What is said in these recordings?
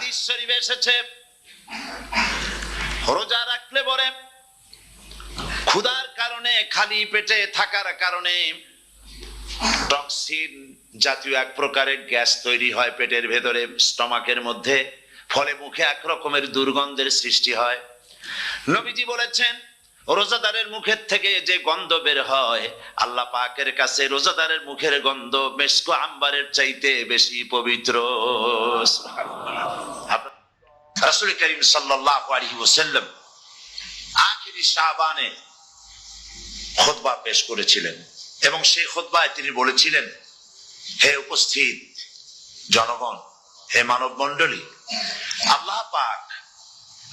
হাদিস শরীফে এসেছে রোজা রাখলে পরে ক্ষুধার কারণে, খালি পেটে থাকার কারণে টক্সিন জাতীয় এক প্রকারের গ্যাস তৈরি হয় পেটের ভেতরে, স্টমাকের মধ্যে, ফলে মুখে এক রকমের দুর্গন্ধের সৃষ্টি হয়। নবীজি বলেছেন রোজাদারের মুখের থেকে যে গন্ধ বের হয় আল্লাহ পাকের কাছে রোজাদারের মুখের গন্ধ মেশক আম্বারের চাইতে বেশি পবিত্র। রাসূল করিম সাল্লাল্লাহু আলাইহি ওয়াসাল্লাম আখিরি শাবানে খুতবা পেশ করেছিলেন এবং সেই খুতবায় তিনি বলেছিলেন, হে উপস্থিত জনগণ, হে মানব মণ্ডলী, আল্লাহ পাক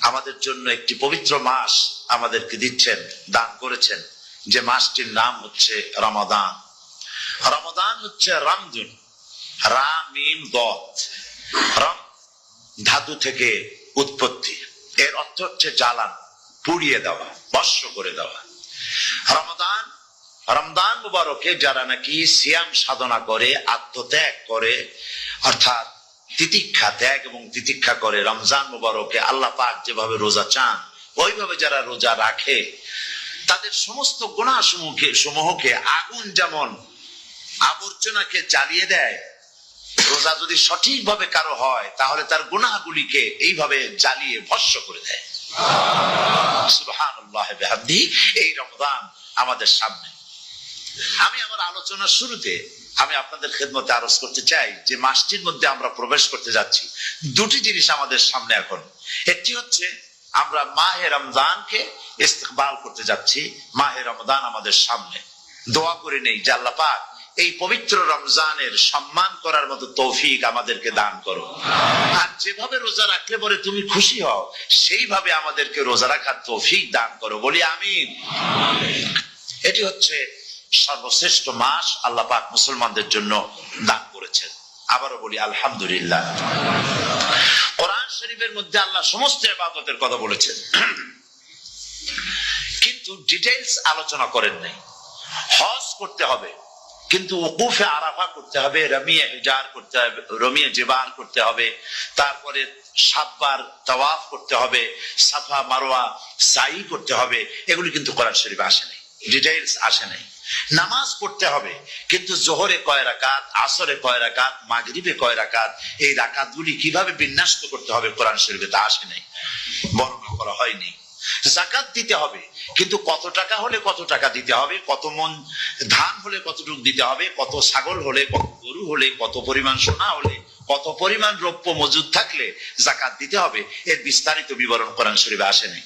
আমাদের জন্য একটি পবিত্র মাস আমাদেরকে দিচ্ছেন, দান করেছেন, যে মাসটির নাম হচ্ছে রমাদান। রমাদান হচ্ছে রামদুন, রা মিম দত, রাম ধাতু থেকে উৎপত্তি, এর অর্থ হচ্ছে জ্বালান, পুড়িয়ে দেওয়া, ভস্ম করে দেওয়া। রমাদান, রমজান মুবারকে যারা নাকি সিয়াম সাধনা করে, আত্মত্যাগ করে, অর্থাৎ তিতিক্ষা, ত্যাগ এবং তিতিক্ষা করে, রমজান মুবারকে আল্লাহ পাক যেভাবে রোজা চান ওইভাবে যারা রোজা রাখে, তাদের সমস্ত গুনাহ সমূহকে আগুন যেমন আবর্জনাকে জ্বালিয়ে দেয়, রোজা যদি সঠিকভাবে কারো হয় তাহলে তার গুনাহগুলিকে এইভাবে জ্বালিয়ে ভস্ম করে দেয়। সুবহানাল্লাহ বিহামদিহি। এই রমজান আমাদের সামনে। আমি আমার আলোচনার শুরুতে আমি আপনাদের খেদমতে আরজ করতে চাই যে মাসটির মধ্যে আমরা প্রবেশ করতে যাচ্ছি, দুটি জিনিস আমাদের সামনে এখন। একটি হচ্ছে আমরা মাহে রমজানকে ইস্তেকবাল করতে যাচ্ছি, মাহে রমজান আমাদের সামনে। দোয়া করে নেই যে আল্লাহ পাক এই পবিত্র রমজানের সম্মান করার মতো তৌফিক আমাদেরকে দান করো, আর যেভাবে রোজা রাখলে পরে তুমি খুশি হও সেইভাবে আমাদেরকে রোজা রাখার তৌফিক দান করো, বলি আমিন। এটি হচ্ছে সর্বশ্রেষ্ঠ মাস আল্লাহ পাক মুসলমানদের জন্য দান করেছেন। আবারও বলি আলহামদুলিল্লাহ। কোরআন শরীফের মধ্যে আল্লাহ সমস্ত ইবাদতের কথা বলেছেন, কিন্তু ডিটেইলস আলোচনা করেন নাই। হজ করতে হবে, কিন্তু ওকুফে আরাফা করতে হবে, রমিয়ে হিজার করতে হবে, রমিয়ে জিবাল করতে হবে, তারপরে 7 বার তাওয়াফ করতে হবে, সাফা মারওয়া সাই করতে হবে। এগুলি কিন্তু কোরআন শরীফে আসে নাই, ডিটেইলস আসে নাই। নামাজ পড়তে হবে, কিন্তু জোহরে কয় রাকাত, আসরে কয় রাকাত, মাগরিবে কয় রাকাত, এই রাকাতগুলি কিভাবে বিন্যস্ত করতে হবে কোরআন শরীফে তা আসে নাই, বর্ণনা করা হয়নি। যাকাত দিতে হবে, কিন্তু কত টাকা হলে কত টাকা দিতে হবে, কত মন ধান হলে কতটুকু দিতে হবে, কত ছাগল হলে, কত গরু হলে, কত পরিমাণ সোনা হলে, কত পরিমাণ রৌপ্য মজুদ থাকলে যাকাত দিতে হবে, এর বিস্তারিত বিবরণ কোরআন শরীফে আসে নাই।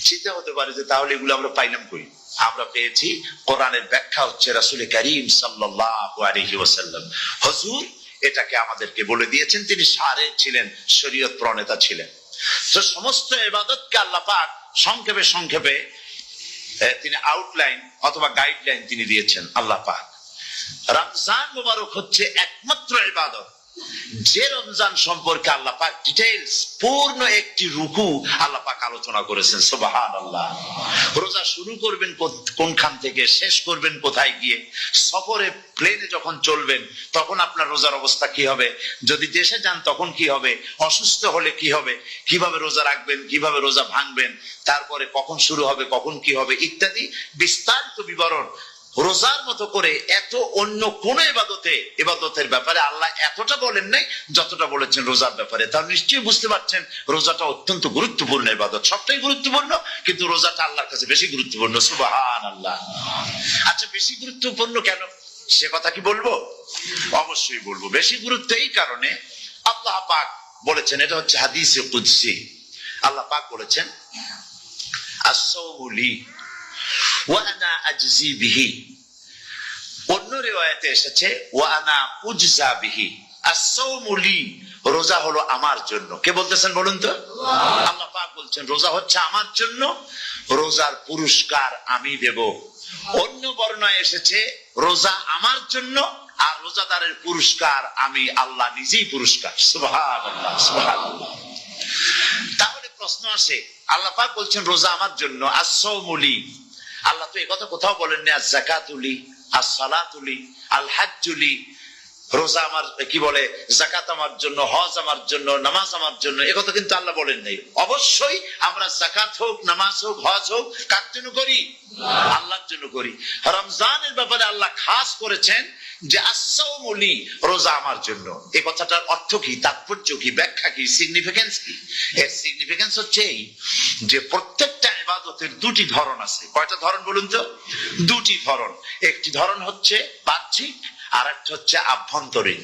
চিন্তা হতে পারে যে তাহলে এগুলো আমরা পাইলাম কই? আমরা পেয়েছি কোরআনের ব্যাখ্যা হচ্ছে রাসূল করিম সাল্লাল্লাহু আলাইহি ওয়াসাল্লাম। হুজুর এটাকে আমাদেরকে বলে দিয়েছেন, তিনি সারে ছিলেন, শরীয়ত প্রণেতা ছিলেন। তো সমস্ত ইবাদতকে আল্লাহ পাক সংক্ষেপে সংক্ষেপে তিনি আউটলাইন অথবা গাইডলাইন তিনি দিয়েছেন আল্লাহ পাক। রমজান মুবারক হচ্ছে একমাত্র ইবাদত যে রমজান সম্পর্কে আল্লাহ পাক ডিটেইলস পূর্ণ একটি রুকু আল্লাহ পাক আলোচনা করেছেন। সুবহানাল্লাহ। রোজা শুরু করবেন কোনখান থেকে, শেষ করবেন কোথায় গিয়ে, সফরে প্লেনে যখন চলবেন তখন আপনার রোজার অবস্থা কি হবে, যদি দেশে যান তখন কি হবে, অসুস্থ হলে কি হবে, কিভাবে রোজা রাখবেন, কিভাবে রোজা ভাঙবেন, তারপরে কখন শুরু হবে, কখন কি হবে ইত্যাদি বিস্তারিত বিবরণ। রোজার মতো করে এত অন্য কোন ইবাদতের ব্যাপারে আল্লাহ এতটা বলেন নাই যতটা বলেছেন রোজার ব্যাপারে। তাহলে নিশ্চয়ই বুঝতে পারছেন রোজাটা অত্যন্ত গুরুত্বপূর্ণ ইবাদত। সবটাই গুরুত্বপূর্ণ, কিন্তু রোজাটা আল্লাহর কাছে বেশি গুরুত্বপূর্ণ। সুবহানাল্লাহ। আচ্ছা, বেশি গুরুত্বপূর্ণ কেন সে কথা কি বলবো? অবশ্যই বলবো। বেশি গুরুত্ব এই কারণে, আল্লাহ পাক বলেছেন, এটা হচ্ছে হাদিসে কুদসি। আল্লাহ পাক বলেছেন আস-সাওমু লি ওয়া আনা আজজি বিহি। অন্য রিওয়ায়াতে এসেছে ওয়া আনা উজজা বিহি। আস-সাওমু লি, রোজা হলো আমার জন্য। কে বলতেছেন বলুন তো? আল্লাহ পাক বলছেন রোজা হচ্ছে আমার জন্য, রোজার পুরস্কার আমি দেব। অন্য বর্ণনায় এসেছে রোজা আমার জন্য আর রোজাদারের পুরস্কার আমি আল্লাহ নিজেই পুরস্কার। সুবহানাল্লাহ, সুবহানাল্লাহ। তাহলে প্রশ্ন আসে, আল্লাহ পাক বলছেন রোজা আমার জন্য, আস-সাওমু লি। আল্লাহ তো এই কথা কোথাও বলেননি আজ-যাকাতু লি, আস-সালাতু লি, আল-হাজ্জু লি, রোজা আমার কি বলে, যাকাত আমার জন্য, হজ আমার জন্য, নামাজ আমার জন্য, একথা কিন্তু আল্লাহ বলেন নাই। অবশ্যই আমরা যাকাত হোক, নামাজ হোক, হজ হোক কার জন্য করি? আল্লাহর জন্য করি। রমজানের ব্যাপারে আল্লাহ খাস করেছেন যে আস-সাওমু লি, রোজা আমার জন্য। এই কথাটার অর্থ কি, তাৎপর্য কি, ব্যাখ্যা কি, সিগনিফিকেন্স কি? এর সিগনিফিকেন্স হচ্ছে এই যে প্রত্যেকটা ইবাদতের দুটি ধরন আছে। কয়টা ধরন বলুন তো? দুটি ধরন। একটি ধরন হচ্ছে বাহ্যিক, আর একটা হচ্ছে আভ্যন্তরীণ।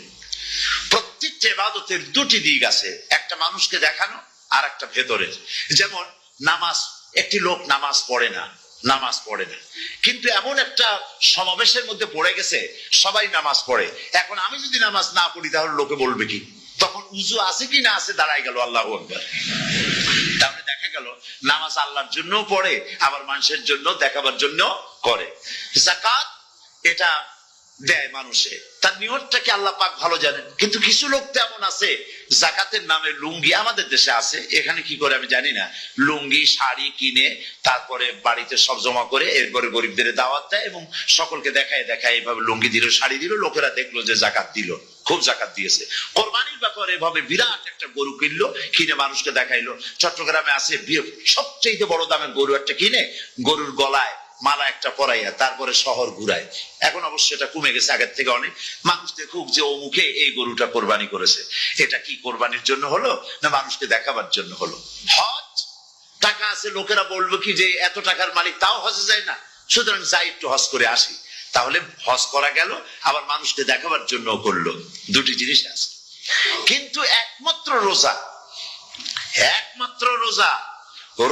প্রত্যেকটা ইবাদতের দুটি দিক আছে, একটা মানুষকে দেখানো আর একটা ভেতরের। যেমন নামাজ, একটি লোক নামাজ পড়ে না, কিন্তু এমন একটা সমাবেশের মধ্যে পড়ে গেছে, সবাই নামাজ পড়ে। এখন আমি যদি নামাজ না পড়ি তাহলে লোকে বলবে কি? তখন উজু আছে কি না আছে দাঁড়াই গেল, আল্লাহু আকবার। তাহলে দেখা গেল নামাজ আল্লাহর জন্য পড়ে, আবার মানুষের জন্য দেখাবার জন্য করে। যাকাত এটা দেয় মানুষে, তার নিয়তটাকে আল্লাহ পাক ভালো জানেন। কিন্তু কিছু লোক তেমন আছে, যাকাতের নামে লুঙ্গি, আমাদের দেশে আছে, এখানে কি করে আমি জানি না, লুঙ্গি শাড়ি কিনে তারপরে বাড়িতে সব জমা করে এরপরে গরিবদের দাওয়াত দেয় এবং সকলকে দেখায় এভাবে লুঙ্গি দিল, শাড়ি দিল, লোকেরা দেখলো যে যাকাত দিল, খুব যাকাত দিয়েছে। কোরবানির ব্যাপারে এভাবে বিরাট একটা গরু কিনলো, কিনে মানুষকে দেখাইলো। চট্টগ্রামে আছে সবচেয়ে বড় দামের গরু একটা কিনে গরুর গলায় মালা একটা পরাইয়া তারপরে শহর ঘুরায়। এখন অবশ্য এটা কমে গেছে আগের থেকে অনেক। মানুষ দেখুক যে ও মুখে এই গরুটা কোরবানি করেছে। এটা কি কোরবানির জন্য হলো না মানুষকে দেখাবার জন্য হলো? হজ, টাকা আছে, লোকেরা বলবো কি যে এত টাকার মালিক, তাও হজে যায় না, সুতরাং যাই একটু হজ করে আসি। তাহলে হজ করা গেল, আবার মানুষকে দেখাবার জন্য করলো। দুটি জিনিস আছে। কিন্তু একমাত্র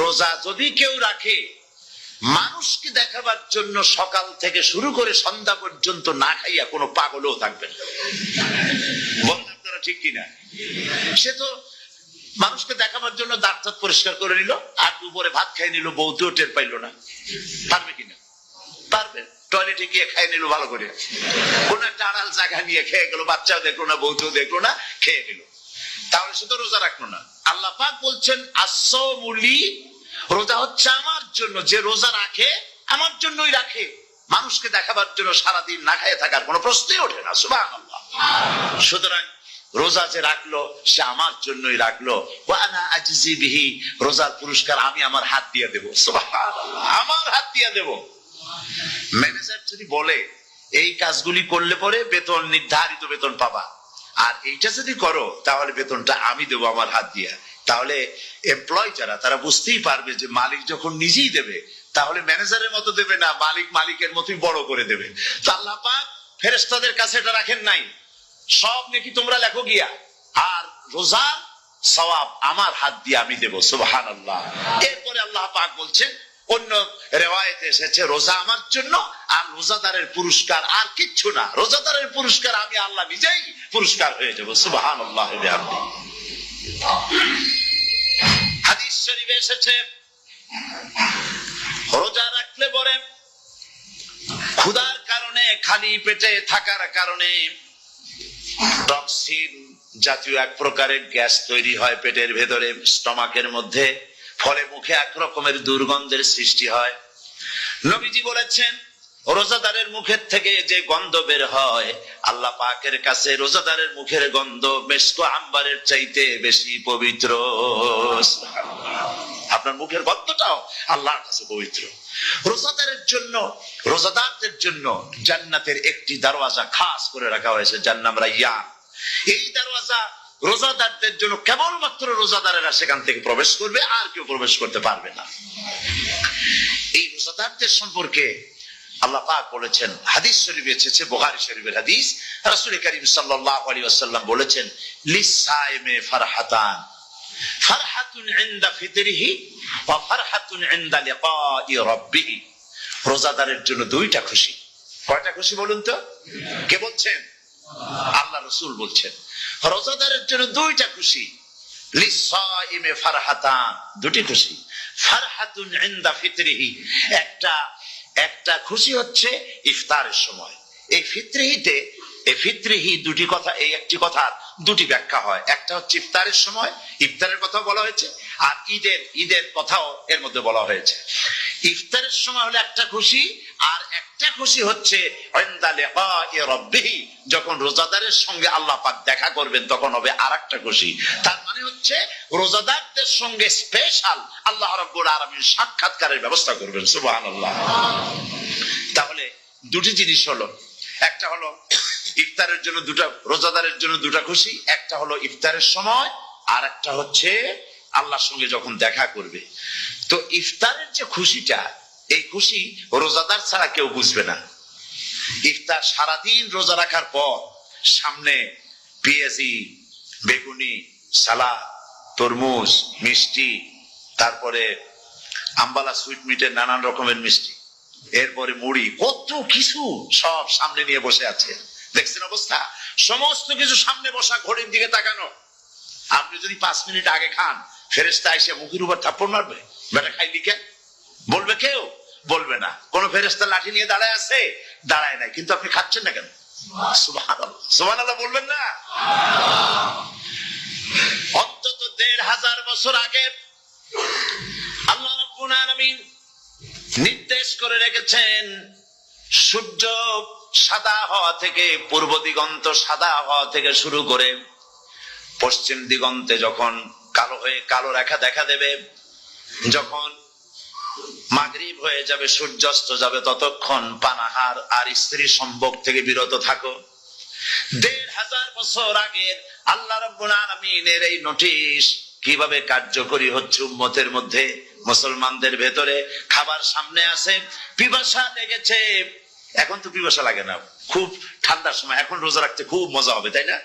রোজা যদি কেউ রাখে মানুষকে দেখাবার জন্য, সকাল থেকে শুরু করে সন্ধ্যা পর্যন্ত না খাইয়া কোনো পাগলও থাকবে না। বলেন আপনারা ঠিক কিনা? সে তো মানুষকে দেখাবার জন্য দাঁত টাত পরিষ্কার করে নিল, আর দুপুরে ভাত খাই নিল, বউতেও টের পাইলো না। পারবে কিনা? পারবে। টয়লেটে গিয়ে খাই নিল ভালো করে, কোন একটা আড়াল জায়গা নিয়ে খেয়ে গেল, বাচ্চাও দেখলো না, বউতেও দেখলো না, খেয়ে নিল। তাহলে সে তো রোজা রাখলো না। আল্লাহ পাক বলছেন আস-সাওমু লি, রোজা হচ্ছে আমার জন্য। যে রোজা রাখে আমার জন্যই রাখে, মানুষকে দেখাবার জন্য সারাদিন না খেয়ে থাকার কোনো প্রশ্নই ওঠে না। সুবহানাল্লাহ। সুতরাং রোজা যে রাখলো সে আমার জন্যই রাখলো। ওয়া আনা আজজি বিহি, রোজার পুরস্কার আমি আমার হাত দিয়ে দেব। সুবহানাল্লাহ, আমার হাত দিয়ে দেব। ম্যানেজার যদি বলে এই কাজগুলি করলে পরে বেতন, নির্ধারিত বেতন পাবা, আর এইটা যদি করো তাহলে বেতনটা আমি দেবো আমার হাত দিয়া, তাহলে এমপ্লয় যারা তারা বুঝতেই পারবে যে মালিক যখন নিজেই দেবে তাহলে ম্যানেজারের মতো দেবে না, মালিক মালিকের মতোই বড় করে দেবে। তো আল্লাহ পাক ফেরেশতাদের কাছে এটা রাখেন নাই, সব নাকি তোমরা লেখো গিয়া, আর রোজার সওয়াব আমার হাত দিয়ে আমি দেব। সুবহানাল্লাহ। এরপরে আল্লাহ পাক বলছেন, অন্য রিওয়ায়াতে এসেছে রোজা আমার জন্য, আর রোজাদারের পুরস্কার আর কিচ্ছু না, রোজাদারের পুরস্কার আমি আল্লাহ নিজেই পুরস্কার হয়ে যাব। সুবহানাল্লাহ। হাদিস শরীফে এসেছে রোজা রাখলে পরে ক্ষুধার কারণে, খালি পেটে থাকার কারণে টক্সিন জাতীয় এক প্রকারের গ্যাস তৈরি হয় পেটের ভেতরে, স্টমাকের মধ্যে, ফলে মুখে এক রকমের দুর্গন্ধের সৃষ্টি হয়। নবীজি বলেছেন রোজাদারের মুখের থেকে যে গন্ধ বের হয়, আল্লাহ পাকের কাছে রোজাদারের মুখের গন্ধ মেশক আম্বারের চাইতে বেশি পবিত্র। আপনার মুখের গন্ধটাও আল্লাহর কাছে পবিত্র। রোজাদারের জন্য, রোজাদারদের জন্য জান্নাতের একটি দরওয়াজা খাস করে রাখা হয়েছে, যার নাম রায়্যান। এই দরওয়াজা রোজাদারদের জন্য, কেবলমাত্র রোজাদারেরা সেখান থেকে প্রবেশ করবে, আর কেউ প্রবেশ করতে পারবে না। এই রোজাদারদের সম্পর্কে আল্লাহ পাক বলেছেন, হাদিস শরীফে এসেছে, বুখারী শরীফের হাদিস, রাসূল করিম সাল্লাল্লাহু আলাইহি ওয়াসাল্লাম বলেছেন, লিসাইমে ফারহাতান, ফারহাতুন ইনদা ফিতরিহি ওয়া ফারহাতুন ইনদা লিকাই রাব্বিহি। রোজাদারের জন্য দুইটা খুশি। কয়টা খুশি বলুন তো? কে বলছেন? আল্লাহ রাসূল বলছেন রোজাদারের জন্য দুইটা খুশি। লিসাইমে ফারহাতান, দুটি খুশি। ফারহাতুন ইনদা ফিতরিহি, একটা খুশি হচ্ছে ইফতারের সময়। এই ফিতরিহিতে, এই ফিতরিহি দুটি কথা, এই একটি কথার দুটি ব্যাখ্যা হয়। একটা হচ্ছে ইফতারের সময়, ইফতারের কথা বলা হয়েছে, আর ঈদের কথাও এর মধ্যে বলা হয়েছে। ইফতারের সময় হলো একটা খুশি, আর একটা আরেকটা খুশি হচ্ছে ইনদা লিকাই রাব্বিহি, যখন রোজাদারের সঙ্গে আল্লাহ পাক দেখা করবেন তখন হবে আরেকটা খুশি। তার মানে হচ্ছে রোজাদারদের সঙ্গে স্পেশাল আল্লাহ রাব্বুল আলামিন সাক্ষাৎকারের ব্যবস্থা করবেন। সুবহানাল্লাহ। তাহলে দুটি জিনিস হলো, একটা হলো ইফতারের জন্য দুটা, রোজাদারের জন্য দুটা খুশি, একটা হলো ইফতারের সময়, আর একটা হচ্ছে আল্লাহর সঙ্গে যখন দেখা করবে। তো ইফতারের যে খুশিটা, এই খুশি রোজাদার ছাড়া কেউ বুঝবে না। ইফতার সারাদিন রোজা রাখার পর সামনে পেঁয়াজি, বেগুনি, সালাদ, তরমুজ, মিষ্টি, তারপরে আম্বালা সুইট মিটের নানান রকমের মিষ্টি, এরপরে মুড়ি, কত কিছু সব সামনে নিয়ে বসে আছে। দেখছেন অবস্থা? সমস্ত কিছু সামনে বসা, ঘড়ির দিকে তাকানো। আপনি যদি 5 মিনিট আগে খান, ফেরেশতা এসে মুখের উপর থাপ্পড় মারবে, বেটা খাইলি কেন? বলবে কেউ? বলবে না। কোন ফেরেশতা লাঠি নিয়ে দাঁড়ায় আছে? দাঁড়ায় নাই, কিন্তু আপনি খাচ্ছেন না কেন? সুবহানাল্লাহ, সুবহানাল্লাহ বলবেন না? অন্তত 1500 বছর আগে আল্লাহ রাব্বুল আলামিন নির্দেশ করে রেখেছেন, সূর্য সাদা হওয়া থেকে, পূর্ব দিগন্ত সাদা হওয়া থেকে শুরু করে পশ্চিম দিগন্তে যখন কালো হয়ে কালো রেখা দেখা দেবে, যখন মাগরিব হয়ে যাবে, সূর্যাস্ত যাবে, ততক্ষণ পানাহার আর স্ত্রী সম্ভোগ থেকে বিরত থাকো। 1500 বছর আগের আল্লাহ রাব্বুল আলামিনের এই নোটিশ কিভাবে কার্যকরী হচ্ছে উম্মতের মধ্যে, মুসলমানদের ভেতরে। খাবার সামনে আছে, পিপাসা লেগেছে, এখন তো পিপাসা লাগে না, খুব ঠান্ডার সময়, এখন রোজা রাখতে খুব মজা হবে, তাই না?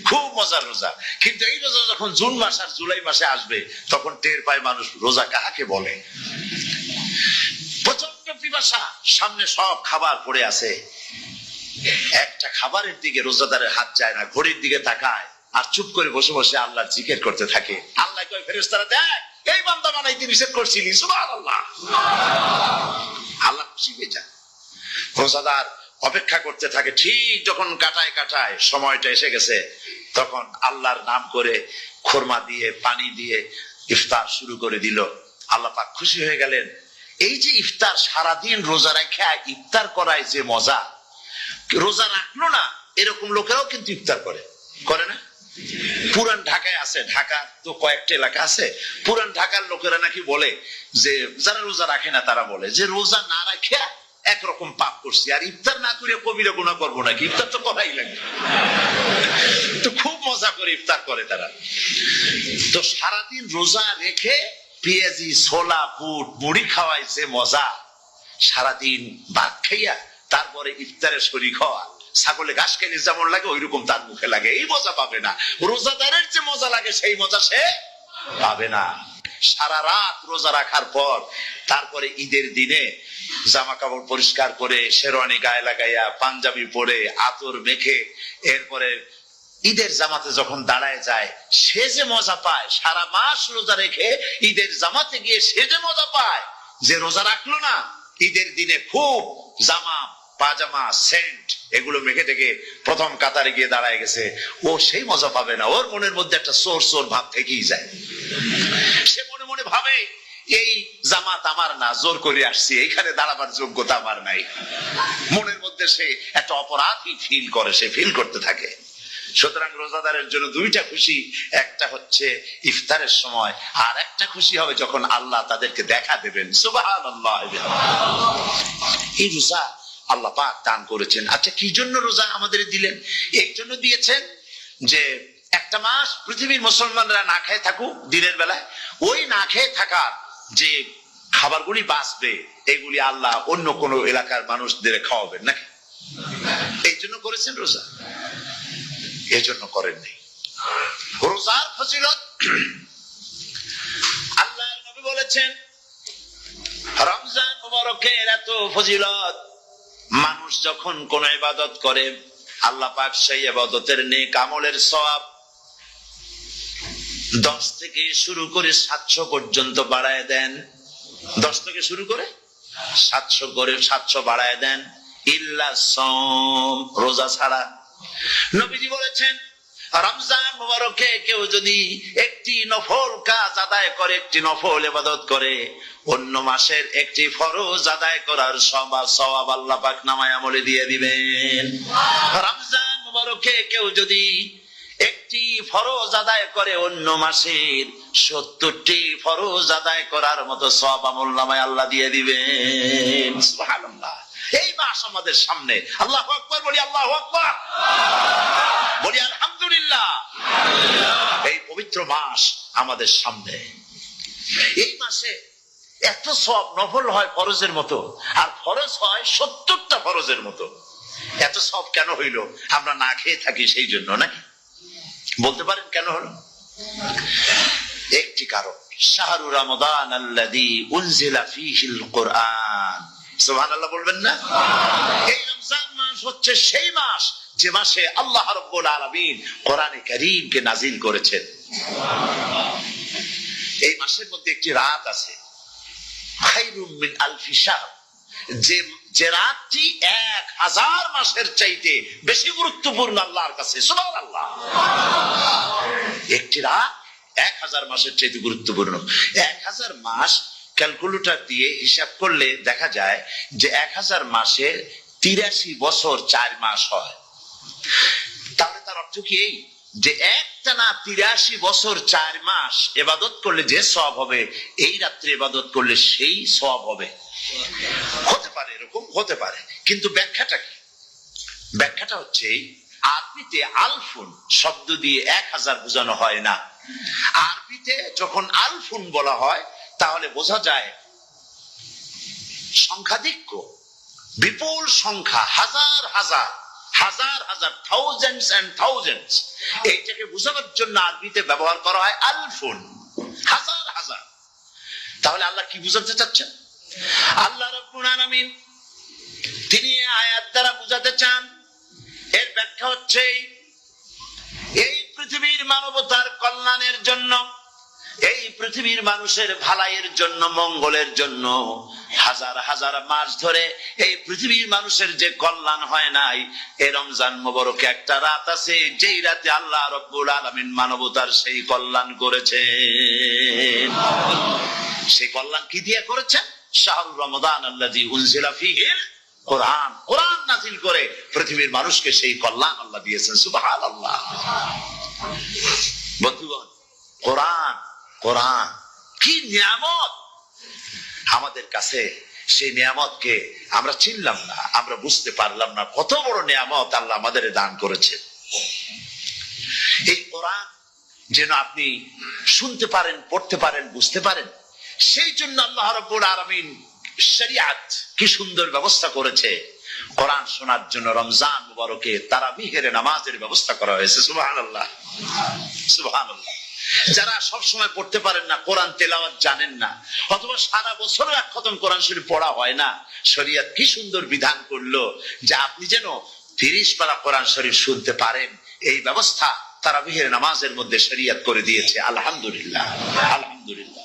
খুব মজার রোজা। কিন্তু এই রোজা যখন জুন মাস আর জুলাই মাসে আসবে, তখন টের পায় মানুষ রোজা কাকে বলে। প্রচন্ড পিপাসা, সামনে সব খাবার পড়ে আছে, একটা খাবারের দিকে রোজাদারের হাত যায় না, ঘড়ির দিকে তাকায় আর চুপ করে বসে বসে আল্লাহর জিকির করতে থাকে। আল্লাহ কয়, ফেরেশতারা দেখ, এই বান্দা বানাইতে নিষেধ করছিলি, সুবহানাল্লাহ। আল্লাহ খুশি হয়ে যায়। রোজাদার অপেক্ষা করতে থাকে, ঠিক যখন কাটায় কাটায় সময়টা এসে গেছে, তখন আল্লাহর নাম করে খুরমা দিয়ে, পানি দিয়ে ইফতার শুরু করে দিল। আল্লাহ পাক খুশি হয়ে গেলেন। এই যে ইফতার, সারাদিন রোজা রেখে ইফতার করায় যে মজা, রোজা রাখলো না এরকম লোকেরাও কিন্তু ইফতার করে, করে না? পুরান ঢাকায় আছে, ঢাকা তো কয়েকটা এলাকা আছে, পুরান ঢাকার লোকেরা নাকি বলে যে, যারা রোজা রাখে না তারা বলে যে, রোজা না রাখে একরকম পাপ করছি, আর ইফতার না করে কবিরা গুনাহ করবো নাকি, ইফতার তো করাই লাগবে। তো খুব মজা করে ইফতার করে তারা। তো সারাদিন রোজা রেখে পেঁয়াজি, ছোলা, বুট, মুড়ি খাওয়াইছে মজা, সারাদিন ভাত খাইয়া তারপরে ইফতারে শরীক হওয়া, ছাগলে ঘাস খেলে যেমন লাগে ওইরকম তার মুখে লাগে, এই মজা পাবে না। রোজাদারের যে মজা লাগে সেই মজা সে পাবে না। সারা রাত রোজা রাখার পর তারপরে ঈদের দিনে জামা কাপড় পরিষ্কার করে, শেরওয়ানি গায়ে লাগাইয়া, পাঞ্জাবি পরে, আতর মেখে, এরপরে ঈদের জামাতে যখন দাঁড়ায় যায়, সে যে মজা পায়, সারা মাস রোজা রেখে ঈদের জামাতে গিয়ে সে যে মজা পায়, যে রোজা রাখলো না, ঈদের দিনে খুব জামা, পাজামা, সেন্ট এগুলো মেখে টেকে প্রথম কাতারে গিয়ে দাঁড়ায় গেছে, ও সেই মজা পাবে না। ওর মনের মধ্যে একটা চোর চোর ভাব থেকেই যায়। সে মনে মনে ভাবে, এই জামাত আমার না, জোর করে আসছি, এইখানে দাঁড়াবার যোগ্যতা আমার নাই। মনের মধ্যে সে একটা অপরাধী ফিল করে, সে ফিল করতে থাকে। সুতরাং রোজাদারের জন্য দুইটা খুশি, একটা হচ্ছে ইফতারের সময়, আর একটা খুশি হবে যখন আল্লাহ তাদেরকে দেখা দেবেন। সুবহানাল্লাহ। এই রোজা আল্লাহ পাক দান করেছেন। আচ্ছা, কি জন্য রোজা আমাদের দিলেন? এই জন্য দিয়েছেন যে একটা মাস পৃথিবীর মুসলমানরা না খেয়ে থাকুক দিনের বেলায়, ওই না খেয়ে থাকার যে খাবারগুলি বাঁচবে, এগুলি আল্লাহ অন্য কোন এলাকার মানুষদের খাওয়াবেন নাকি? এই জন্য করেছেন রোজা, এই জন্য করেননি। রোজার ফজিলত আল্লাহর নবী বলেছেন, রমজান মুবারকের এত ফজিলত, মানুষ যখন কোন ইবাদত করে আল্লাহ পাক সেই ইবাদতের নেক আমলের সওয়াব 10 থেকে শুরু করে 700 পর্যন্ত বাড়ায় দেন। 10 থেকে শুরু করে 700 বাড়ায় দেন, ইল্লা সাওম, রোজা ছাড়া। নবীজি বলেছেন, রমজান মুবারকে কেউ যদি একটি একটি নফল কাজ আদায় করে, একটি নফল ইবাদত করে, অন্য মাসের একটি ফরজ আদায় করার সওয়াব আল্লাহ পাক নামায়ে আমলে দিয়ে দিবেন। রমজান মুবারকে কেউ যদি একটি ফরজ আদায় করে, অন্য মাসের 70টি ফরজ আদায় করার মতো সওয়াব আমলনামায় আল্লাহ দিয়ে দিবেন। সুবহানাল্লাহ। এই মাস আমাদের সামনে, আল্লাহু আকবার বলি, আল্লাহু আকবার বলি, আলহামদুলিল্লাহ। এই পবিত্র মাস আমাদের সামনে। এই মাসে এত সওয়াব, নফল হয় ফরজের মতো, আর ফরজ হয় 70টা ফরজের মতো। এত সওয়াব কেন হইল? আমরা না খেয়ে থাকি সেই জন্য নাকি? বলতে পারেন কেন হলো? একটি কারণ, শাহরু রমাদান আল্লাযী উনজিলা ফীহিল কুরআন। সুবহানাল্লাহ বলবেন না? এই রমজান মাস হচ্ছে সেই মাস যে মাসে আল্লাহ রাব্বুল আলামিন কোরআনে কারীমকে নাযিল করেছেন। এই মাসের মধ্যে একটি রাত আছে, খায়রুম মিন আলফি শাহর, যে রাতটি 1000 মাসের চাইতে বেশি গুরুত্বপূর্ণ আল্লাহর কাছে। সুবহানাল্লাহ। একটি রাত 1000 মাসের চাইতে গুরুত্বপূর্ণ। 1000 মাস ক্যালকুলেটর দিয়ে হিসাব করলে দেখা যায় যে 1000 মাসে 83 বছর 4 মাস হয়। তাহলে তার অর্থ কি এই যে একটানা 83 বছর 4 মাস ইবাদত করলে যে সওয়াব হবে, এই রাত্রে ইবাদত করলে সেই সওয়াব হবে? হতে পারে, এরকম হতে পারে, কিন্তু ব্যাখ্যাটা কি? ব্যাখ্যাটা হচ্ছে আরবিতে আলফুন শব্দ দিয়ে 1000 বোঝানো হয় না। আরবিতে যখন আলফুন বলা হয় তাহলে বোঝা যায় সংখ্যাধিক্য, বিপুল সংখ্যা, হাজার হাজার, হাজার হাজার, থাউজেন্ডস এন্ড থাউজেন্ডস। এইটাকে বোঝানোর জন্য আরবিতে ব্যবহার করা হয় আলফুন, হাজার হাজার। তাহলে আল্লাহ কি বুঝাতে চাচ্ছেন? আল্লাহ রাব্বুল আলামিন তিনি আয়াত দ্বারা বুঝাতে চান, এর ব্যাখ্যা হচ্ছে এই পৃথিবীর মানবতার কল্যাণের জন্য, এই পৃথিবীর মানুষের ভালাইয়ের জন্য, মঙ্গলের জন্য হাজার হাজার মাস ধরে এই পৃথিবীর মানুষের যে কল্যাণ হয় নাই, এই রমজান মুবারকে একটা রাত আছে, যেই রাতে আল্লাহ রাব্বুল আলামিন মানবতার সেই কল্যাণ করেছেন। সেই কল্যাণ কি দিয়ে করেছেন? শাহরু রমাদান আল্লাযী উনজিলা ফীহিল কোরআন, কোরআন নাযিল করে পৃথিবীর মানুষকে সেই কল্যাণ আল্লাহ দিয়েছেন। সুবহানাল্লাহ। বন্ধুগণ, কোরআন, কোরআন কি নিয়ামত আমাদের কাছে! সেই নিয়ামতকে আমরা চিনলাম না, আমরা বুঝতে পারলাম না কত বড় নিয়ামত আল্লাহ আমাদের দান করেছেন। এই কোরআন যেন আপনি শুনতে পারেন, পড়তে পারেন, বুঝতে পারেন, সেই জন্য আল্লাহ রাব্বুল আলামিন শরিয়াত কি সুন্দর ব্যবস্থা করেছে। কোরআন শোনার জন্য রমজান মুবারকে তারাবিহের নামাজের ব্যবস্থা করা হয়েছে। সুবহানাল্লাহ, সুবহানাল্লাহ। যারা সব সময় পড়তে পারেন না, কোরআন তেলাওয়াত জানেন না, অথবা সারা বছর এক খতম কোরআন শরীফ পড়া হয় না, শরিয়ত কি সুন্দর বিধান করলো যে আপনি যেন 30 পারা কোরআন শরীফ শুনতে পারেন। এই ব্যবস্থা তারাবিহের নামাজের মধ্যে শরিয়ত করে দিয়েছে। আলহামদুলিল্লাহ, আলহামদুলিল্লাহ।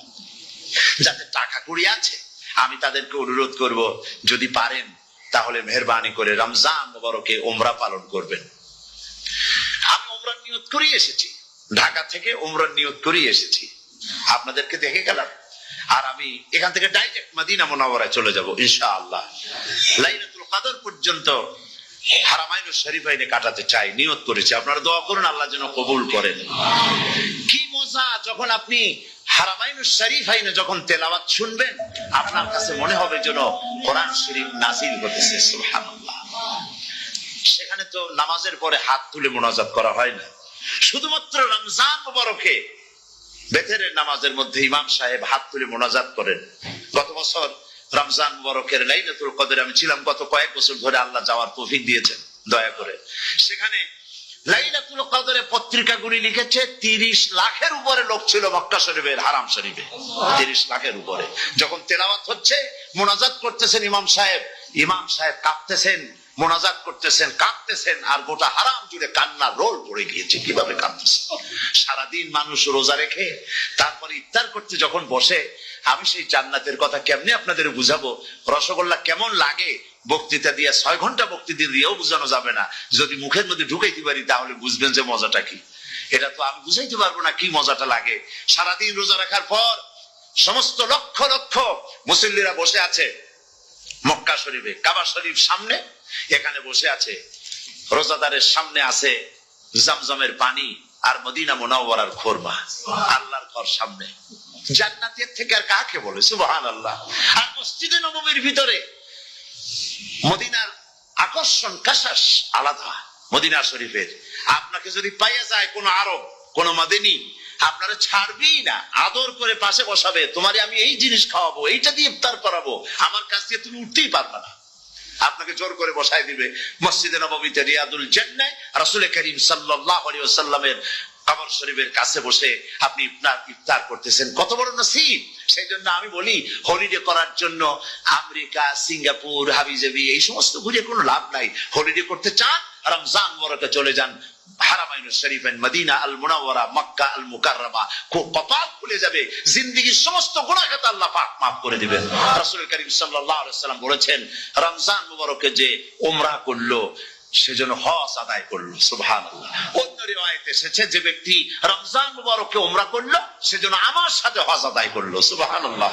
যাদের টাকা কড়ি আছে, আমি তাদেরকে অনুরোধ করব, যদি পারেন তাহলে মেহেরবানি করে রমজান মুবারকে উমরা পালন করবেন। আমি উমরার নিয়ত করে এসেছি, ঢাকা থেকে উমরার নিয়ত করে এসেছি, আপনাদেরকে দেখে গেলাম। আর আমি এখান থেকে ডাইরেক্ট মদিনা মুনাওয়ারায় চলে যাব ইনশাআল্লাহ। লাইলাতুল কদর পর্যন্ত হারামাইনুশ শরীফাইনে কাটাতে চাই, নিয়ত করেছি। আপনারা দোয়া করুন আল্লাহ যেন কবুল করেন। কি মজা যখন আপনি হারামাইনুশ শরীফাইনে যখন তেলাওয়াত শুনবেন, আপনার কাছে মনে হবে যেন কোরআন শরীফ নাযিল হতেছে। সুবহানাল্লাহ। সেখানে তো নামাজের পরে হাত তুলে মুনাজাত করা হয় না, শুধুমাত্র রমজান মুবারকে বেতেরের নামাজের মধ্যে ইমাম সাহেব হাত তুলে মুনাজাত করেন। গত বছর রমজান মুবারকের লাইলাতুল কদরে আমি ছিলাম, গত কয়েক বছর ধরে আল্লাহ যাওয়ার তৌফিক দিয়েছেন দয়া করে। সেখানে লাইলাতুল কদরে পত্রিকাগুলি লিখেছে 30 লাখের উপরে লোক ছিল মক্কা শরীফের, হারাম শরীফে 30 লাখের উপরে। যখন তেলাওয়াত হচ্ছে, মুনাজাত করতেছেন ইমাম সাহেব কাঁপতেছেন, মোনাজাত করতেছেন, কাঁদতেছেন, আর গোটা হারাম জুড়ে কান্না রোল পড়ে গিয়েছে। কিভাবে কাঁদতেছে! সারাদিন মানুষ রোজা রেখে তারপরে ইফতার করতে যখন বসে, আমি সেই জান্নাতের কথা কেমনে আপনাদের বুঝাবো? রসগোল্লা কেমন লাগে বক্তৃতা দিয়ে 6 ঘন্টা বক্তৃতা দিয়েও বোঝানো যাবে না। যদি মুখের মধ্যে ঢুকাইতে পারি তাহলে বুঝবেন যে মজাটা কি। এটা তো আমি বুঝাইতে পারবো না কি মজাটা লাগে। সারাদিন রোজা রাখার পর সমস্ত লক্ষ লক্ষ মুসল্লিরা বসে আছে মক্কা শরীফে, কাবা শরীফ সামনে, এখানে বসে আছে। রোজাদারের সামনে আছে জামজামের পানি আর মদিনা মুনাওয়ারার খোরমা, আল্লাহর ঘর সামনে। জান্নাতের থেকে আর কাকে বলে, সুবহানাল্লাহ। আর মসজিদে নববীর ভিতরে মদিনার আকর্ষণ কাশাস আলাদা। মদিনা শরীফের আপনাকে যদি পাইয়া যায় কোন আরব, কোন মাদিনী, আপনারা ছাড়বেই না, আদর করে পাশে বসাবে, তোমারে আমি এই জিনিস খাওয়াবো, এইটা দিয়ে ইফতার করাবো, আমার কাছ দিয়ে তুমি উঠতেই পারবে না, আপনাকে জোর করে বসায় দিবে। মসজিদে নববীতে রিয়াদুল জান্নাহ রাসূল করিম সাল্লাল্লাহু আলাইহি ওয়াসাল্লামের কবর শরীফের কাছে বসে আপনি ইফতার করতেছেন, কত বড় নসিব। সেই জন্য আমি বলি, হলিডে করার জন্য আমেরিকা, সিঙ্গাপুর, হাবিজাবি এই সমস্ত ঘুরে কোনো লাভ নাই। হলিডে করতে চান, রমজান মুবারকে চলে যান হারামাইন শরীফেন, মদিনা আল মুনাওয়ারা, মক্কা আল মুকাররমা, কপাল খুলে যাবে, জিন্দেগীর সমস্ত গুনাহ খাতা আল্লাহ পাক মাফ করে দিবেন। রাসূল করিম সাল্লাল্লাহু আলাইহি ওয়াসাল্লাম বলেছেন, রমজান মুবারকে যে উমরা করলো সেজন্য হজ আদায় করলো, সুবহানাল্লাহ। অন্য রিওয়ায়াতে এসেছে, যে ব্যক্তি রমজান মুবারকে উমরা করলো সেজন্য আমার সাথে হজ আদায় করলো, সুবহানাল্লাহ।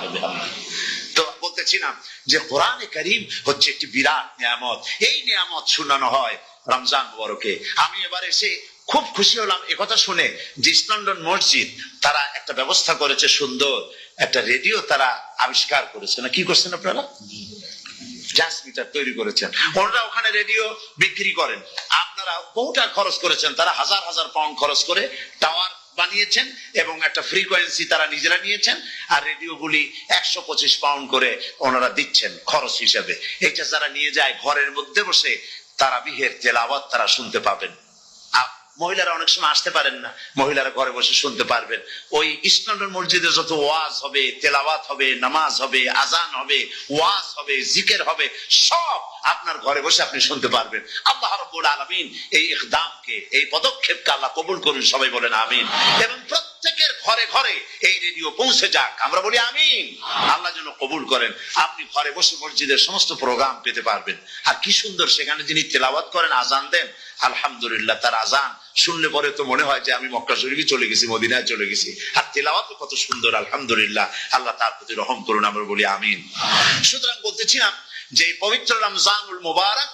তো বলতেছিলাম যে কোরআনে কারীম হচ্ছে একটি বিরাট নিয়ামত। এই নিয়ামত শোনানো হয় রমজান মুবারকে। আমি এবার এসে খুব খুশি হলাম একথা শুনে যে ইস্ট লন্ডন মসজিদ তারা একটা ব্যবস্থা করেছে, সুন্দর একটা রেডিও তারা আবিষ্কার করেছে। না কি করছেন আপনারা? ট্রান্সমিটার তৈরি করেছেন। ওনারা ওখানে রেডিও বিক্রি করেন। আপনারা বহুটা খরচ করেছেন, তারা হাজার হাজার পাউন্ড খরচ করে টাওয়ার বানিয়েছেন এবং একটা ফ্রিকোয়েন্সি তারা নিজেরা নিয়েছেন, আর রেডিওগুলি 125 পাউন্ড করে ওনারা দিচ্ছেন খরচ হিসেবে। এটা যারা নিয়ে যায় ঘরের মধ্যে বসে তারাবিহের তেলাওয়াত তারা শুনতে পাবেন। মহিলারা অনেক সময় আসতে পারেন না, মহিলারা ঘরে বসে শুনতে পারবেন। ওই ইস্ট লন্ডন মসজিদে যত ওয়াজ হবে, তেলাওয়াত হবে, নামাজ হবে, আজান হবে, ওয়াজ হবে, জিকির হবে, সব আপনার ঘরে বসে আপনি শুনতে পারবেন। আল্লাহ রাব্বুল আলামিন এই ইকদামকে, এই পদক্ষেপকে আল্লাহ কবুল করুন, সবাই বলেন আমিন। এবং প্রত্যেকের ঘরে ঘরে এই রেডিও পৌঁছে যাক, আমরা বলি আমিন। আল্লাহ যেন কবুল করেন। আপনি ঘরে বসে মসজিদের সমস্ত প্রোগ্রাম পেতে পারবেন। আর কি সুন্দর, সেখানে যিনি তেলাওয়াত করেন, আজান দেন, আলহামদুলিল্লাহ, তার আজান শুনলে পরে তো মনে হয় যে আমি মক্কা শরীফে চলে গেছি, মদিনায় চলে গেছি। আর তেলাওয়াতও কত সুন্দর, আলহামদুলিল্লাহ। আল্লাহ তার প্রতি রহম করুন, আমরা বলি আমিন। সুতরাং বলতেছিলাম যে পবিত্র রমজানুল মুবারক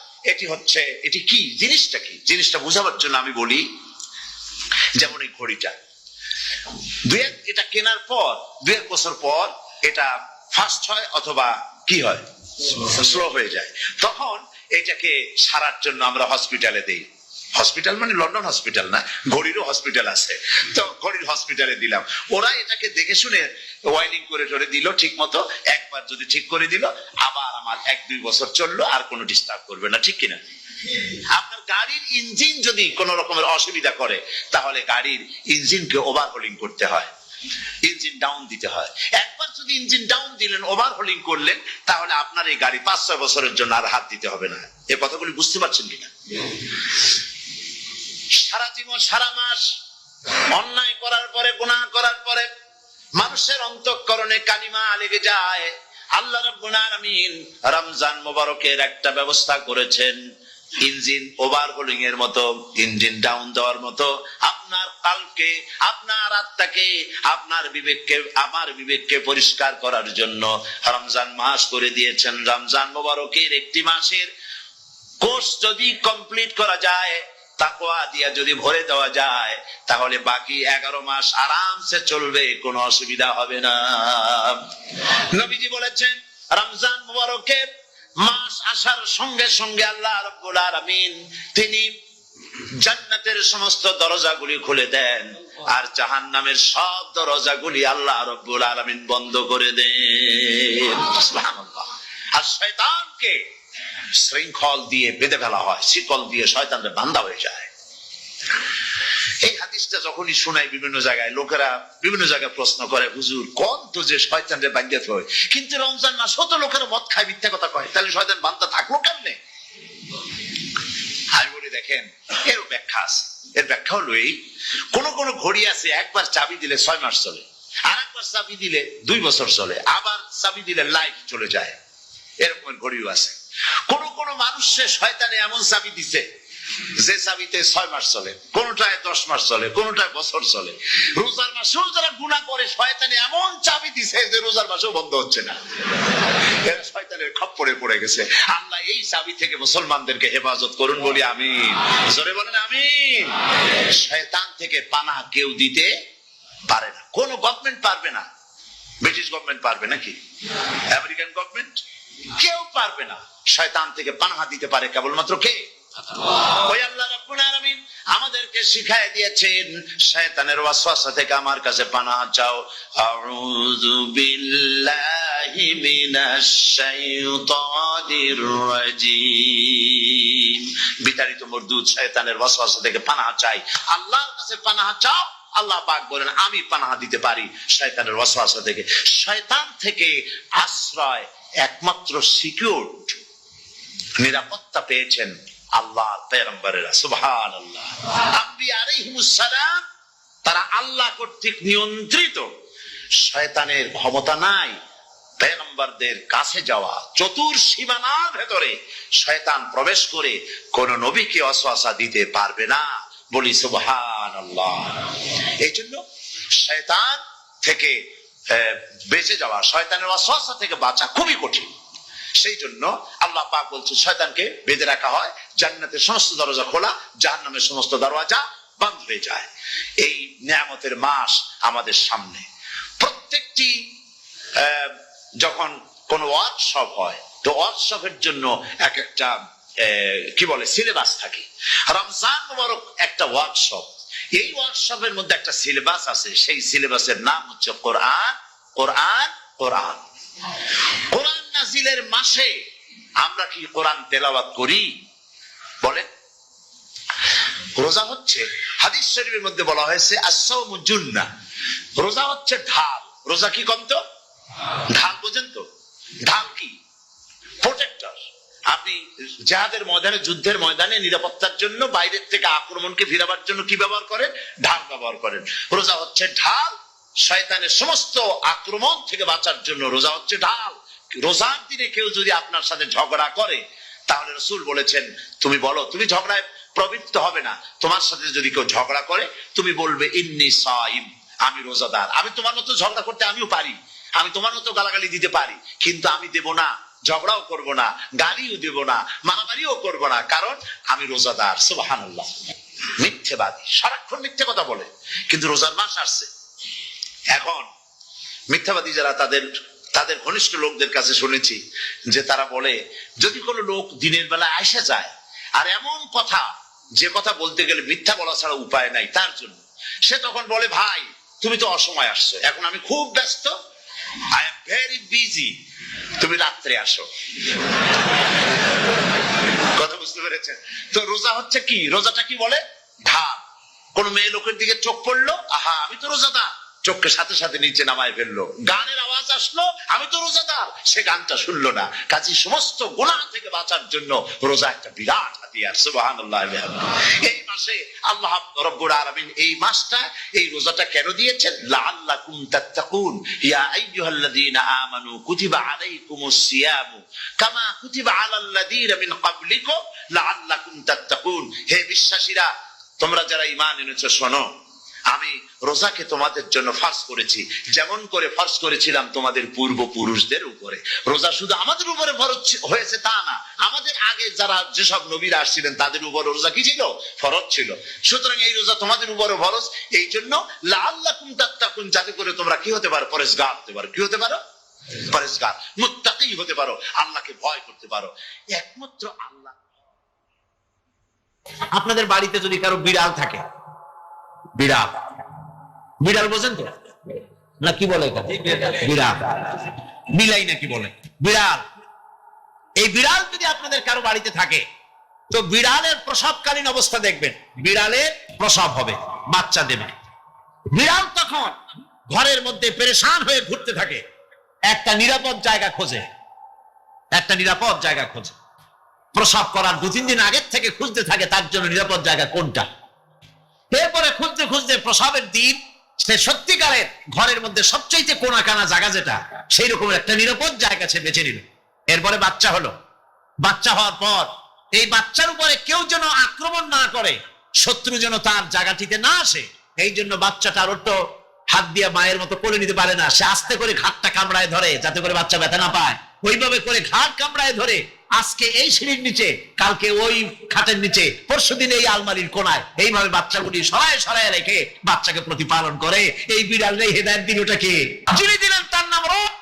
এটি কি, জিনিসটা কি, জিনিসটা বোঝাবার জন্য আমি বলি, যেমন এই ঘড়িটা এটা কেনার পর 2-1 বছর পর এটা ফাস্ট হয় অথবা কি হয়, স্লো হয়ে যায়। তখন এটাকে সারার জন্য আমরা হসপিটালে দেই। হসপিটাল মানে লন্ডন হসপিটাল না, ঘড়িরও হসপিটাল আছে। তো ঘড়ির হসপিটালে দিলাম, ওরা এটাকে দেখে শুনে ওয়াইলিং করে টরে দিল ঠিক মতো। একবার যদি ঠিক করে দিল, আবার আমার 1-2 বছর চললো, আর কোনো ডিস্টার্ব করবে না, ঠিক কিনা? আপনার গাড়ির ইঞ্জিন যদি কোন রকমের অসুবিধা করে, তাহলে গাড়ির ইঞ্জিনকে ওভারহোলিং করতে হয়, ইঞ্জিন ডাউন দিতে হয়। একবার যদি ইঞ্জিন ডাউন দিলেন, ওভারহোলিং করলেন, তাহলে আপনার এই গাড়ি 5-6 বছরের জন্য আর হাত দিতে হবে না। এই কথাগুলি বুঝতে পারছেন কিনা? সারা জীবন, সারা মাস অন্যায় করার পরে, গুনাহ করার পরে মানুষের অন্তঃকরণে কালিমা লেগে যায়। আল্লাহ রাব্বুল আলামিন রমজান মুবারকের একটা ব্যবস্থা করেছেন, ইঞ্জিন ওভারহোলিং এর মতো, ইঞ্জিন ডাউন দেওয়ার মতো। আপনার কালকে, আপনার আত্মাকে, আপনার বিবেককে, আমার বিবেককে পরিষ্কার করার জন্য রমজান মাস করে দিয়েছেন। রমজান মুবারকের একটি মাসের কোর্স যদি কমপ্লিট করা যায়, তাকওয়া দিয়া যদি ভরে দেওয়া যায়, তাহলে বাকি 11 মাস আরামসে চলবে, কোনো অসুবিধা হবে না। নবীজি বলেছেন, রমজান মুবারকের মাস আসার সঙ্গে সঙ্গে আল্লাহ রাব্বুল আলামিন তিনি জান্নাতের সমস্ত দরজাগুলি খুলে দেন, আর জাহান্নামের সব দরজাগুলি আল্লাহ রাব্বুল আলামিন বন্ধ করে দেন। সুবহানাল্লাহ। আর শয়তানকে শৃঙ্খল দিয়ে বেঁধে ফেলা হয়, শিকল দিয়ে শয়তানরা বান্ধা হয়ে যায়। এই হাদিসটা যখনই শোনাই বিভিন্ন জায়গায়, লোকেরা বিভিন্ন জায়গায় প্রশ্ন করে, হুজুর কোন তো যে শয়তানরে বান্ধা হয়, কিন্তু রমজান মাস হতো লোকেরা মদ খায়, মিথ্যা কথা কয়, তাহলে শয়তান বান্ধা থাকলো কেমনে? আমি বলি, দেখেন, এর ব্যাখ্যা আছে। এর ব্যাখ্যা হলো এই, কোন কোন ঘড়ি আছে একবার চাবি দিলে 6 মাস চলে, আর একবার চাবি দিলে 2 বছর চলে, আবার চাবি দিলে লাইফ চলে যায়। এরকম ঘড়িও আছে। কোন কোন মানুষের শয়তানে এমন চাবি দিছে যে চাবিতে 6 মাস চলে, কোনটায় 10 মাস চলে, কোনটায় বছর চলে। রোজার মাসেও যারা গুনাহ করে শয়তান এমন চাবি দিছে যে রোজার মাসেও বন্ধ হচ্ছে না। এরা শয়তানের খপ্পরে পড়ে গেছে। আল্লাহ এই চাবি থেকে মুসলমানদেরকে হেফাজত করুন বলি আমিন। জোরে বলেন আমিন। শয়তান থেকে পানাহ কেউ দিতে পারে না, কোন গভর্নমেন্ট পারবে না। ব্রিটিশ গভর্নমেন্ট পারবে নাকি? American government? কেউ পারবে না। শয়তান থেকে পানাহ দিতে পারে কেবলমাত্র কে? ওই আল্লাহ রাব্বুল আলামিন আমাদেরকে শিখায় দিয়েছেন শয়তানের ওয়াসওয়াসা থেকে আমার কাছে পানাহ চাও। আউযু বিল্লাহি মিনাশ শাইতানির রাজিম। বিতাড়িত মরদুদ শয়তানের ওয়াসওয়াসা থেকে পানাহ চাই, আল্লাহর কাছে পানাহ চাও। আল্লাহ পাক বলেন আমি পানাহ দিতে পারি শয়তানের ওয়াসওয়াসা থেকে। শয়তান থেকে আশ্রয় একমাত্র সিকিউরড, নিরাপত্তা পেয়েছেন আল্লাহর পয়গম্বরেরা। সুবহানাল্লাহ। আম্বিয়া আলাইহিমুস সালাম তারা আল্লাহ কর্তৃক নিয়ন্ত্রিত। শয়তানের ক্ষমতা নাই পয়গম্বরদের কাছে যাওয়া। চতুর্সীমানার ভেতরে শয়তান প্রবেশ করে কোন নবীকে ওয়াসওয়াসা দিতে পারবে না। বলি সুবহানাল্লাহ। এই জন্য শয়তান থেকে বেঁচে যাওয়া, শয়তানের ওয়াসওয়াসা থেকে বাঁচা খুবই কঠিন। সেই জন্য আল্লাহ পাক বলছে শয়তানকে বেঁধে রাখা হয়, জান্নাতের সমস্ত দরজা খোলা, জাহান্নামের সমস্ত দরজা বন্ধ হয়ে যায়। এই নিয়ামতের মাস আমাদের সামনে। প্রত্যেকটি যখন কোন ওয়ার্কশপ হয়, তো ওয়ার্কশপের জন্য এক একটা কি বলে সিলেবাস থাকে। রমজান মুবারক একটা ওয়ার্কশপ। এই ওয়ার্কশপের মধ্যে একটা সিলেবাস আছে, সেই সিলেবাসের নাম হচ্ছে কোরআন। কোরআন কোরআন কোরআন নাজিলের মাসে আমরা কি কোরআন তেলাওয়াত করি? বলেন। রোজা হচ্ছে, হাদিস শরীফের মধ্যে বলা হয়েছে আস-সাওমু জুন্নাহ, রোজা হচ্ছে ঢাল। রোজা কি কন্ত? ঢাল। বোঝেন তো ঢাল কি? প্রোটেক্টর। আপনি জিহাদের ময়দানে, যুদ্ধের ময়দানে নিরাপত্তার জন্য, বাইরের থেকে আক্রমণকে ফিরাবার জন্য কি ব্যবহার করেন? ঢাল ব্যবহার করেন। রোজা হচ্ছে ঢাল। শয়তানের সমস্ত আক্রমণ থেকে বাঁচার জন্য রোজা হচ্ছে ঢাল। রোজার দিনে কেউ যদি আপনার সাথে ঝগড়া করে, তাহলে রাসূল বলেছেন তুমি বলো, তুমি ঝগড়ায় প্রবৃত্ত হবে না। তোমার সাথে যদি কেউ ঝগড়া করে, তুমি বলবে ইন্নী সাইম, আমি রোজাদার। আমি তোমার মতো ঝগড়া করতে আমিও পারি, আমি তোমার মতো গালাগালি দিতে পারি, কিন্তু আমি দেব না, ঝগড়াও করব না, গালিও দেব না, মারামারিও করব না, কারণ আমি রোজাদার। সুবহানাল্লাহ। মিথ্যেবাদী, সারাক্ষণ মিথ্যে কথা বলে, কিন্তু রোজার মাস আসছে। এখন মিথ্যাবাদী যারা, তাদের ঘনিষ্ঠ লোকদের কাছে শুনেছি যে তারা বলে, যদি কোনো লোক দিনের বেলা আসে যায় আর এমন কথা, যে কথা বলতে গেলে মিথ্যা বলা ছাড়া উপায় নাই তার জন্য, সে তখন বলে ভাই তুমি তো অসময় আসছো, এখন আমি খুব ব্যস্ত, আই এম ভেরি বিজি, তুমি রাত্রে আসো। কথা বুঝতে পেরেছেন তো? রোজা হচ্ছে কি? রোজাটা কি বলে? ঢাল। কোন মেয়ে লোকের দিকে চোখ পড়লো, আহা আমি তো রোজাদার, চোখকে সাথে সাথে নিচে নামায় ফেললো। গানের আওয়াজ আসলো, আমি তো রোজাদার, সে গানটা শুনলো না। কাজী সমস্ত গুনাহ থেকে বাঁচার জন্য রোজা একটা বিরাট হাতিয়ার। সুবহানাল্লাহ। এই মাসে আল্লাহ রাব্বুল আলামিন এই মাসটা, এই রোজাটা কেন দিয়েছেন? লাআল্লাকুম তাত্তাকুন। ইয়া আইয়ুহাল্লাযীনা আমানু কুতিবা আলাইকুমুস সিয়ামু কামা কুতিবা আলাল্লাযীনা মিন ক্বাবলিকুম লাআল্লাকুম তাত্তাকুন। হে বিশ্বাসীরা, তোমরা যারা ঈমান এনেছো, শোনো, আমি রোজাকে তোমাদের জন্য ফার্জ করেছি, যেমন করে ফার্জ করেছিলাম তোমাদের পূর্বপুরুষদের উপরে। রোজা শুধু আমাদের উপরে ফরজ হয়েছে তা না, আমাদের আগে যারা যেসব নবীরা আসছিলেন তাদের উপরে রোজা কি ছিল? ফরজ ছিল। সুতরাং এই রোজা তোমাদের উপরে ফরজ। এই জন্য লাআল্লাকুম তাত্তাকুন, যাতে করে তোমরা কি হতে পারো? পরেজগার হতে পারো। কি হতে পারো? পরেজগার, মুত্তাকি হতে পারো, আল্লাহকে ভয় করতে পারো। একমাত্র আল্লাহ। আপনাদের বাড়িতে যদি কারো বিড়াল থাকে, বিড়াল, বিড়াল বোঝেন তো না? কি বলে বিড়াল? বিলাই নাকি বলে? বিড়াল। এই বিড়াল যদি আপনাদের কারো বাড়িতে থাকে, তো বিড়ালের প্রসবকালীন অবস্থা দেখবেন। বিড়ালের প্রসব হবে, বাচ্চা দেবে। বিড়াল তখন ঘরের মধ্যে পেরেশান হয়ে ঘুরতে থাকে, একটা নিরাপদ জায়গা খোঁজে, একটা নিরাপদ জায়গা খোঁজে। প্রসব করার 2-3 দিন আগের থেকে খুঁজতে থাকে তার জন্য নিরাপদ জায়গা কোনটা। এরপরে খুঁজতে খুঁজতে প্রসবের দিন সে সত্যিকারের ঘরের মধ্যে সবচেয়ে কোনা কানা জায়গা যেটা, সেই রকম একটা নিরাপদ জায়গা সে বেছে নিল। এরপরে বাচ্চা হলো। বাচ্চা হওয়ার পর এই বাচ্চার উপরে কেউ যেন আক্রমণ না করে, শত্রু যেন তার জায়গাটিতে না আসে। এই জন্য বাচ্চাটার ওটো হাত দিয়ে মায়ের মতো কোলে নিতে পারে না, সে আস্তে করে ঘাটটা কামড়ায় ধরে যাতে করে বাচ্চা ব্যথা না পায়। ওইভাবে করে ঘাট কামড়ায় ধরে আজকে এই সিঁড়ির নিচে, কালকে ওই খাটের নিচে, পরশুদিন এই আলমারির কোনায়, এইভাবে বাচ্চাগুলি সরায় সরায় রেখে বাচ্চাকে প্রতিপালন করে। এই বিড়াল নেই হেদায়েত দিন ওটাকে, যিনি দিলেন তার নাম রব,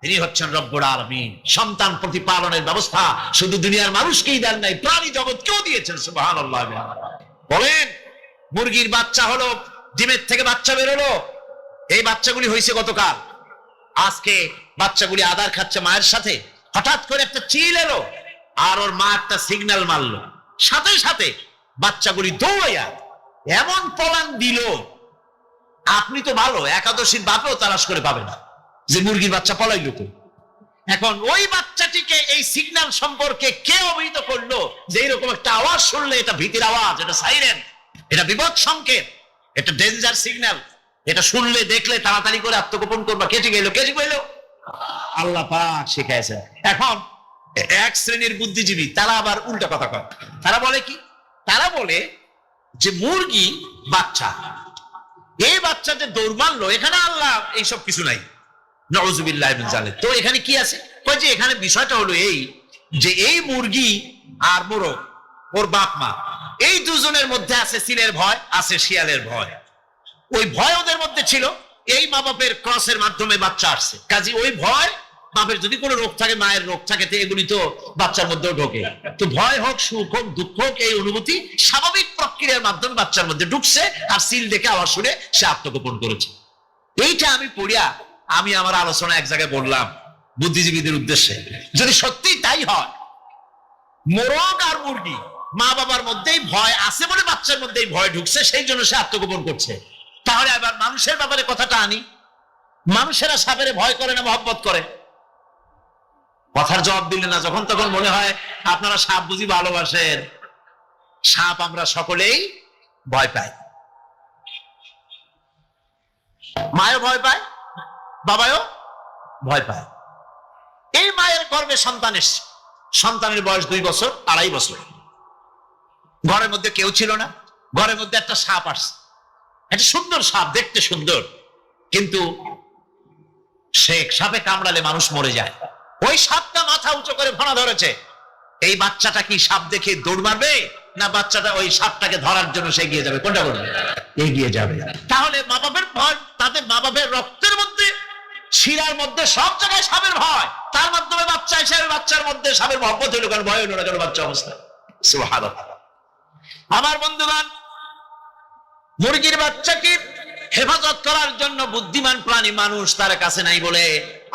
তিনি হচ্ছেন রব্বুল আলামিন। সন্তান প্রতিপালনের ব্যবস্থা শুধু দুনিয়ার মানুষকেই দেন নাই, প্রাণী জগৎকেও দিয়েছেন। সুবহানাল্লাহ। বলেন, মুরগির বাচ্চা হলো, ডিমের থেকে বাচ্চা বেরোলো, এই বাচ্চাগুলি হয়েছে গতকাল। আজকে বাচ্চাগুলি আদার খাচ্ছে মায়ের সাথে, হঠাৎ করে একটা চিল এলো আর ওর মা একটা সিগন্যাল মারলো, সাথে সাথে বাচ্চাগুলি দৌড়াইয়া এমন পলান দিল, আপনি তো ভালো একাদশীর বাপেও তালাশ করে পাবে না যে মুরগির বাচ্চা পলাইলো তো। এখন ওই বাচ্চাটিকে এই সিগন্যাল সম্পর্কে কে অবহিত করলো যে এরকম একটা আওয়াজ শুনলে এটা ভীতির আওয়াজ, এটা সাইরেন, এটা বিপদ সংকেত, এটা ডেঞ্জার সিগন্যাল, এটা শুনলে দেখলে তাড়াতাড়ি করে আত্মগোপন করবা। কে ঠিক এলো? কে ঠিক এলো? আল্লাহ পাক শিখাইছেন। এখন এক শ্রেণীর বুদ্ধিজীবী তারা আবার উল্টা কথা কয়। তারা বলে কি? তারা বলে যে মুরগি বাচ্চা, এই বাচ্চা যে দৌড় মারলো, এখানে আল্লাহ এইসব কিছু নাই, নাউযুবিল্লাহ মিন যালিক। তো এখানে কি আছে? কয় যে এখানে বিষয়টা হলো এই যে এই মুরগি আর মোরগ, ওর বাপ মা, এই দুজনের মধ্যে আছে সিলের ভয়, আছে শিয়ালের ভয়। ওই ভয় ওদের মধ্যে ছিল, এই মা বাপের ক্রসের মাধ্যমে বাচ্চা আসছে, কাজে ওই ভয়, বাপের যদি কোনো রোগ থাকে, মায়ের রোগ থাকে, তো এগুলি তো বাচ্চার মধ্যেও ঢোকে। তো ভয় হোক, সুখ হোক, দুঃখ হোক, এই অনুভূতি স্বাভাবিক প্রক্রিয়ার মাধ্যমে বাচ্চার মধ্যে ঢুকছে, আর সিল দেখে আওয়াজ শুনে সে আত্মগোপন করেছে। এইটা আমি পড়িয়া আমি আমার আলোচনা এক জায়গায় বললাম বুদ্ধিজীবীদের উদ্দেশ্যে, যদি সত্যি তাই হয়, মোরগ আর মুরগি মা বাবার মধ্যেই ভয় আছে বলে বাচ্চার মধ্যেই ভয় ঢুকছে, সেই জন্য সে আত্মগোপন করছে, তাহলে আবার মানুষের ব্যাপারে কথাটা আনি। মানুষেরা সাপের ভয় করে না মহব্বত করে? কথার জবাব দিলে না, যখন তখন মনে হয় আপনারা সাপ বুঝি ভালোবাসেন। সাপ আমরা সকলেই ভয় পাই, মায়ও ভয় পায়, বাবাও ভয় পায়। এই মায়ের গর্ভে সন্তান এসছে, সন্তানের বয়স 2 বছর, 2.5 বছর, ঘরের মধ্যে কেউ ছিল না, ঘরের মধ্যে একটা সাপ আসছে, একটা সুন্দর সাপ, দেখতে সুন্দর, কিন্তু সে সাপে কামড়ালে মানুষ মরে যায়। ওই সাপটা মাথা উঁচু করে ভাড়া ধরেছে। এই বাচ্চাটা কি সাপ দেখে দৌড় মারবে, না বাচ্চাটা ওই সাপটাকে ধরার জন্য সে এগিয়ে যাবে? কোনটা করবে? এগিয়ে যাবে। তাহলে মা বাপের ভয়, তাদের মা বাপের রক্তের মধ্যে, শিরার মধ্যে, সব জায়গায় সাপের ভয়, তার মাধ্যমে বাচ্চা হিসেবে বাচ্চার মধ্যে সাপের মহব্বত হইল, কারণ ভয় হইল না কেন বাচ্চা অবস্থা। সুবহানাল্লাহ। আমার বন্ধুগণ, মুরগির বাচ্চাকে হেফাজত করার জন্য বুদ্ধিমান প্রাণী মানুষ তার কাছে নাই বলে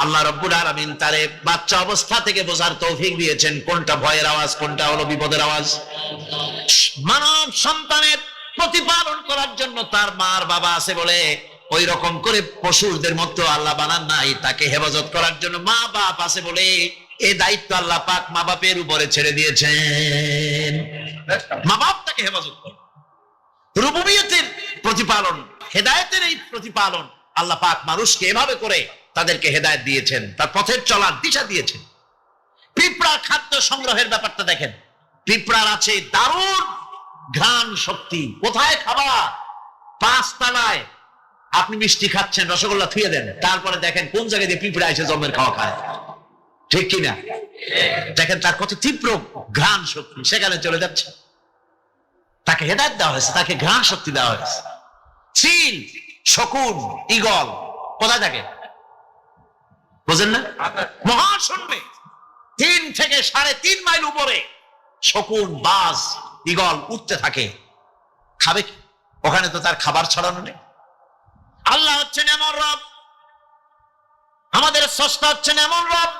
আল্লাহ রাব্বুল আলামিন তারে বাচ্চা অবস্থা থেকে বোঝার তৌফিক দিয়েছেন কোনটা ভয়ের আওয়াজ, কোনটা হলো বিপদের আওয়াজ। মানব সন্তানের প্রতিপালন করার জন্য তার মার বাবা আছে বলে ওই রকম করে পশুদের মতো আল্লাহ বানান নাই, তাকে হেফাজত করার জন্য মা বাপ আছে বলে এই দায়িত্ব আল্লাহ পাক মা বাপের উপরে ছেড়ে দিয়েছেন। মা বাপ তাকে হেফাজত করে। রুবুবিয়তের প্রতিপালন, হেদায়েতের এই প্রতিপালন আল্লাহ পাক মানুষকে এভাবে করে তাদেরকে হেদায়েত দিয়েছেন, তার পথের চলার দিশা দিয়েছেন। পিঁপড়া খাদ্য সংগ্রহের ব্যাপারটা দেখেন, পিঁপড়ার আছে দারুণ ঘ্রাণ শক্তি। কোথায় খাবার? 5 তলায় আপনি মিষ্টি খাচ্ছেন, রসগোল্লা থুয়ে দেন, তারপরে দেখেন কোন জায়গায় দিয়ে পিঁপড়া এসে জন্মের খাওয়া খায়, ঠিক কিনা? দেখেন তার কত তীব্র ঘ্রাণ শক্তি, সেখানে চলে যাচ্ছে। তাকে হেদায়েত দেওয়া হয়েছে, তাকে ঘ্রাণ শক্তি দেওয়া হয়েছে। চিল, শকুন, ঈগল কোথায় থাকে বোঝেন না? মহাশূন্যে 3 থেকে 3.5 মাইল উপরে শকুন, বাজ, ঈগল উঠতে থাকে। খাবে কি? ওখানে তো তার খাবার ছড়ানো নেই। আল্লাহ হচ্ছেন এমন রব, আমাদের স্রষ্টা হচ্ছেন এমন রব,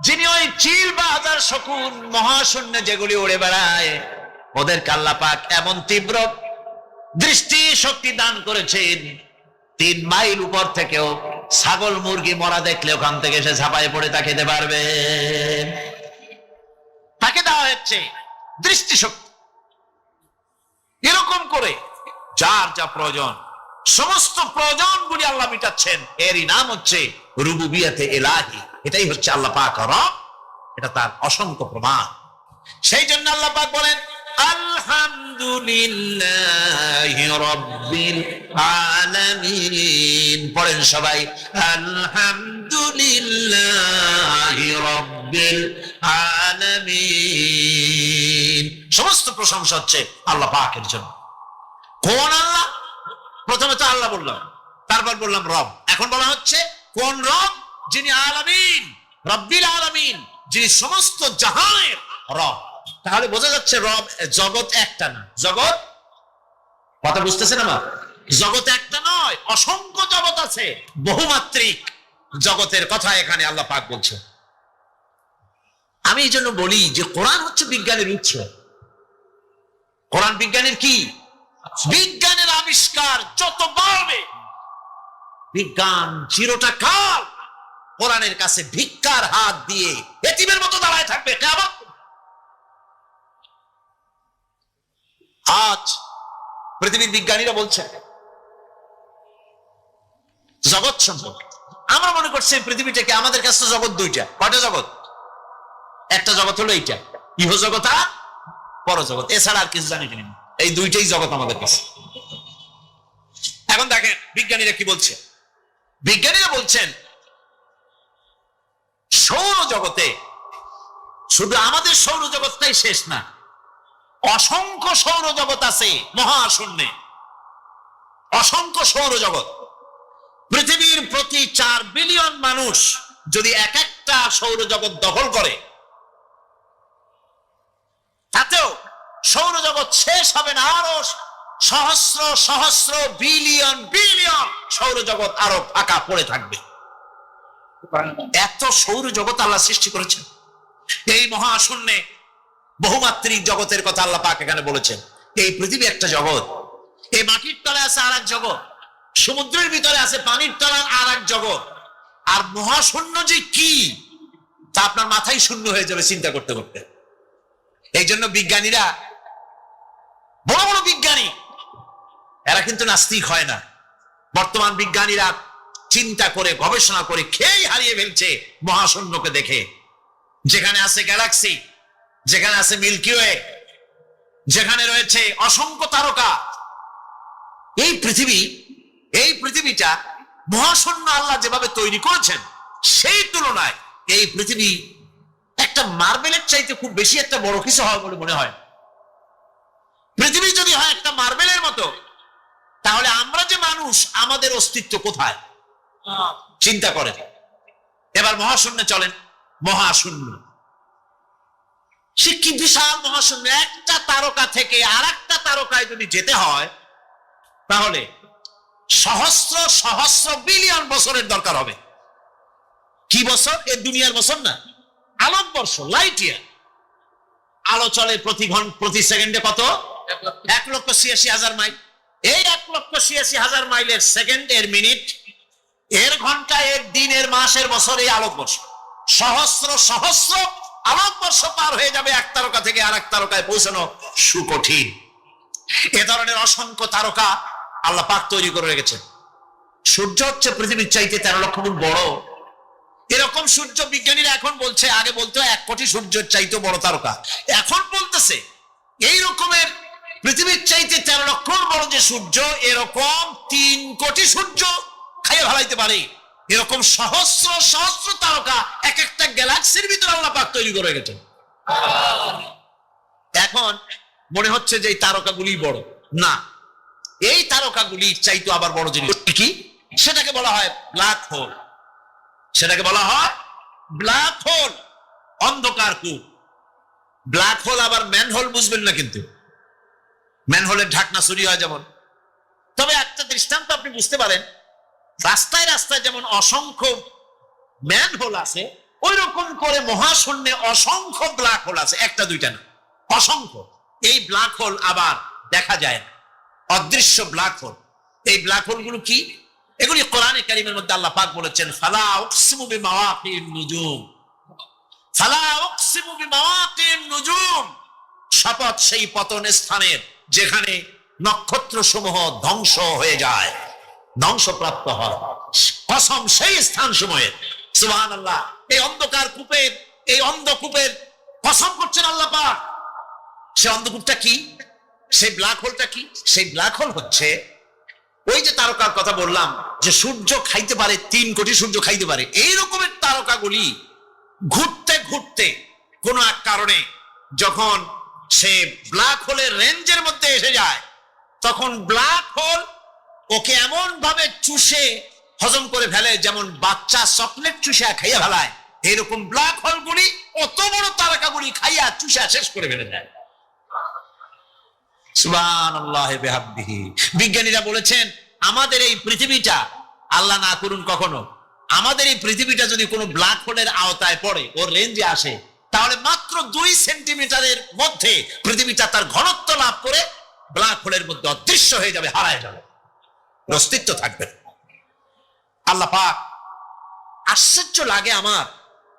যিনি ওই চিল, বাজ আর শকুন মহাশূন্যে যেগুলি উড়ে বেড়ায়, ওদেরকে আল্লাহ পাক এমন তীব্র দৃষ্টি শক্তি দান করেছেন, 3 মাইল উপর থেকেও ছাগল মুরগি মরা দেখলে ওখান থেকে এসে ঝাঁপায় পড়ে তা খেতে পারবে। তাকে দেওয়া হচ্ছে দৃষ্টিশক্তি। এরকম করে যার যা প্রয়োজন, সমস্ত প্রয়োজনগুলি আল্লাহ মিটাচ্ছেন। এরই নাম হচ্ছে রুবুবিয়তে ইলাহি। এটাই হচ্ছে আল্লাহ পাক রব, এটা তার অসংখ্য প্রমাণ। সেই জন্য আল্লাহ পাক বলেন আলহামদুলিল্লাহি রাব্বিল আলামিন। পড়েন সবাই, আলহামদুলিল্লাহি রাব্বিল আলামিন। সমস্ত প্রশংসা হচ্ছে আল্লাহ পাকের জন্য। কোন আল্লাহ? প্রথমে তো আল্লাহ বললাম, তারপর বললাম রব। এখন বলা হচ্ছে কোন রব? যিনি আলামিন, রব্বিল আলামিন, যিনি সমস্ত জাহানের রব। তাহলে বোঝা যাচ্ছে রব, জগৎ একটা না। জগৎ, কথা বুঝতেছেন আমার? জগৎ একটা নয়, অসংখ্য জগৎ আছে, বহুমাত্রিক জগতের কথা এখানে আল্লাহ পাক বলছে। আমি এই জন্য বলি যে কোরআন হচ্ছে বিজ্ঞানের উৎস। কোরআন বিজ্ঞানের কি? বিজ্ঞানের আবিষ্কার যত বাড়বে, বিজ্ঞান চিরটা কাল কোরআনের কাছে ভিক্ষার হাত দিয়ে এতিমের মতো দাঁড়ায় থাকবে কিয়ামত। আজ পৃথিবীর বিজ্ঞানীরা বলছে জগৎ সম্পর্কে, আমরা মনে করছি পৃথিবীটাকে, আমাদের কাছে জগৎ দুইটা। কয়টা জগৎ? একটা জগৎ হলো এইটা, ইহজগৎ আর পরজগৎ, এছাড়া আর কিছু জানি না। এই দুইটাই জগৎ আমাদের কাছে। এখন দেখেন বিজ্ঞানীরা কি বলছে। বিজ্ঞানীরা বলছেন সৌরজগতে শুধু আমাদের সৌরজগৎটাই শেষ না, অসংখ্য সৌরজগৎ আছে মহাশূন্যে, অসংখ্য সৌরজগৎ। পৃথিবীর প্রতি 4 বিলিয়ন মানুষ যদি এক একটা সৌরজগৎ দখল করে, তাতেও সৌরজগৎ শেষ হবে না। আরো সহস্র সহস্র বিলিয়ন বিলিয়ন সৌরজগৎ আরো ফাঁকা পড়ে থাকবে। এত সৌরজগৎ আল্লাহ সৃষ্টি করেছেন। এই মহাশূন্যে বহুমাত্রিক জগতের কথা আল্লাহ পাক এখানে বলেছেন। এই পৃথিবী একটা জগৎ, এই মাটির তলে আছে আর এক জগৎ, সমুদ্রের ভিতরে আছে পানির তলার আর এক জগৎ। আর মহাশূন্য যে কি তা আপনার মাথায় শূন্য হয়ে যাবে চিন্তা করতে করতে। এই জন্য বিজ্ঞানীরা, বড় বড় বিজ্ঞানী, এরা কিন্তু নাস্তিক হয় না। বর্তমান বিজ্ঞানীরা চিন্তা করে গবেষণা করে খেই হারিয়ে ফেলছে মহাশূন্যকে দেখে। যেখানে আছে গ্যালাক্সি, যেখানে আছে মিল্কি ওয়ে, যেখানে রয়েছে অসংখ্য তারকা, এই পৃথিবীটা মহাশূন্য আল্লাহ যেভাবে তৈরি করেছেন, সেই তুলনায় এই পৃথিবী একটা মার্বেলের চাইতে খুব বেশি একটা বড় কিছু হয় বলে মনে হয়। পৃথিবী যদি হয় একটা মার্বেলের মতো, তাহলে আমরা যে মানুষ, আমাদের অস্তিত্ব কোথায় চিন্তা করেন। এবার মহাশূন্যে চলেন, মহাশূন্য সে কি বিশাল মহাশূন্য। একটা তারকা থেকে আর একটা তারকায় যদি যেতে হয়, তাহলে সহস্র সহস্র বিলিয়ন বছরের দরকার হবে। কি বছর? এই দুনিয়ার বছর না, আলোকবর্ষ, লাইট ইয়ার। আলো চলে প্রতি সেকেন্ডে কত? 1,86,000 মাইল। এই 1,86,000 মাইলের সেকেন্ড, এর মিনিট, এর ঘন্টা, এর দিন, এর মাস, এর বছর, এই আলোকবর্ষ। সহস্র সহস্র আলোকবর্ষ পার হয়ে যাবে এক তারকা থেকে আর এক তারকায় পৌঁছানো সুকঠিন। এ ধরনের অসংখ্য তারকা আল্লাহ পাক তৈরি করে রেখেছেন। সূর্য হচ্ছে পৃথিবীর চাইতে 13 লক্ষ গুণ বড়। এরকম সূর্য বিজ্ঞানীরা এখন বলছে, আগে বলতো 1 কোটি সূর্যের চাইতে বড় তারকা, এখন বলতেছে এই রকমের পৃথিবীর চাইতে 13 লক্ষ বড় যে সূর্য, এরকম 3 কোটি সূর্য খাইয়ে ফেলাইতে পারে। এরকম সহস্র সহস্র তারকা এক একটা গ্যালাক্সির ভিতরে আল্লাহ পাক তৈরি করে গেছেন। এখন মনে হচ্ছে যে এই তারকাগুলি বড় না, এই তারকাগুলি চাইতো আবার বড় জিনিস কি, সেটাকে বলা হয় ব্ল্যাক হোল। সেটাকে বলা হয় ব্ল্যাক হোল, অন্ধকার কূপ। ব্ল্যাক হোল আবার ম্যানহোল বুঝবেন না, কিন্তু ম্যানহোলের ঢাকনা চুরি হয় যেমন। তবে একটা দৃষ্টান্ত আপনি বুঝতে পারেন, রাস্তায় রাস্তায় যেমন অসংখ্য ম্যানহোল আছে, ওই রকম করে মহাশূন্যে অসংখ্য ব্ল্যাক হোল আছে, একটা দুইটা না, অসংখ্য। এই ব্ল্যাক হোল আবার দেখা যায় না, অদৃশ্য ব্ল্যাক হোল। এই ব্ল্যাক হোল গুলো কি? এগুলি কোরআনে কারীমের মধ্যে আল্লাহ পাক বলেছেন, ফালা উকসিমু বিমাওয়াকিন নুজুম, ফালা উকসিমু বিমাওয়াকিন নুজুম, শপথ সেই পতন স্থানের যেখানে নক্ষত্র সমূহ ধ্বংস হয়ে যায়, ধ্বংসপ্রাপ্ত হয়, কসম সেই স্থান সময়ের। সুবহানাল্লাহ। এই অন্ধকার কূপের, এই অন্ধকূপের কসম করছেন আল্লাহ পাক। সে অন্ধকূপটা কি, সেই ব্ল্যাক হোলটা কি? সেই ব্ল্যাক হোল হচ্ছে ওই যে তারকার কথা বললাম যে সূর্য খাইতে পারে, 3 কোটি সূর্য খাইতে পারে, এই রকমের তারকাগুলি ঘুরতে ঘুরতে কোন এক কারণে যখন সে ব্ল্যাক হোলের রেঞ্জের মধ্যে এসে যায়, তখন ব্ল্যাক হোল ওকে এমন ভাবে চুষে হজম করে ফেলে যেমন বাচ্চা চকলেট চুষা খাইয়া ফেলায়, এরকম ব্ল্যাক হোল গুলি অত বড় তারকাগুলি খাইয়া চুষা শেষ করে ফেলে দেয়। সুবহানাল্লাহ বিহামদিহি। বিজ্ঞানীরা বলেছেন আমাদের এই পৃথিবীটা, আল্লাহ না করুন কখনো, আমাদের এই পৃথিবীটা যদি কোনো ব্ল্যাক হোলের আওতায় পড়ে, ওর রেঞ্জে আসে, তাহলে মাত্র 2 সেন্টিমিটারের মধ্যে পৃথিবীটা তার ঘনত্ব লাভ করে ব্ল্যাক হোলের মধ্যে অদৃশ্য হয়ে যাবে, হারায় যাবে, অস্তিত্ব থাকবে না। আল্লাহ পাক, আশ্চর্য লাগে আমার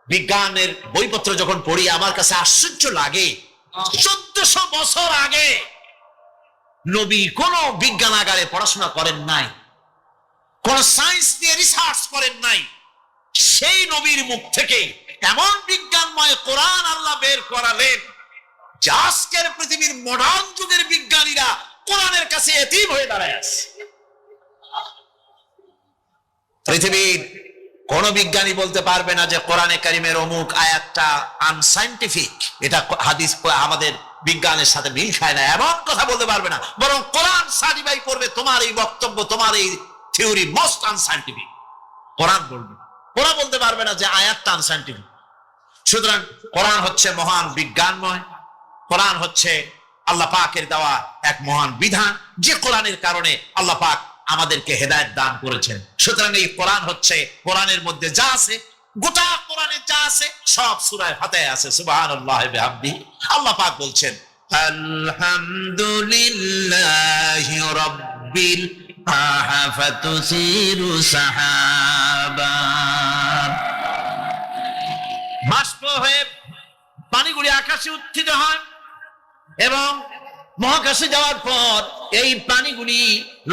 বিজ্ঞানের বইপত্র যখন পড়ি, আমার কাছে আশ্চর্য লাগে 1400 বছর আগে নবী কোন বিজ্ঞানাগারে পড়াশোনা করেন নাই, কোন সায়েন্স নিয়ে রিসার্চ করেন নাই, সেই নবীর মুখ থেকে এমন বিজ্ঞানময় কোরআন আল্লাহ বের করালেন যে আজকের পৃথিবীর মডার্ন যুগের বিজ্ঞানীরা কোরআনের কাছে এতিম হয়ে দাঁড়ায় আছে। পৃথিবীর কোন বিজ্ঞানী বলতে পারবে না যে কোরআনে কারিমের অমুক আয়াতটা আনসাইন্টিফিক, এটা হাদিস আমাদের বিজ্ঞানের সাথে মিল খায় না, এমন কথা বলতে পারবে না। বরং কোরআন সার্টিফাই করবে তোমার এই বক্তব্য, তোমার এই থিওরি মোস্ট আনসাইন্টিফিক। কোরআন বলবে, ওরা বলতে পারবে না যে আয়াতটা আনসাইন্টিফিক। সুতরাং কোরআন হচ্ছে মহান বিজ্ঞানময়, কোরআন হচ্ছে আল্লাহ পাকের দেওয়া এক মহান বিধান, যে কোরআনের কারণে আল্লাহ পাক আমাদেরকে হেদায়েত দান করেছেন। সুতরাং এই কোরআন হচ্ছে, কোরআনের মধ্যে যা আছে, গোটা কোরআনে যা আছে সব সূরা ফাতিহায় আছে। সুবহানাল্লাহ বিহামদিহি। আল্লাহ পাক বলছেন আলহামদুলিল্লাহি রাব্বিল ফাতুসিরু সাহাবা। বাষ্প হয়ে পানিগুলি আকাশে উত্থিত হয় এবং মহাকাশে যাওয়ার পর এই পানিগুলি,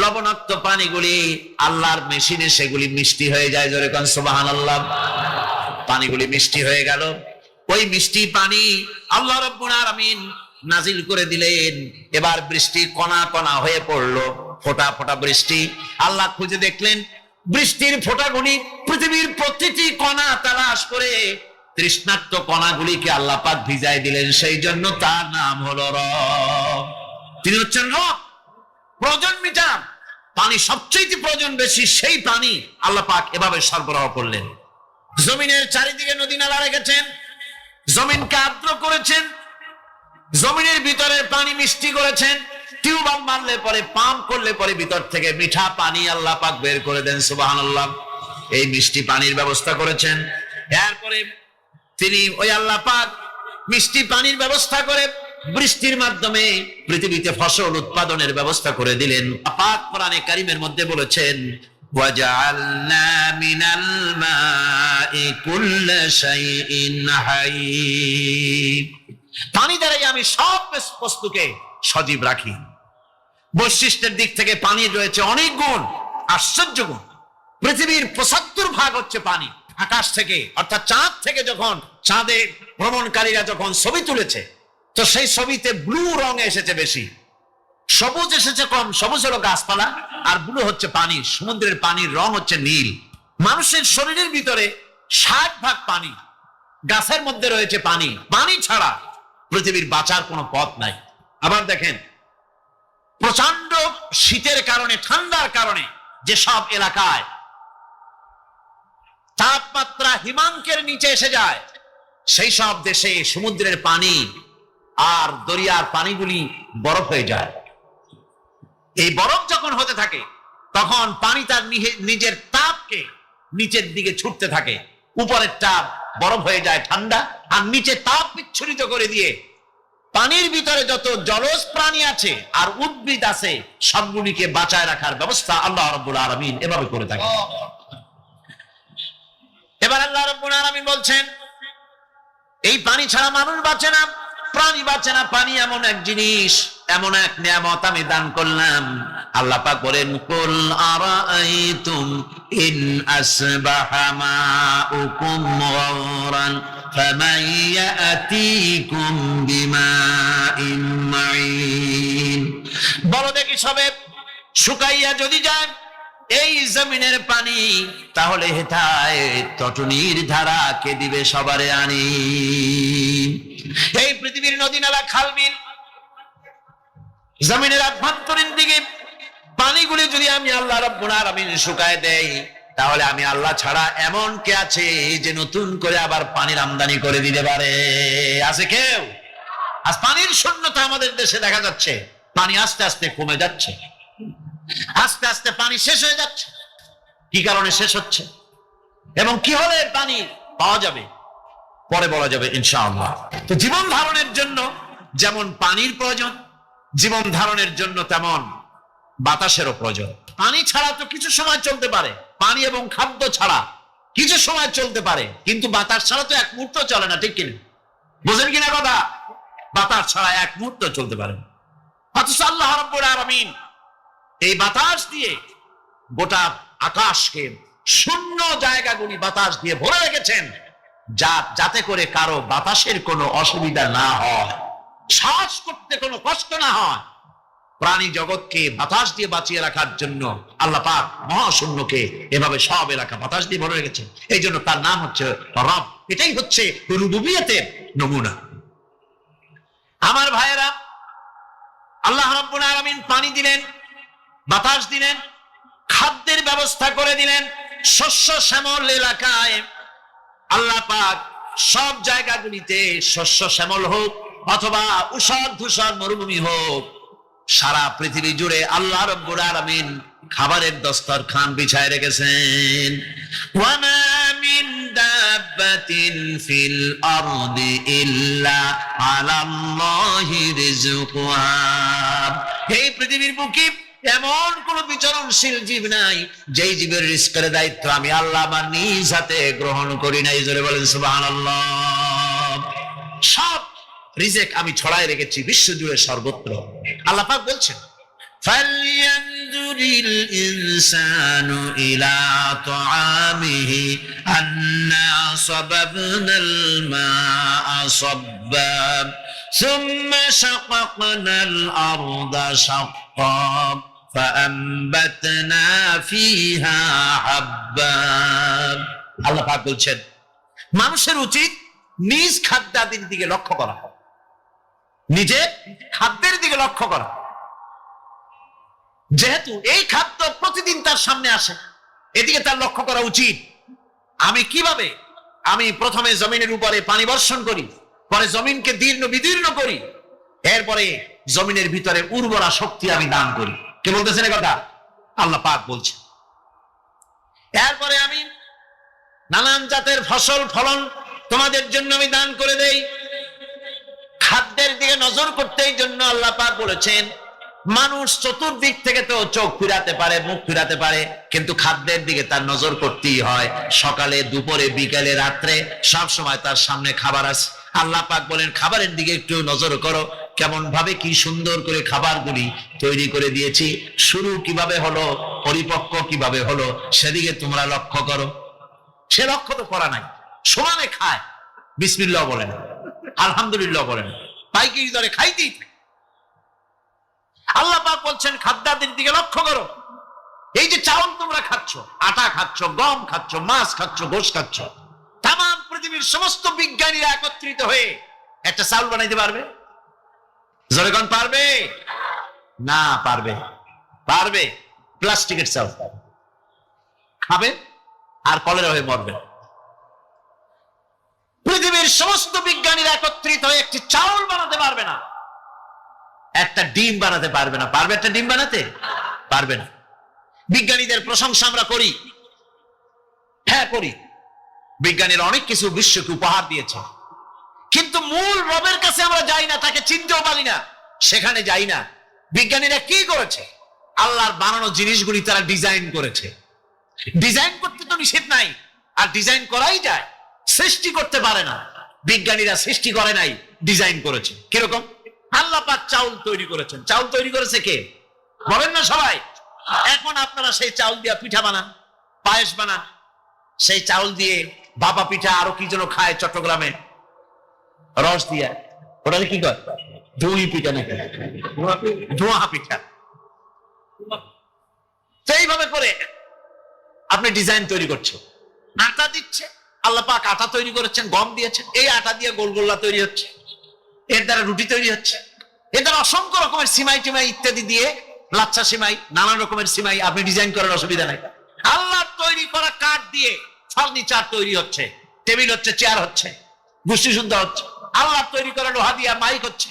লবণাক্ত পানিগুলি আল্লাহর মেশিনে সেগুলি মিষ্টি হয়ে যায়। জোরে কোন সুবহানাল্লাহ। পানিগুলি মিষ্টি হয়ে গেল, ওই মিষ্টি পানি আল্লাহ রাব্বুল আলামিন নাজিল করে দিলেন। এবার বৃষ্টি কণা কণা হয়ে পড়লো, ফোঁটা ফোঁটা বৃষ্টি। আল্লাহ খুঁজে দেখলেন বৃষ্টির ফোঁটাগুলি পৃথিবীর প্রতিটি কণা তালাশ করে তৃষ্ণার্ত কণাগুলিকে আল্লাহ পাক ভিজায় দিলেন। সেই জন্য তার নাম হলো রব। তিনি হচ্ছেন রব, প্রয়োজন মিটান। পানি সবচেয়ে প্রয়োজন বেশি, সেই পানি আল্লাহ পাক এভাবে সরবরাহ করলেন। জমিনের চারিদিকে নদী নালা রেখেছেন, জমিনকে আর্দ্র করেছেন, জমিনের ভিতরের পানি মিষ্টি করেছেন। টিউবওয়েল মারলে পরে, পাম্প করলে পরে ভিতর থেকে মিঠা পানি আল্লাহ পাক বের করে দেন। সুবহানাল্লাহ। এই মিষ্টি পানির ব্যবস্থা করেছেন। এরপরে তিনি ওই আল্লাহ পাক মিষ্টি পানির ব্যবস্থা করে বৃষ্টির মাধ্যমে পৃথিবীতে ফসল উৎপাদনের ব্যবস্থা করে দিলেন। পাক কোরআনে কারীমের মধ্যে বলেছেন ওয়াজআলনা মিনাল মাই কুল্লা শাইইন হাই। পানি দ্বারাই আমি সব বস্তুকে সজীব রাখি। বৈশিষ্ট্যের দিক থেকে পানির রয়েছে অনেক গুণ, আশ্চর্য গুণ। পৃথিবীর ৭৫% হচ্ছে পানি। আকাশ থেকে অর্থাৎ চাঁদ থেকে যখন চাঁদে ভ্রমণকারীরা যখন ছবি তুলেছে, তো সেই ছবিতে ব্লু রং এসেছে বেশি, সবুজ এসেছে কম। সবুজ হলো গাছপালা, আর ব্লু হচ্ছে পানি। সমুদ্রের পানির রং হচ্ছে নীল। মানুষের শরীরের ভিতরে ৬০% পানি, গাছের মধ্যে রয়েছে পানি। পানি ছাড়া পৃথিবীর বাঁচার কোনো পথ নাই। আবার দেখেন, প্রচন্ড শীতের কারণে, ঠান্ডার কারণে যেসব এলাকায় তাপমাত্রা হিমাঙ্কের নিচে এসে যায়, সেই সব দেশে সমুদ্রের পানি আর দরিয়ার পানিগুলি বরফ হয়ে যায়। এই বরফ যখন হতে থাকে, তখন পানি তার নিজের তাপকে নিচের দিকে ছুটতে থাকে। উপরের তাপ বরফ হয়ে যায় ঠান্ডা, আর নিচে তাপ বিচ্ছুরিত করে দিয়ে পানির ভিতরে যত জলজ প্রাণী আছে আর উদ্ভিদ আছে, সবগুলিকে বাঁচায় রাখার ব্যবস্থা আল্লাহ রাব্বুল আলামিন এভাবে করে থাকে। এবার আল্লাহ রাব্বুল আলামিন বলছেন, এই পানি ছাড়া মানুষ বাঁচে না, প্রাণী বাঁচে না। পানি এমন এক জিনিস, এমন এক নিয়ামত আমি দান করলাম। আল্লাহ পাক বলেন, কুল আরাআইতুম ইন আসবাহা মাউকুম গাওরান فمن يأتيكم بماء معين বলো দেখি সবে শুকাইয়া যদি যায় এই জমিনের পানি, তাহলে হেথায় তটনির ধারা কে দিবে সবারে আনি। এই পৃথিবীর নদী নালা খাল বিল জমিনের আভ্যন্তরীণ দিকে পানিগুলি যদি আমি আল্লাহ রাব্বুল আলামিন শুকায় দেই, তাহলে আমি আল্লাহ ছাড়া এমন কে আছে যে নতুন করে আবার পানির আমদানি করে দিতে পারে? আছে কেউ? আজ পানির শূন্যতা আমাদের দেশে দেখা যাচ্ছে। পানি আস্তে আস্তে কমে যাচ্ছে, আস্তে আস্তে পানি শেষ হয়ে যাচ্ছে। কি কারণে শেষ হচ্ছে এবং কি হলে পানি পাওয়া যাবে পরে বলা যাবে ইনশাআল্লাহ। তো জীবন ধারণের জন্য যেমন পানির প্রয়োজন, জীবন ধারণের জন্য তেমন বাতাসেরও প্রয়োজন। পানি ছাড়া তো কিছু সময় চলতে পারে, পানি এবং খাদ্য ছাড়া কিছু সময় চলতে পারে, কিন্তু বাতাস ছাড়া তো এক মুহূর্ত চলে না, ঠিক কিনা? বুঝেন কিনা কথা? বাতাস ছাড়া এক মুহূর্ত চলতে পারে। অথচ আল্লাহ রাব্বুল আলামিন এই বাতাস দিয়ে গোটা আকাশকে, শূন্য জায়গাগুলি বাতাস দিয়ে ভরে রেখেছেন, যাতে করে কারো বাতাসের কোনো অসুবিধা না হয়, শ্বাস করতে কোনো কষ্ট না হয়। প্রাণী জগৎকে বাতাস দিয়ে বাঁচিয়ে রাখার জন্য আল্লাহ পাক মহাশূন্যকে এভাবে সব এলাকা বাতাস দিয়ে ভরে রেখেছেন। এই জন্য তার নাম হচ্ছে রব। এটাই হচ্ছে রুবুবিয়তের নমুনা। আমার ভাইয়েরা, আল্লাহ রাব্বুল আলামিন পানি দিলেন, বাতাস দিলেন, খাদ্যের ব্যবস্থা করে দিলেন। শস্য শ্যামল এলাকায় আল্লাহ পাক সব জায়গাগুলিতে শস্য শ্যামল হোক অথবা উষর ধূসর মরুভূমি হোক, সারা পৃথিবী জুড়ে আল্লাহ রাব্বুল আলামিন খাবারের দস্তরখান বিছায় রেখেছেন। ওয়ামা মিন দাব্বাতিন ফিল আরদি ইল্লা আলাল্লাহি রিজকুহা। এই পৃথিবীর বুকে এমন কোন বিচরণশীল জীব নাই যেই জীবের রিজকের দায়িত্ব আমি আল্লাহ আমার নিজ হাতে গ্রহণ করি নাই। জোরে বলেন সুবহানাল্লাহ। সব রিজেক আমি ছড়ায় রেখেছি বিশ্ব জুড়ে সর্বত্র। আল্লাহ পাক বলছেন, ফালইয়ানজুরিল ইনসানু ইলা তাআমিহি আন্না সাবাবনাল মা'a সাব্বা সুম্মা শাকাকনাল আরদা শাক্কা ফাআমবাতনা ফিহা হাব্বা। আল্লাহ পাক বলছেন, মানুষের উচিত নিজ খাদ্যাদির দিকে লক্ষ্য করা, নিজের খাদ্যের দিকে লক্ষ্য করা। যেহেতু এই খাদ্য প্রতিদিন তার সামনে আসে, এদিকে তার লক্ষ্য করা উচিত। আমি কিভাবে আমি প্রথমে জমিনের উপরে পানি বর্ষণ করি, পরে জমিনকে দীর্ণ বিদীর্ণ করি, এরপরে জমিনের ভিতরে উর্বরা শক্তি আমি দান করি। কে বলতেছেন কথা? আল্লাহ পাক বলছেন। এরপরে আমি নানান জাতের ফসল ফলন তোমাদের জন্য আমি দান করে দেই। খাদ্যের দিকে নজর করতে এই জন্য আল্লাহ পাক বলেছেন, মানুষ চতুর্দিক থেকে তো চোখ ফিরাতে পারে, মুখ ফিরাতে পারে, কিন্তু খাদ্যের দিকে তার নজর করতেই হয়। সকালে, দুপুরে, বিকালে, রাত্রে সব সময় তার সামনে খাবার আছে। আল্লাহ পাক বলেন, খাবারের দিকে একটু নজর করো, কেমন ভাবে কি সুন্দর করে খাবারগুলি তৈরি করে দিয়েছি, শুরু কিভাবে হলো, পরিপক্ক কিভাবে হলো, সেদিকে তোমরা লক্ষ্য করো। সে লক্ষ্য তো করা নাই, সমানে খায়, বিসমিল্লাহ বলেন, আলহামদুলিল্লাহ বলেন, পাইকারি দরে খাইতেই থাকে। আল্লাহ পাক বলছেন, খাদ্যাদির দিকে লক্ষ্য করো। এই যে চাউল তোমরা খাচ্ছ, আটা খাচ্ছ, গম খাচ্ছ, মাছ খাচ্ছ, গোশ খাচ্ছ, তাম পৃথিবীর সমস্ত বিজ্ঞানীরা একত্রিত হয়ে একটা চাউল বানাইতে পারবে? জোরে কোন পারবে? না পারবে। পারবে প্লাস্টিকের চাউল খাবে আর কলেরা হয়ে মরবে। পৃথিবীর সমস্ত বিজ্ঞানীরা একত্রিত হয়ে একটি চাউল বানাতে পারবে না, একটা ডিম বানাতে পারবে না। পারবে একটা ডিম বানাতে? পারবে না। বিজ্ঞানীদের প্রশংসা আমরা করি, হ্যাঁ করি। বিজ্ঞানীরা অনেক কিছু বিশ্বকে উপহার দিয়েছে, কিন্তু মূল রবের কাছে আমরা যাই না, তাকে চিনতেও পারি না, সেখানে যাই না। বিজ্ঞানীরা কি করেছে? আল্লাহর বানানো জিনিসগুলি তারা ডিজাইন করেছে। ডিজাইন করতে তো নিষেধ নাই, আর ডিজাইন করাই যায়, সৃষ্টি করতে পারে না। বিজ্ঞানীরা সৃষ্টি করে নাই, ডিজাইন করেছে। কিরকম? আল্লাহ পাক চাউল তৈরি করেছেন। চাউল তৈরি করেছে কে? বলেন না সবাই। এখন আপনারা সেই চাউল দিয়ে পিঠা বানান, পায়েস বানান, সেই চাউল দিয়ে বাবা পিঠা আরো কি যেন খায় চট্টগ্রামে রস দিয়া, ওটা কি কয় দই পিঠা নাকি ধোঁয়া পিঠা। তো এইভাবে করে আপনি ডিজাইন তৈরি করছেন, আটা দিচ্ছে, আল্লাহ পাক আটা তৈরি করেছেন, গম দিয়েছেন, এই আটা দিয়ে গোলগোল্লা তৈরি হচ্ছে, এর দ্বারা রুটি তৈরি হচ্ছে, এর দ্বারা অসংখ্য রকমের সিমাই টিমাই ইত্যাদি দিয়ে, লাচ্ছা সিমাই, নানান রকমের সিমাই আপনি ডিজাইন করার অসুবিধা নাই। আল্লাহর তৈরি করা কাঠ দিয়ে ফার্নিচার তৈরি হচ্ছে, টেবিল হচ্ছে, চেয়ার হচ্ছে, গোষ্ঠী সুন্দর হচ্ছে, আল্লাহর তৈরি করা লোহা দিয়ে মাইক হচ্ছে,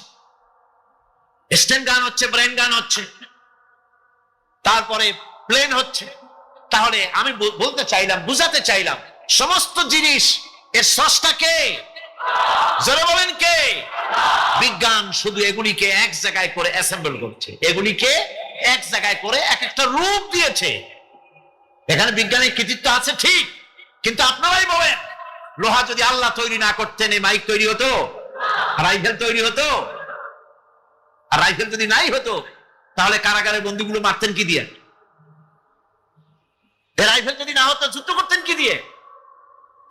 স্ট্যান্ড গান হচ্ছে, ব্রেন গান হচ্ছে, তারপরে প্লেন হচ্ছে। তাহলে আমি বলতে চাইলাম, বুঝাতে চাইলাম, সমস্ত জিনিস এর স্রষ্টা কে? জোরে বলেন কে? বিজ্ঞান শুধু এগুলিকে এক জায়গায় করে অ্যাসেম্বল করছে, এগুলিকে এক জায়গায় করে এক একটা রূপ দিয়েছে। এখানে বিজ্ঞানের কৃতিত্ব আছে ঠিক, কিন্তু আপনারাই বলেন লোহা যদি আল্লাহ তৈরি না করতেন এই মাইক তৈরি হতো, রাইফেল তৈরি হতো? আর রাইফেল যদি নাই হতো তাহলে কারাগারের বন্দীগুলো মারতেন কি দিয়ে? রাইফেল যদি না হতো যুদ্ধ করতেন কি দিয়ে?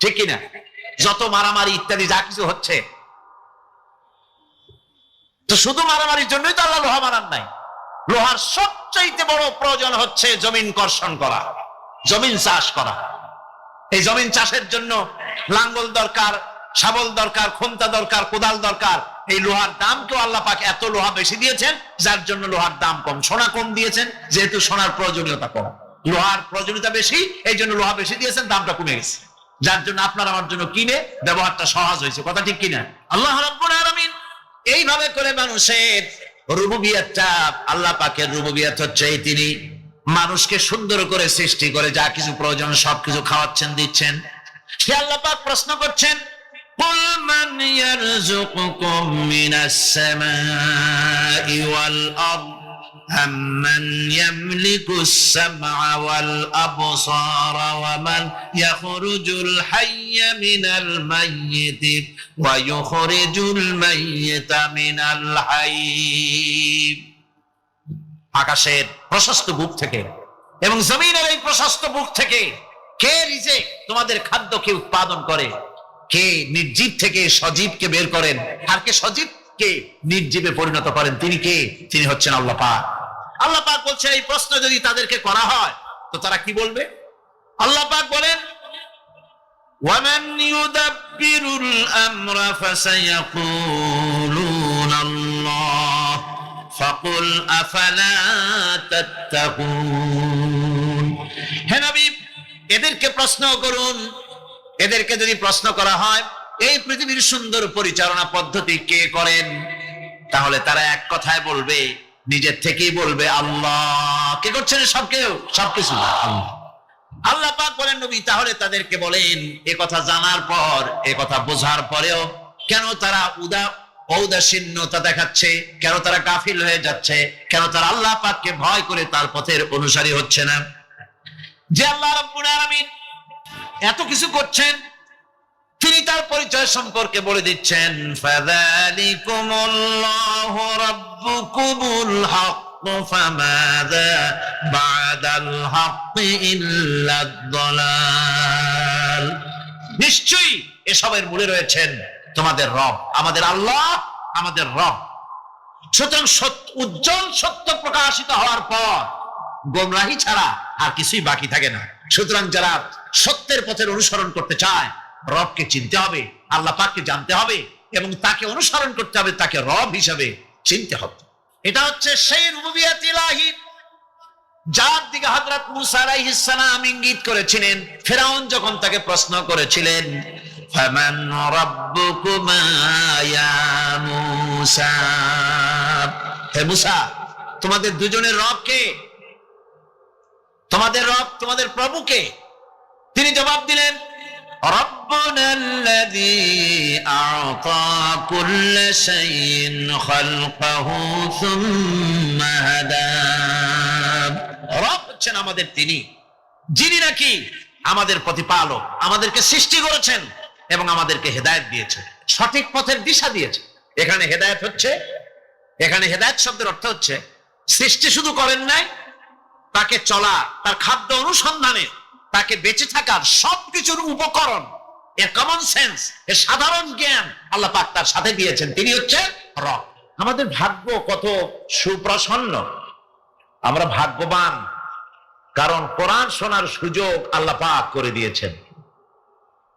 ঠিক কিনা? যত মারামারি ইত্যাদি যা কিছু হচ্ছে, তো শুধু মারামারির জন্যই তো আল্লাহ লোহা বানান নাই। লোহার সবচাইতে বড় প্রয়োজন হচ্ছে জমিন কর্ষণ করা, জমিন চাষ করা। এই জমিন চাষের জন্য লাঙ্গল দরকার, শাবল দরকার, খুন্তা দরকার, কোদাল দরকার। এই লোহার দাম কেউ আল্লাহ পাক এত লোহা বেশি দিয়েছেন যার জন্য লোহার দাম কম। সোনা কম দিয়েছেন যেহেতু সোনার প্রয়োজনীয়তা কম, লোহার প্রয়োজনীয়তা বেশি, এই জন্য লোহা বেশি দিয়েছেন, দামটা কমে গেছে, যার জন্য আপনার আমার জন্য কিনে ব্যবহারটা সহজ হয়েছে। কথা ঠিক কিনা? আল্লাহ রাব্বুল আলামিন এইভাবে করে মানুষের রুবুবিয়তটা, আল্লাহ পাকের রুবুবিয়ত হচ্ছে তিনি মানুষকে সুন্দর করে সৃষ্টি করে যা কিছু প্রয়োজন সবকিছু খাওয়াচ্ছেন, দিচ্ছেন। সে আল্লাহ পাক প্রশ্ন করছেন, কুল মান ইয়ারযুকুকুম মিনাস সামাই ওয়াল আরদ أَمَّنْ يَمْلِكُ السَّمْعَ وَالْأَبْصَارَ وَمَنْ يَخْرُجُ الْحَيَّ مِنَ الْمَيِّتِ وَيُخْرِجُ الْمَيِّتَ مِنَ الْحَيِّ। আকাশের প্রশস্ত বুক থেকে এবং জমিনের এই প্রশস্ত বুক থেকে কে রিজেক তোমাদের খাদ্যকে উৎপাদন করে? কে নির্জীব থেকে সজীবকে বের করেন? আর কে সজীবকে নির্জীবে পরিণত করেন? তিনি কে? তিনি হচ্ছেন আল্লাহ পাক। আল্লাহ পাক বলছেন এই প্রশ্ন যদি তাদেরকে করা হয় তো তারা কি বলবে? আল্লাহ পাক বলেন, ওয়ামান ইউদাব্বিরুল আমরা ফাসায়াকুলুনা আল্লাহ ফাকুল আফালা তাত্তাকুন। হে নবী, এদেরকে প্রশ্ন করুন, এদেরকে যদি প্রশ্ন করা হয় এই পৃথিবীর সুন্দর পরিচালনা পদ্ধতি কে করেন, তাহলে তারা এক কথায় বলবে, নিজের থেকেই বলবে আল্লাহ। কে করছেন সবকিছু? আল্লাহ। আল্লাহ পাক বলেন, নবী তাহলে তাদেরকে বলেন, এ কথা জানার পর, এ কথা বোঝার পরেও কেন তারা ঔদাসীন্যতা দেখাচ্ছে, কেন তারা গাফিল হয়ে যাচ্ছে, কেন তারা আল্লাহ পাককে ভয় করে তার পথের অনুসারী হচ্ছে না? যে আল্লাহ রাব্বুল আলামিন এত কিছু করছেন তিনি তার পরিচয় সম্পর্কে বলে দিচ্ছেন, ফাযালিকুমুল্লাহু রাব্বুকুমুল হক ফামাযা বা'দাল হক ইল্লাদ দালাল। নিশ্চয়ই এসবের মূলে রয়েছেন তোমাদের রব, আমাদের আল্লাহ, আমাদের রব। সুতরাং উজ্জ্বল সত্য প্রকাশিত হওয়ার পর গোমরাহি ছাড়া আর কিছুই বাকি থাকে না। সুতরাং যারা সত্যের পথের অনুসরণ করতে চায়, রবকে চিনতে হবে, আল্লাহ পাককে জানতে হবে এবং তাকে অনুসরণ করতে হবে, তাকে রব হিসাবে চিনতে হবে। এটা হচ্ছে সেই রুবুবিয়ত ইলাহি যার দিকে হযরত মুসা আলাইহিস সালাম ইঙ্গিত করেছিলেন ফেরাউন যখন তাকে প্রশ্ন করেছিলেন, ফামান রাব্বুকুমা ইয়া মুসা। হে মুসা, তোমাদের দুজনের রব কে? তোমাদের রব, তোমাদের প্রভু কে? তিনি জবাব দিলেন, রব্বুনাল্লাযী আ'তা কুল্লা শাইইন খালকাহু সুম্মা হাদা। রব হচ্ছেন আমাদের তিনি, যিনি নাকি আমাদের প্রতিপালক, আমাদেরকে সৃষ্টি করেছেন এবং আমাদেরকে হেদায়েত দিয়েছেন, সঠিক পথের দিশা দিয়েছেন। এখানে হেদায়েত হচ্ছে, এখানে হেদায়েত শব্দের অর্থ হচ্ছে সৃষ্টি শুধু করেন নাই, তাকে চলা, তার খাদ্য অনুসন্ধানে, তাকে বেঁচে থাকার সবকিছুর উপকরণ এর কমন সেন্স, এর সাধারণ জ্ঞান আল্লাহ পাক তার সাথে দিয়েছেন, তিনি হচ্ছেন রব। আমাদের ভাগ্য কত সুপ্রসন্ন, আমরা ভাগ্যবান, কারণ কোরআন শোনার সুযোগ আল্লাহ পাক করে দিয়েছেন।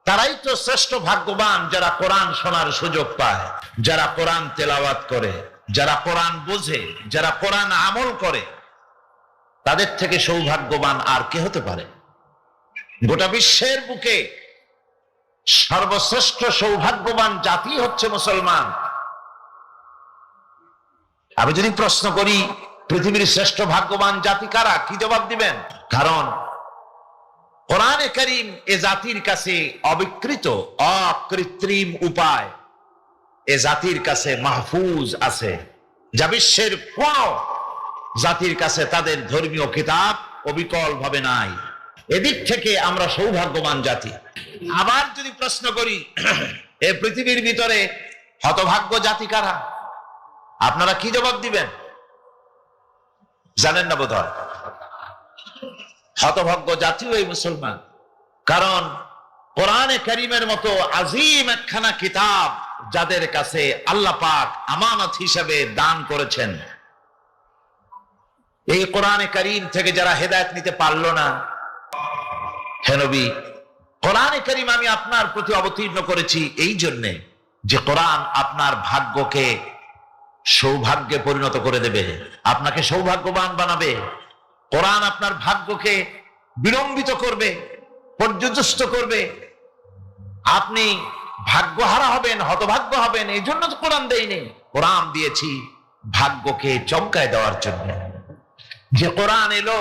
তারাই তো শ্রেষ্ঠ ভাগ্যবান যারা কোরআন শোনার সুযোগ পায়, যারা কোরআন তেলাওয়াত করে, যারা কোরআন বোঝে, যারা কোরআন আমল করে। তাদের থেকে সৌভাগ্যবান আর কে হতে পারে? গোটা বিশ্বের বুকে সর্বশ্রেষ্ঠ সৌভাগ্যবান জাতি হচ্ছে মুসলমান। আমি যদি প্রশ্ন করি পৃথিবীর শ্রেষ্ঠ ভাগ্যবান জাতি কারা, কি জবাব দিবেন? কারণ কোরআনে কারীম এ জাতির কাছে অবিকৃত, অকৃত্রিম উপায় এ জাতির কাছে মাহফুজ আছে, যা বিশ্বের কোন জাতির কাছে তাদের ধর্মীয় কিতাব অবিকল ভাবে নাই। এদিক থেকে আমরা সৌভাগ্যবান জাতি। আবার যদি প্রশ্ন করি এ পৃথিবীর ভিতরে হতভাগ্য জাতি কারা, আপনারা কি জবাব দিবেন? জানেন না বোধহয়। হতভাগ্য জাতিও এই মুসলমান, কারণ কোরআনে কারীমের মতো আজিম একখানা কিতাব যাদের কাছে আল্লাহ পাক আমানত হিসেবে দান করেছেন, এই কোরআনে কারীম থেকে যারা হেদায়েত নিতে পারলো না, হে নবী, কোরআনে কারীম আমি আপনার প্রতি অবতীর্ণ করেছি এই জন্যে যে কোরআন আপনার ভাগ্যকে সৌভাগ্যে পরিণত করে দেবে, আপনাকে সৌভাগ্যবান বানাবে। কোরআন আপনার ভাগ্যকে বিলম্বিত করবে, পর্যদস্ত করবে। আপনি ভাগ্যহারা হবেন, হতভাগ্য হবেন, এই জন্য তো কোরআন দেয়নি। কোরআন দিয়েছি ভাগ্যকে চমকায় দেওয়ার জন্য। যে কোরআন এলো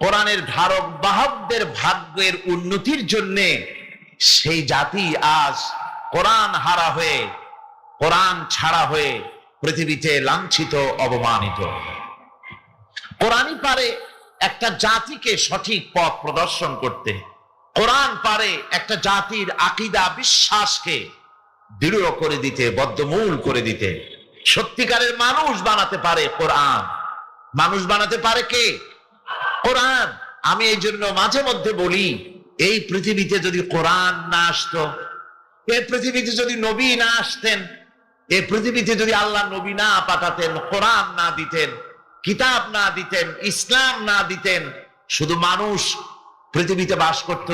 কোরআনের ধারক বাহকদের ভাগ্যের উন্নতির জন্য, সেই জাতি আজ কোরআন হারা হয়ে, কোরআন ছাড়া হয়ে পৃথিবীতে লাঞ্ছিত, অবমানিত। কোরআনই পারে একটা জাতিকে সঠিক পথ প্রদর্শন করতে। কোরআন পারে একটা জাতির আকীদা, বিশ্বাসকে দৃঢ় করে দিতে, বদ্ধমূল করে দিতে। সত্যিকারের মানুষ বানাতে পারে কোরআন। মানুষ বানাতে পারে কে? কোরআন। আমি এই জন্য মাঝে মধ্যে বলি, এই পৃথিবীতে যদি কোরআন না আসতো, এই পৃথিবীতে যদি নবী না আসতেন, এই পৃথিবীতে যদি আল্লাহ নবী না পাঠাতেন, কোরআন না দিতেন, কিতাব না দিতেন, ইসলাম না দিতেন, শুধু মানুষ পৃথিবীতে বাস করত,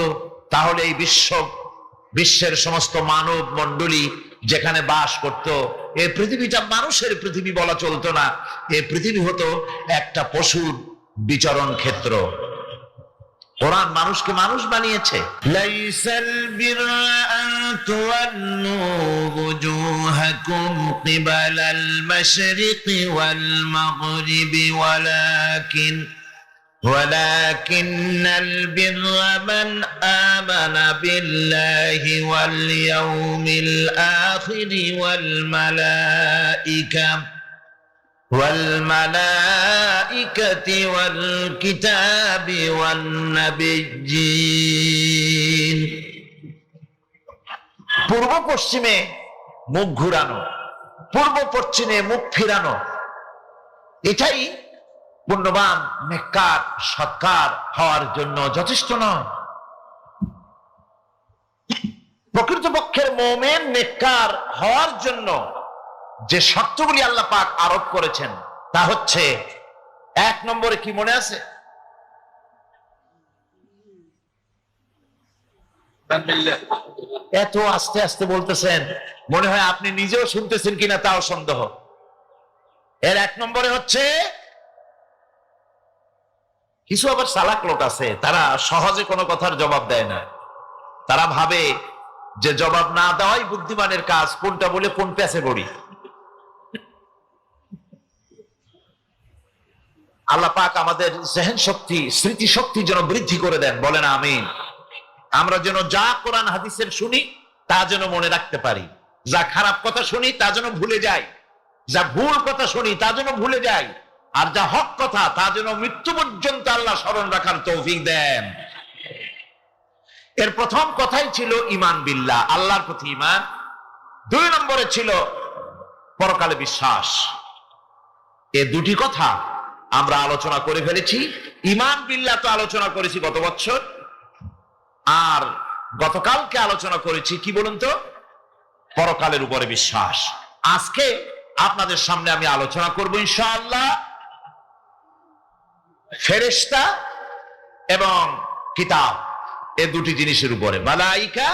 তাহলে এই বিশ্বের সমস্ত মানব মণ্ডলী যেখানে বাস করত, এই পৃথিবীটা মানুষের পৃথিবী বলা চলতো না। এই পৃথিবী হতো একটা পশুর বিচরণ ক্ষেত্র। কোরআন মানুষকে মানুষ বানিয়েছে। লাইসাল বিররা আন তুওয়াল্লু ওয়ুজুহাকুম কিবালাল মাশরিকি ওয়াল মাগরিবি ওয়ালাকিন্নাল বিররা মান আমানা বিল্লাহি ওয়াল ইয়াউমিল আখিরি ওয়াল মালাইকাতি ওয়াল কিতাবি ওয়ান নাবিয়্যিন। পূর্ব পশ্চিমে মুখ ঘুরানো, পূর্ব পশ্চিমে মুখ ফিরানো, এটাই পুণ্যবান, নেককার, সৎকার হওয়ার জন্য যথেষ্ট নয়। প্রকৃতপক্ষের মুমিন নেককার হওয়ার জন্য যে শর্তগুলি আল্লাহ পাক আরোপ করেছেন, তা হচ্ছে, 1 নম্বরে কি মনে আছে? এত আস্তে আস্তে বলতেছেন, মনে হয় আপনি নিজেও শুনতেছেন কিনা তাও সন্দেহ। এর 1 নম্বরে হচ্ছে, কিছু আবার চালাক লোক আছে, তারা সহজে কোনো কথার জবাব দেয় না। তারা ভাবে যে জবাব না দেওয়াই বুদ্ধিমানের কাজ, কোনটা বলে কোন প্যাচে পড়ি। আল্লাহ পাক আমাদের জেহেন শক্তি, স্মৃতি শক্তি যেন বৃদ্ধি করে দেন, বলেন আমিন। আমরা যেন যা কোরআন হাদিসের শুনি তা যেন মনে রাখতে পারি, যা খারাপ কথা শুনি তা যেন ভুলে যাই, যা ভুল কথা শুনি তা যেন ভুলে যাই, আর যা হক কথা তা যেন মৃত্যু পর্যন্ত আল্লাহ স্মরণ রাখার তৌফিক দেন। এর প্রথম কথাই ছিল ঈমান বিল্লাহ, আল্লাহর প্রতি ঈমান। 2 নম্বরে ছিল পরকালে বিশ্বাস। এই দুটি কথা আমরা আলোচনা করে ফেলেছি। ঈমান বিল্লাহ তো আলোচনা করেছি গত বছর, আর গতকালকে আলোচনা করেছি কি বলুন তো, পরকালের উপরে বিশ্বাস। আজকে আপনাদের সামনে আমি আলোচনা করব ইনশাআল্লাহ ফেরেশতা এবং কিতাব, এই দুটি জিনিসের উপরে, মালাইকা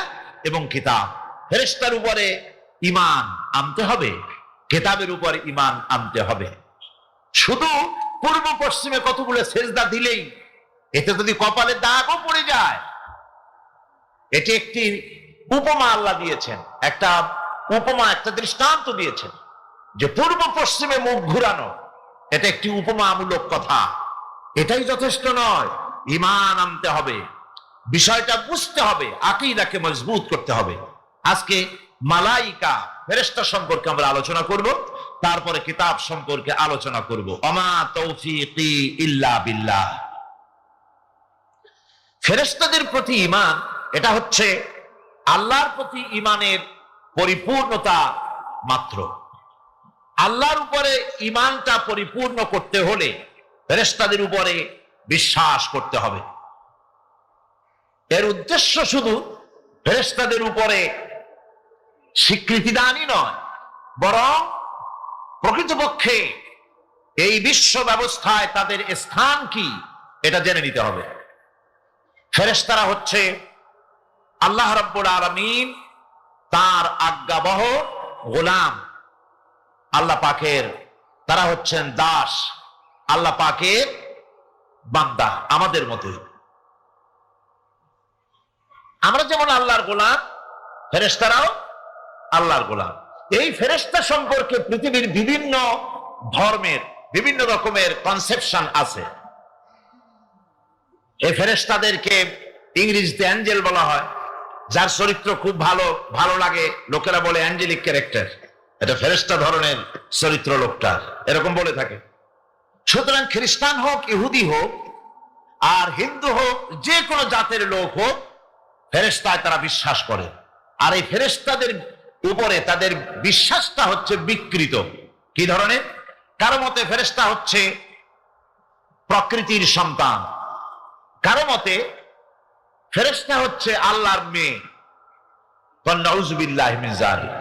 এবং কিতাব। ফেরেশতার উপরে ঈমান আনতে হবে, কিতাবের উপরে ঈমান আনতে হবে। শুধু পূর্ব পশ্চিমে কতগুলো সেজদা দিলেই এতে যদি কপালে দাগও পড়ে যায়, এটি একটি উপমা আল্লাহ দিয়েছেন, একটা উপমা, একটা দৃষ্টান্ত দিয়েছেন যে পূর্ব পশ্চিমে মুখ ঘুরানো এটা একটি উপমামূলক কথা, এটাই যথেষ্ট নয়। ঈমান আনতে হবে, বিষয়টা বুঝতে হবে, আকীদাকে মজবুত করতে হবে। আজকে মালাইকা ফেরেশতা সম্পর্কে আমরা আলোচনা করব, তারপরে কিতাব সম্পর্কে আলোচনা করব। ওমা তৌফিকি ইল্লা বিল্লাহ। ফেরেশতাদের প্রতি ঈমান, এটা হচ্ছে আল্লাহর প্রতি ঈমানের পরিপূর্ণতা মাত্র। আল্লাহর উপরে ঈমানটা পরিপূর্ণ করতে হলে ফেরেশতাদের উপরে বিশ্বাস করতে হবে। এর উদ্দেশ্য শুধু ফেরেশতাদের উপরে স্বীকৃতি দানই নয়, বরং প্রকৃতপক্ষে এই বিশ্ব ব্যবস্থায় তাদের স্থান কি এটা জেনে নিতে হবে। ফেরেশতারা হচ্ছে আল্লাহ রাব্বুল আলামিন তার আজ্ঞাবহ গোলাম, আল্লাহ পাকের, তারা হচ্ছেন দাস, আল্লাহ পাকের বান্দা, আমাদের মতোই। আমরা যেমন আল্লাহর গোলাম, ফেরেশতারাও আল্লাহর গোলাম। এই ফেরেশতা সম্পর্কে পৃথিবীর বিভিন্ন ধর্মের বিভিন্ন রকমের কনসেপশন আছে। এই ফেরেশতাদেরকে ইংরেজিতে অ্যাঞ্জেল বলা হয়, যার চরিত্র খুব ভালো লাগে, লোকেরা বলে অ্যাঞ্জেলিক ক্যারেক্টার, এটা ফেরেশতা ধরনের চরিত্র লোকটা, এরকম বলে থাকে। সুতরাং খ্রিস্টান হোক, ইহুদি হোক, আর হিন্দু হোক, যে কোনো জাতের লোক হোক, ফেরেশতায় তারা বিশ্বাস করে। আর এই ফেরেশতাদের উপরে তাদের বিশ্বাসটা হচ্ছে বিকৃত। কি ধরনের? কারো মতে ফেরেশতা হচ্ছে প্রকৃতির সন্তান, কারো মতে ফেরেশতা হচ্ছে আল্লাহর মেয়ে, নাউযুবিল্লাহি মিন যালিক।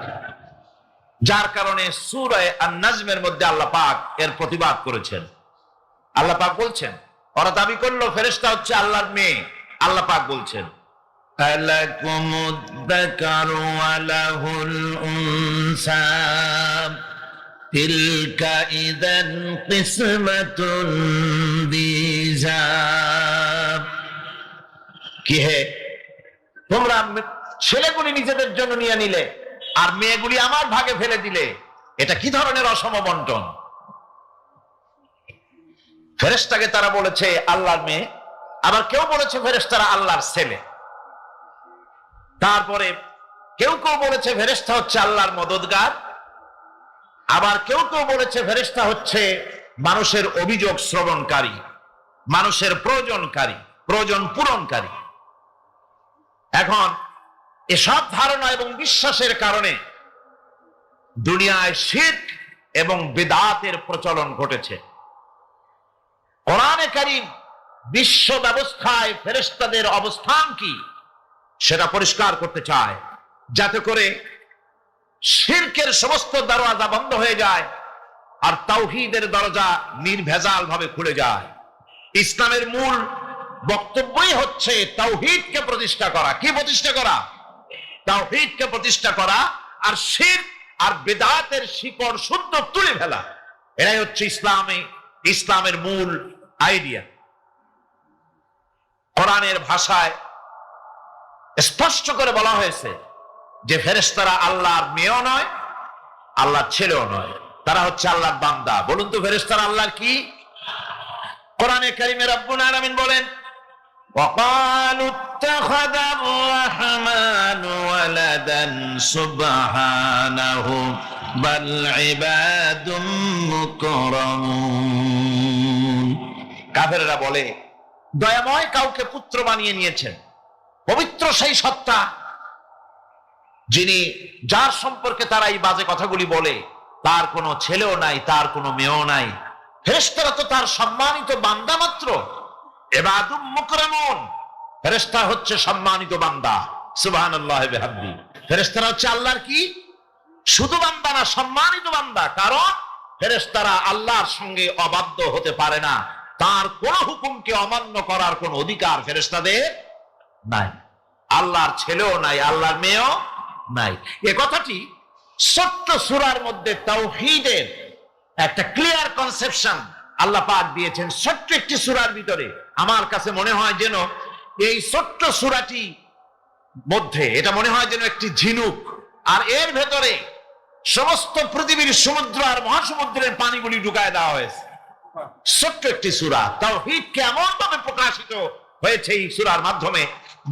যার কারণে সূরা আন-নাজমের মধ্যে আল্লাহ পাক এর প্রতিবাদ করেছেন। আল্লাহ পাক বলছেন, ওরা দাবি করলো ফেরেশতা হচ্ছে আল্লাহর মেয়ে। আল্লাহ পাক বলছেন, আলাকুমুদ যাকারু ওয়া লাহুল উনসা তিলকা ইযান কিসমাতুন দিজা। কি হে, তোমরা ছেলেগুলি নিজেদের জন্য নিয়ে নিলে আর মেয়েগুলি আমার ভাগে ফেলে দিলে, এটা কি ধরনের অসম বন্টন? ফেরেশতাকে তারা বলেছে আল্লাহর মেয়ে, আবার কেউ বলেছে ফেরেশতারা আল্লাহর ছেলে। তারপরে কেউ বলেছে ফেরেশতা হচ্ছে আল্লাহর মদদগার, আবার কেউ বলেছে ফেরেশতা হচ্ছে মানুষের অভিযোগ শ্রবণকারী, মানুষের প্রয়োজন পূরণকারী। এখন এসব ধারণা এবং বিশ্বাসের কারণে দুনিয়ায় শিরক এবং বিদআতের প্রচলন ঘটেছে। কোরআনে কারীম বিশ্ব ব্যবস্থায় ফেরেশতাদের অবস্থান কি সেটা পরিষ্কার করতে চায়, যাতে করে শিরকের সমস্ত দরজা বন্ধ হয়ে যায় আর তাওহীদের দরজা নির্ভেজাল ভাবে খুলে যায়। ইসলামের মূল বক্তব্যই হচ্ছে তাওহীদকে প্রতিষ্ঠা করা। কি প্রতিষ্ঠা করা? তাওহীদকে প্রতিষ্ঠা করা, আর শিরক আর বিদআতের শিকড় শুদ্ধ তুলে ফেলা। এটাই হচ্ছে ইসলামের মূল আইডিয়া। কোরআনের ভাষায় স্পষ্ট করে বলা হয়েছে যে ফেরেশতারা আল্লাহর মেয়েও নয়, আল্লাহর ছেলেও নয়, তারা হচ্ছে আল্লাহর বান্দা। বলুন তো ফেরেশতারা আল্লাহর কি? কোরআনে কারীমে রব্বুল আলামিন বলেন, وقالوا اتخذ الرحمن ولدا سبحانه بل عباد مكرمون। কাফেররা বলে দয়াময় কাউকে পুত্র বানিয়ে নিয়েছেন। পবিত্র সেই সত্তা যার সম্পর্কে তারা এই বাজে কথাগুলি বলে, তার কোনো ছেলেও নাই, তার কোনো মেয়েও নাই। ফেরেশতারা তো তার সম্মানিত বান্দা মাত্র। ইবাদুম মুকরামুন, ফেরেশতা হচ্ছে সম্মানিত বান্দা। সুবহানাল্লাহ ওয়া বিহামদি। ফেরেশতারা হচ্ছে আল্লাহর কি শুধু বান্দা না, সম্মানিত বান্দা। কারণ ফেরেশতারা আল্লাহর সঙ্গে অবাধ্য হতে পারে না, তার কোন হুকুমকে অমান্য করার কোন অধিকার ফেরেশতাদের নাই। আল্লাহর ছেলেও নাই, আল্লাহর মেয়েও নাই। এ কথাটি ছোট্ট সূরার মধ্যে তাওহীদের একটা ক্লিয়ার কনসেপশন আল্লাহ পাক দিয়েছেন ছোট্ট একটি সূরার ভিতরে। আমার কাছে মনে হয় যেন এই ছোট্ট সূরাটি মধ্যে এটা মনে হয় যেন একটি ঝিনুক, আর এর ভেতরে সমস্ত পৃথিবীর সমুদ্র আর মহাসমুদ্রের পানিগুলি ঢুকায় দেওয়া হয়েছে। ছোট্ট একটি সূরা তাওহীদকে এমন ভাবে প্রকাশিত হয়েছে এই সূরার মাধ্যমে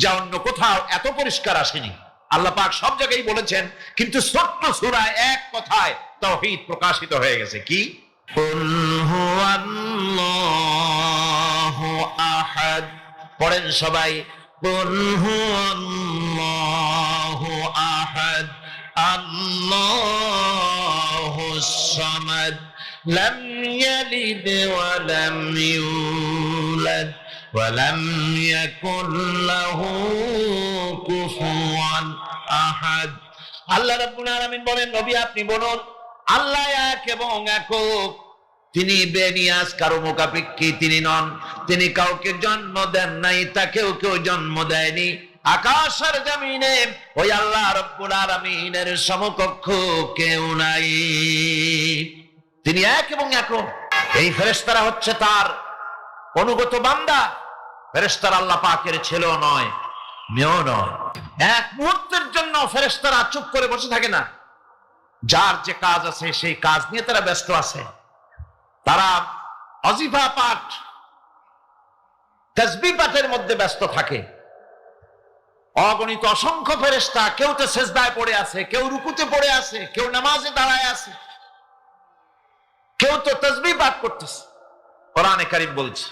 যা অন্য কোথাও এত পরিষ্কার আসেনি। আল্লাহ পাক সব জায়গায় বলেছেন, কিন্তু ছোট্ট সূরায় এক কথায় তাওহীদ প্রকাশিত হয়ে গেছে। কি? কুল হুয়াল্লাহু আহাদ। পড়েন সবাই, কুল হুয়াল্লাহু আহাদ আল্লাহুস সামাদ লাম ইয়ালিদ ওয়া লাম ইউলাদ ওয়া লাম ইয়াকুল লাহু কুফুয়ান আহাদ। আল্লাহ রাব্বুল আলামিন বলেন, নবী আপনি বলুন, আল্লাহ এক এবং একক, তিনি বেনিয়াজ, কারো মুখাপেক্ষী তিনি নন, তিনি কাউকে জন্ম দেন নাই, তাকেও কেউ জন্ম দেয়নি। আকাশ আর জমিনে ওই আল্লাহ রাব্বুল আলামিনের সমকক্ষ কেউ নাই, তিনি এক এবং একক। এই ফেরেশতারা হচ্ছে তার অনুগত বান্দা। ফেরেশতারা আল্লাহ পাকের ছেলেও নয়, মেয়েও নয়। এক মুহূর্তের জন্য ফেরেশতারা চুপ করে বসে থাকে না, যার যে কাজ আছে সেই কাজ নিয়ে তারা ব্যস্ত আছে। তারা ওয়াজিফা পাঠ, তাসবিহ পাঠের মধ্যে ব্যস্ত থাকে। অগণিত অসংখ্য ফেরেশতা, কেউ তো সেজদায় পড়ে আছে, কেউ রুকুতে পড়ে আছে, কেউ নামাজে দাঁড়ায় আছে, কেউ তো তাসবিহ পাঠ করতেছে। কোরআনে কারীম বলছে,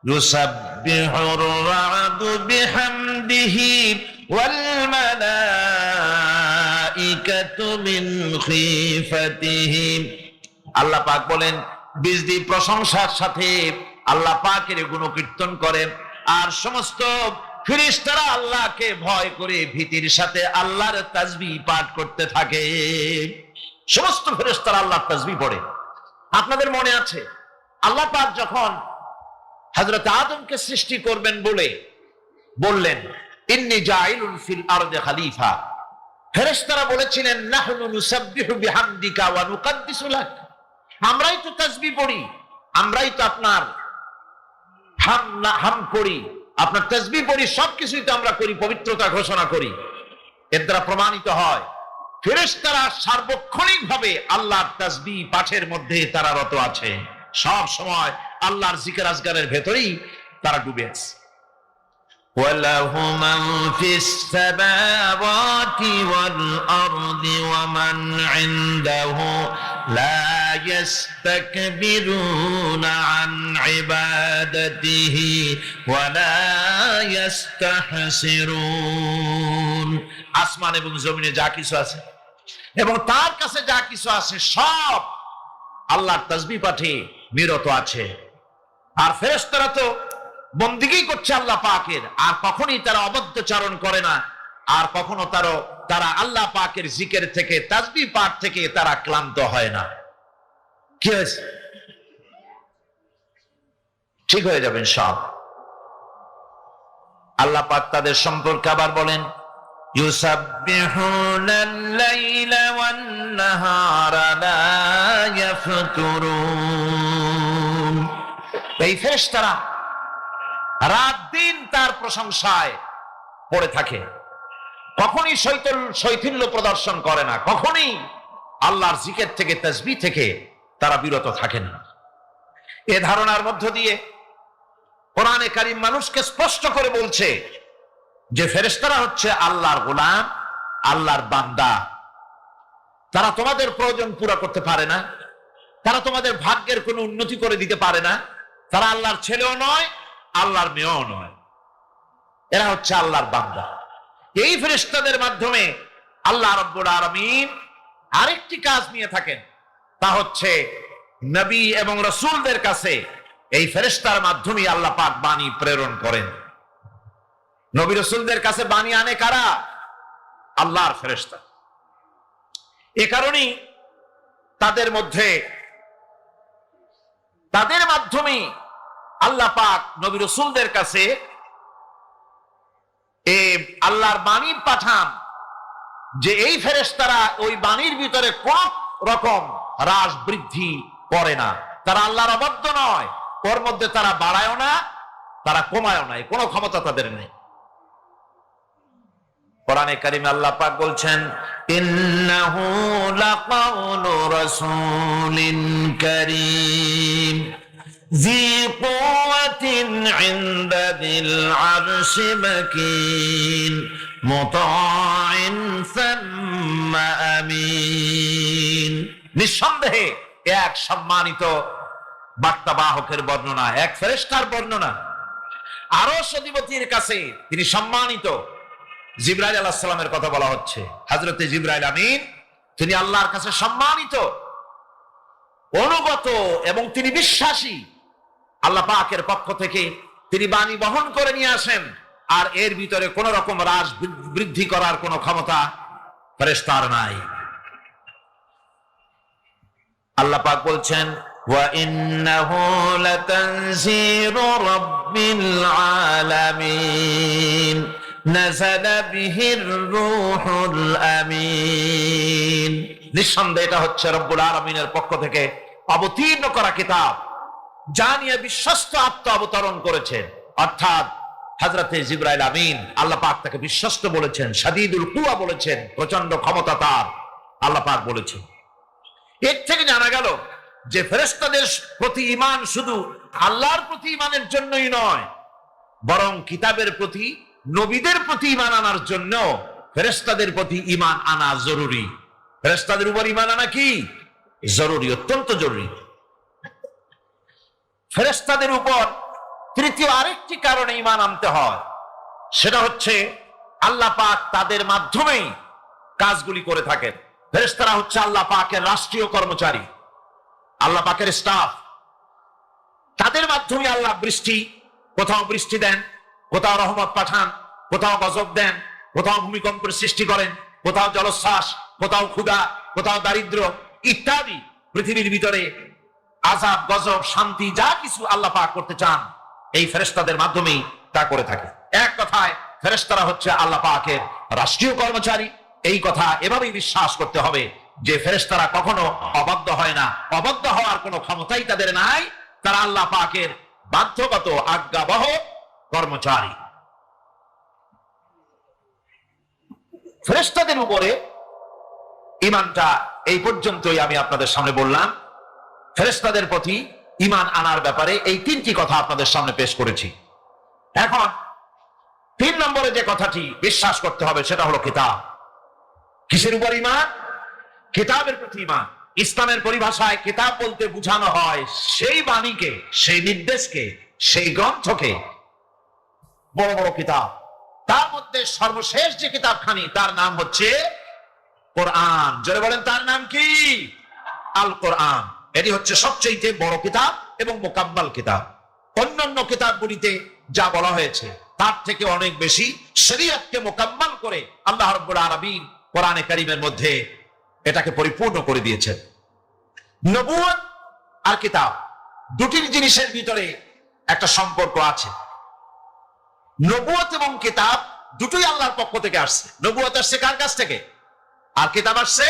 ইউসাব্বিহুর রা'দু বিহামদিহি ওয়াল মালাইকাতু মিন খিফাতিহি। আল্লাহ পাক বলেন, বিজদি প্রশংসার সাথে আল্লাহ পাকের গুণকীর্তন করে, আর সমস্ত ফেরেশতারা আল্লাহকে ভয় করে ভীতির সাথে আল্লাহর তাসবিহ পাঠ করতে থাকে। সমস্ত ফেরেশতারা আল্লাহর তাসবিহ পড়ে। আপনাদের মনে আছে আল্লাহ পাক যখন হযরত আদমকে সৃষ্টি করবেন বলে বললেন, ইন্নী জাইলুন ফিল আরদি খলিফা, ফেরেশতারা বলেছিলেন, নাহনু নুসাব্বিহু বিহামদিকা ওয়া নুকদ্দিসু লাক, আমরাই তো তাসবিহ পড়ি, আমরাই তো আপনার হাম করি, আপনার তাসবিহ পড়ি, সবকিছুই তো আমরা করি, পবিত্রতা ঘোষণা করি। এর দ্বারা প্রমাণিত হয় ফেরেশতারা সার্বক্ষণিক ভাবে আল্লাহর তাসবিহ পাঠের মধ্যে তারা রত আছে। সব সময় আল্লাহর জিকির আজগারের ভেতরেই তারা ডুবে আছে। وَلَهُ مَنْ فِي السَّمَاوَاتِ وَالْأَرْضِ وَمَنْ عِنْدَهُ لَا يَسْتَكْبِرُونَ عَنْ عِبَادَتِهِ وَلَا يَسْتَحْسِرُونَ। আসমান এবং জমিনে যা কিছু আছে এবং তার কাছে যা কিছু আছে সব আল্লাহর তাসবিহ পাঠে নিরত আছে। আর ফেরেশতারা তো বন্দেগী করছে আল্লাহ পাকের, আর কখনোই তারা অবদ্ধচারণ করে না, আর কখনো তারা আল্লাহ পাকের জিকির থেকে, তাসবিহ পাঠ থেকে তারা ক্লান্ত হয় না। কি হয়েছে? ঠিক হয়ে যাবেন সব। আল্লাহ পাক তাদের সম্পর্কে আবার বলেন, ইউসাব্বিহুনাল লাইলা ওয়ান নাহারা লা ইয়াফতুরুন। এই ফেরেশতারা রাত দিন তার প্রশংসায় পড়ে থাকে, কখনই শৈথিল্য প্রদর্শন করে না, কখনই আল্লাহর জিকির থেকে, তাসবিহ থেকে তারা বিরত থাকে না। এ ধারণার মধ্য দিয়ে কোরআনে কারীম মানুষকে স্পষ্ট করে বলছে যে ফেরেশতারা হচ্ছে আল্লাহর গোলাম, আল্লাহর বান্দা। তারা তোমাদের প্রয়োজন পুরো করতে পারে না, তারা তোমাদের ভাগ্যের কোনো উন্নতি করে দিতে পারে না, তারা আল্লাহর ছেলেও নয়, আল্লাহর মেয়েও নয়, এরা হচ্ছে আল্লাহর বান্দা। এই ফেরেশতাদের মাধ্যমে আল্লাহ রাব্বুল আলামিন আরেকটি কাজ নিয়ে থাকেন, তা হচ্ছে নবী এবং রাসূলদের কাছে এই ফেরেশতার মাধ্যমে আল্লাহ পাক বাণী প্রেরণ করেন। নবী রাসূলদের কাছে বাণী আনে কারা? আল্লাহর ফেরেশতা। এ কারণেই তাদের মাধ্যমে আল্লাহ পাক নবী রাসূলদের কাছে আল্লাহর বাণী পাঠান যে এই ফেরেশতারা ওই বাণীর ভিতরে কোন রকম হ্রাস বৃদ্ধি করে না, তারা আল্লাহর অবাধ্য নয়, ওর মধ্যে তারা বাড়ায়ও না, তারা কমায়ও না, কোনো ক্ষমতা তাদের নেই। কোরআনে কারিমে আল্লাহ পাক বলছেন, ইন্নাহু লাকাউলু রাসূলিন কারীম ذي قوة عند ذي العرش مكين مطاع ثم أمين। নিঃসন্দেহে এক সম্মানিত বার্তাবাহকের বর্ণনা, এক ফেরেশতার বর্ণনা। আরশ অধিপতির কাছে তিনি সম্মানিত। জিবরাইল আলাইহিস সালামের কথা বলা হচ্ছে। হযরতে জিবরাইল আমিন তিনি আল্লাহর কাছে সম্মানিত, অনুগত এবং তিনি বিশ্বাসী। আল্লাহ পাকের পক্ষ থেকে তিনি বাণী বহন করে নিয়ে আসেন, আর এর ভিতরে কোন রকম হ্রাস বৃদ্ধি করার কোন ক্ষমতা ফেরেশতার নাই। আল্লাহ পাক বলছেন, ওয়া ইন্নাহু লাতানজিরু রাব্বিল আলামিন নাযালা বিহির রূহুল আমিন। নিঃসন্দেহে এটা হচ্ছে রব্বুল আলামিনের পক্ষ থেকে অবতীর্ণ করা কিতাব, যা নিয়ে বিশ্বস্ত আত্মা অবতরণ করেছেন, অর্থাৎ হযরতে জিবরাইল আমিন। আল্লাহ পাক তাকে বিশ্বস্ত বলেছেন, শাদীদুল কুওয়া বলেছেন, প্রচন্ড ক্ষমতা তার, আল্লাহ পাক বলেছেন। এর থেকে জানা গেল যে ফেরেশতাদের প্রতি ঈমান শুধু আল্লাহর প্রতি ঈমানের জন্যই নয়, বরং কিতাবের প্রতি, নবীদের প্রতি ঈমান আনার জন্য ফেরেশতাদের প্রতি ঈমান আনা জরুরি। ফেরেশতাদের উপর ঈমান আনা কি জরুরি, অত্যন্ত জরুরি। ফেরেশতাদের উপর তৃতীয় আরেকটি কারণে ঈমান আনতে হয়, সেটা হচ্ছে আল্লাহ পাক তাদের মাধ্যমেই কাজগুলি করে থাকেন। ফেরেশতারা হচ্ছে আল্লাহ পাকের রাষ্ট্রীয় কর্মচারী, আল্লাহ পাকের স্টাফ। তাদের মাধ্যমে আল্লাহ কোথাও বৃষ্টি দেন, কোথাও রহমত পাঠান, কোথাও গজব দেন, কোথাও ভূমিকম্পের সৃষ্টি করেন, কোথাও জলোচ্ছ্বাস, কোথাও ক্ষুধা, কোথাও দারিদ্র ইত্যাদি। পৃথিবীর ভিতরে আযাব, গজব, শান্তি যা কিছু আল্লাহ পাক করতে চান, এই ফেরেশতাদের মাধ্যমেই তা করে থাকে। এক কথায় ফেরেশতারা হচ্ছে আল্লাহ পাকের রাষ্ট্রীয় কর্মচারী। এই কথা এভাবেই বিশ্বাস করতে হবে যে ফেরেশতারা কখনো অবাধ্য হয় না, অবাধ্য হওয়ার কোনো ক্ষমতাই তাদের নাই। তারা আল্লাহ পাকের বাধ্যগত আজ্ঞাবহ কর্মচারী। ফেরেশতাদের উপরে ঈমানটা এই পর্যন্তই আমি আপনাদের সামনে বললাম। ফেরেশতাদের প্রতি ঈমান আনার ব্যাপারে এই তিনটি কথা আপনাদের সামনে পেশ করেছি। এখন 3 নম্বরে যে কথাটি বিশ্বাস করতে হবে সেটা হলো কিতাব। কিসের উপর ঈমান? কিতাবের প্রতি ঈমান। ইসলামের পরিভাষায় কিতাব বলতে বোঝানো হয় সেই বাণীকে, সেই নির্দেশকে, সেই গ্রন্থকে, বড় বড় কিতাব। তার মধ্যে সর্বশেষ যে কিতাবখানি তার নাম হচ্ছে কোরআন। জোরে বলেন, তার নাম কি? আল কোরআন। এটি হচ্ছে সবচেয়ে বড় কিতাব এবং মুকাম্মাল কিতাব। অন্যান্য কিতাবগুলিতে যা বলা হয়েছে তার থেকে অনেক বেশি শরীয়তকে মুকাম্মাল করে আল্লাহ রাব্বুল আলামিন কোরআনে কারীমের মধ্যে এটাকে পরিপূর্ণ করে দিয়েছেন। নবুয়ত আর কিতাব দুটির জিনিসের ভিতরে একটা সম্পর্ক আছে। নবুয়ত এবং কিতাব দুটোই আল্লাহর পক্ষ থেকে আসছে। নবুয়ত আসছে কার কাছ থেকে? আর কিতাব আসছে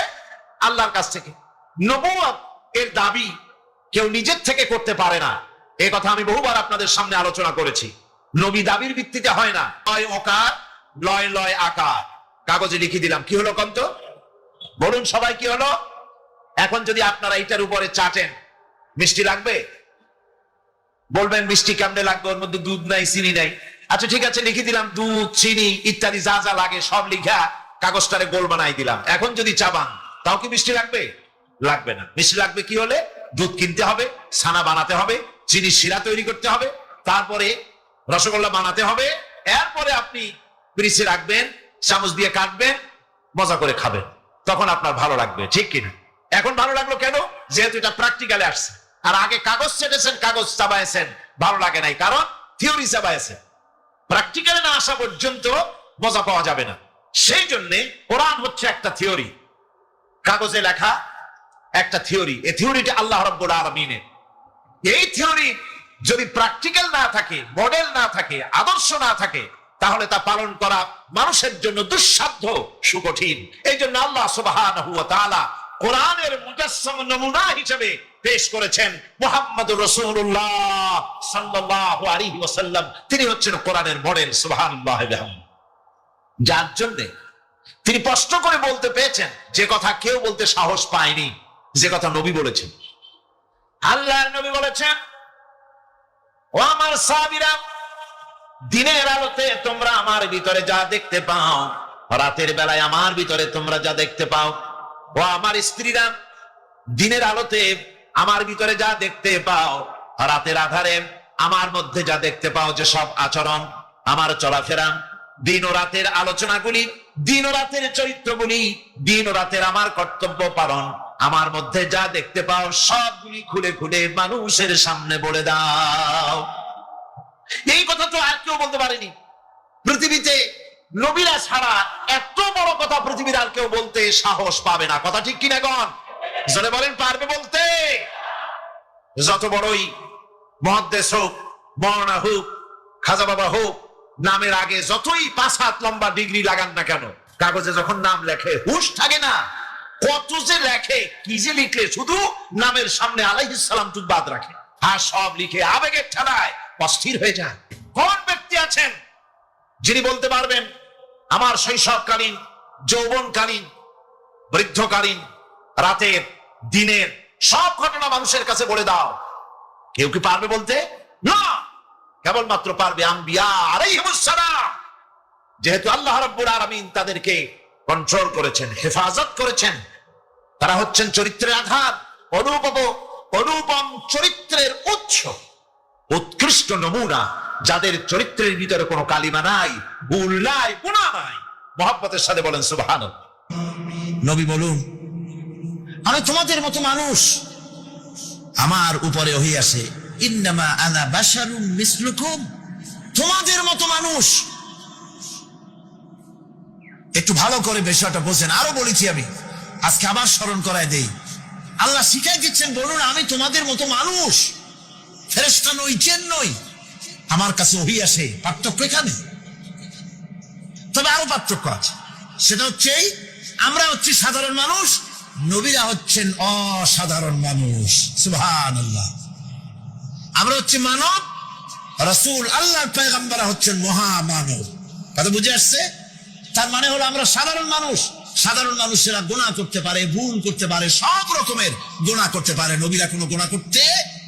আল্লাহর কাছ থেকে। নবুয়ত এর দাবি কেউ নিজের থেকে করতে পারে না, এই কথা আমি বহুবার আপনাদের সামনে আলোচনা করেছি। নবী দাবির ভিত্তিতে হয় না। লয় ওকার, লয় লয় আকার। কাগজে লিখে দিলাম, কি হলো কন্ত? বলুন সবাই, কি হলো? এখন যদি আপনারা এটার উপরে চাটেন, মিষ্টি লাগবে? বলবেন মিষ্টি কেমনে লাগবে, ওর মধ্যে দুধ নাই, চিনি নাই। আচ্ছা ঠিক আছে, লিখে দিলাম দুধ, চিনি ইত্যাদি যা যা লাগে সব লিখা কাগজটারে গোল বানাই দিলাম। এখন যদি চাবান, তাও কি মিষ্টি লাগবে? লাগবে না। মিষ্টি লাগবে কি হলে? দুধ কিনতে হবে, ছানা বানাতে হবে, চিনি শিরা তৈরি করতে হবে, তারপরে রসগোল্লা বানাতে হবে, এরপরে আপনি ফ্রিজে রাখবেন, চামচ দিয়ে কাটবেন, মজা করে খাবেন, তখন আপনার ভালো লাগবে, ঠিক কিনা? এখন ভালো লাগলো কেন? যেহেতু এটা প্র্যাকটিক্যালে আসছে। আর আগে কাগজ চেটেছেন, কাগজ চাবাইছেন, ভালো লাগে নাই, কারণ থিওরি চাবাইছেন। প্র্যাকটিক্যালে না আসা পর্যন্ত মজা পাওয়া যাবে না। সেই জন্যে কোরআন হচ্ছে একটা থিওরি, কাগজে লেখা একটা থিওরি। এই থিওরিটা আল্লাহ রাব্বুল আলামিনের। এই থিওরি যদি প্র্যাকটিক্যাল না থাকে, মডেল না থাকে, আদর্শ না থাকে, তাহলে তা পালন করা মানুষের জন্য দুঃসাধ্য, সুকঠিন। এই জন্য আল্লাহ সুবহানাহু ওয়া তাআলা কোরআনের মুজাসসাম নমুনা হিসেবে পেশ করেছেন মুহাম্মদুর রাসূলুল্লাহ সাল্লাল্লাহু আলাইহি ওয়াসাল্লাম। তিনি হচ্ছেন কোরআনের মডেল। সুবহানাল্লাহ। যার জন্য তিনি স্পষ্ট করে বলতে পেরেছেন যে কথা কেউ বলতে সাহস পায়নি, যে কথা নবী বলেছেন। আল্লাহর নবী বলেছেন, ও আমার সাহাবীরা, দিনের আলোতে তোমরা আমার ভিতরে যা দেখতে পাও, রাতের বেলায় আমার ভিতরে তোমরা যা দেখতে পাও। ও আমার স্ত্রীরা, দিনের আলোতে আমার ভিতরে যা দেখতে পাও, রাতের আধারে আমার মধ্যে যা দেখতে পাও, যে সব আচরণ, আমার চলাফেরা, দিন ও রাতের আলোচনাগুলি, দিন ও রাতের চরিত্রগুলি, দিন ও রাতের আমার কর্তব্য পালন, আমার মধ্যে যা দেখতে পাও সবগুলি খুলে খুলে মানুষের সামনে বলে দাও। এই কথা তো আর কেউ বলতে পারেনি পৃথিবীতে। নবীরা ছাড়া এত বড় কথা পৃথিবীর আর কেউ বলতে সাহস পাবে না। কথা ঠিক কিনা গণ? জোরে বলেন, পারবে বলতে? যত বড়ই মুহাদ্দিস হোক, মাওলানা হোক, খাজা বাবা হোক, নামের আগে যতই 5 হাত লম্বা ডিগ্রি লাগান না কেন, কাগজে যখন নাম লেখে হুঁশ থাকে না। কত যে লেখে, কি যে লিখে, শুধু নামের সামনে আলাইহিস সালাম টুক বাদ রাখে, আর সব লিখে আবেগের ঠেলায় অস্থির হয়ে যায়। কোন ব্যক্তি আছেন যিনি বলতে পারবেন আমার শৈশবকালীন, যৌবনকালীন, বৃদ্ধকালীন, রাতের, দিনের সব ঘটনা মানুষের কাছে বলে দাও? কেউ কি পারবে বলতে? না। কেবলমাত্র পারবে আম্বিয়া আলাইহিমুস সালাম। যেহেতু আল্লাহ রাব্বুল আলামিন তাদেরকে কন্ট্রোল করেছেন, হেফাজত করেছেন, তারা হচ্ছেন চরিত্রের আধার, অনুপম চরিত্রের উৎস, উৎকৃষ্ট নমুনা, যাদের চরিত্রের ভিতরে কোনো কালিমা নাই, ভুল নাই, গুনাহ নাই। মুহাব্বতের সাথে বলেন সুবহানাল্লাহ। নবী বলুন, আমি তোমাদের মতো মানুষ, আমার উপরে ওহী আসে, ইন্নামা আনা বাশারুম মিসলুকুম, তোমাদের মতো মানুষ। একটু ভালো করে বিষয়টা বোঝেন। আরো বলেছি আমি, আজকে আবার স্মরণ করায় দেই। আল্লাহ শিখাই দিচ্ছেন, বলুন আমি তোমাদের মতো মানুষ, ফেরেশতা নই, জিন নই, আমার কাছে ওহী আসে। পার্থক্য এখানে। তবে আরো পার্থক্য আছে, সেটা হচ্ছে আমরা হচ্ছি সাধারণ মানুষ, নবীরা হচ্ছেন অসাধারণ মানুষ। সুবহানাল্লাহ। আমরা হচ্ছে মানব, রাসূল আল্লাহর পয়গম্বররা হচ্ছেন মহামানব। কথা বুঝে আসছে? তার মানে হলো আমরা সাধারণ মানুষ। সাধারণ মানুষেরা গুনাহ করতে পারে, ভুল করতে পারে, সব রকমের গুনাহ করতে পারে। নবীরা কোনো গুনাহ করতে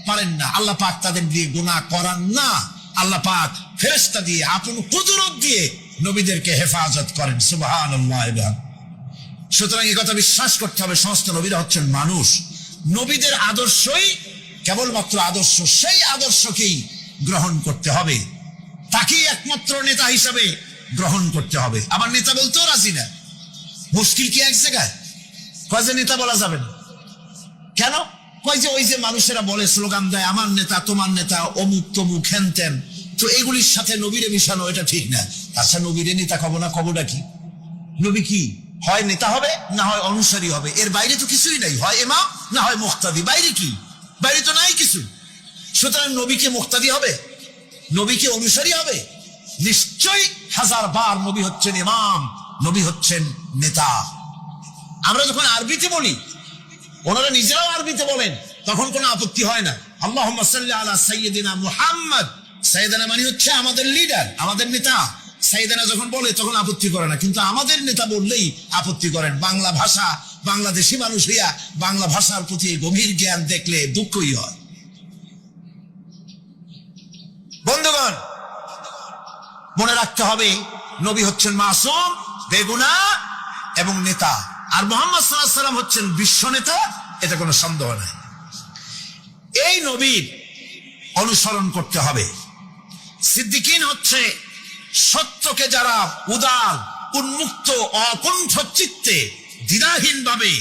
পারেন না। আল্লাহ পাক তাদের দিয়ে গুনাহ করান না। আল্লাহ পাক ফেরেশতা দিয়ে, আপন কুদরত দিয়ে নবীদেরকে হেফাজত করেন। সুবহানাল্লাহ। সুতরাং এই কথা বিশ্বাস করতে হবে, সমস্ত নবীরা হচ্ছেন মানুষ। নবীদের আদর্শই কেবলমাত্র আদর্শ, সেই আদর্শকেই গ্রহণ করতে হবে, তাকেই একমাত্র নেতা হিসাবে গ্রহণ করতে হবে। আবার নেতা বলতেও রাজি না। মুশকিল কি এক জায়গায়? কয় যে নেতা বলা যাবে না। কেন? কয় যে ওই যে মানুষেরা বলে, স্লোগান দেয়, আমার নেতা, তোমার নেতা, অমুক তমুক, হেন তেন, তো এগুলির সাথে নবীরে মিশানো এটা ঠিক না। আচ্ছা, নবীরে নেতা কব না, কবটা কি? নবী কি হয় নেতা হবে, না হয় অনুসারী হবে, এর বাইরে তো কিছুই নাই। হয় ইমাম, না হয় মুক্তাদি। বাইরে কি? বাইরে তো নাই কিছু। সুতরাং নবীকে মুক্তাদি হবে, নবীকে অনুসারী হবে? নিশ্চয়ই 1000 বার নবী হচ্ছেন ইমাম, নবী হচ্ছেন নেতা। আমরা যখন আরবিতে বলি, ওনারা নিজেরাও আরবিতে বলেন, তখন কোনো আপত্তি হয় না। আল্লাহুম্মা সাল্লি আলা সাইয়্যিদিনা মুহাম্মদ। সাইয়েদানা মানে হচ্ছে আমাদের লিডার, আমাদের নেতা। সাইয়েদানা যখন বলে তখন আপত্তি করে না, কিন্তু আমাদের নেতা বললেই আপত্তি করেন। বাংলা ভাষা, বাংলাদেশি মানুষ হইয়া বাংলা ভাষার প্রতি গভীর জ্ঞান দেখলে দুঃখই হয়। বন্ধুগণ, মনে রাখতে হবে, নবী হচ্ছেন মাসুম, বেগুনাহ এবং নেতা। আর মুহাম্মদ সাল্লাল্লাহু আলাইহি ওয়াসাল্লাম হচ্ছেন বিশ্ব নেতা, এটা কোনো সন্দেহ নাই। এই নবীর অনুসরণ করতে হবে। সিদ্দিকিন হচ্ছে সত্যকে যারা উদার, উন্মুক্ত, অকুণ্ঠ চিত্তে, দ্বিধাহীন ভাবে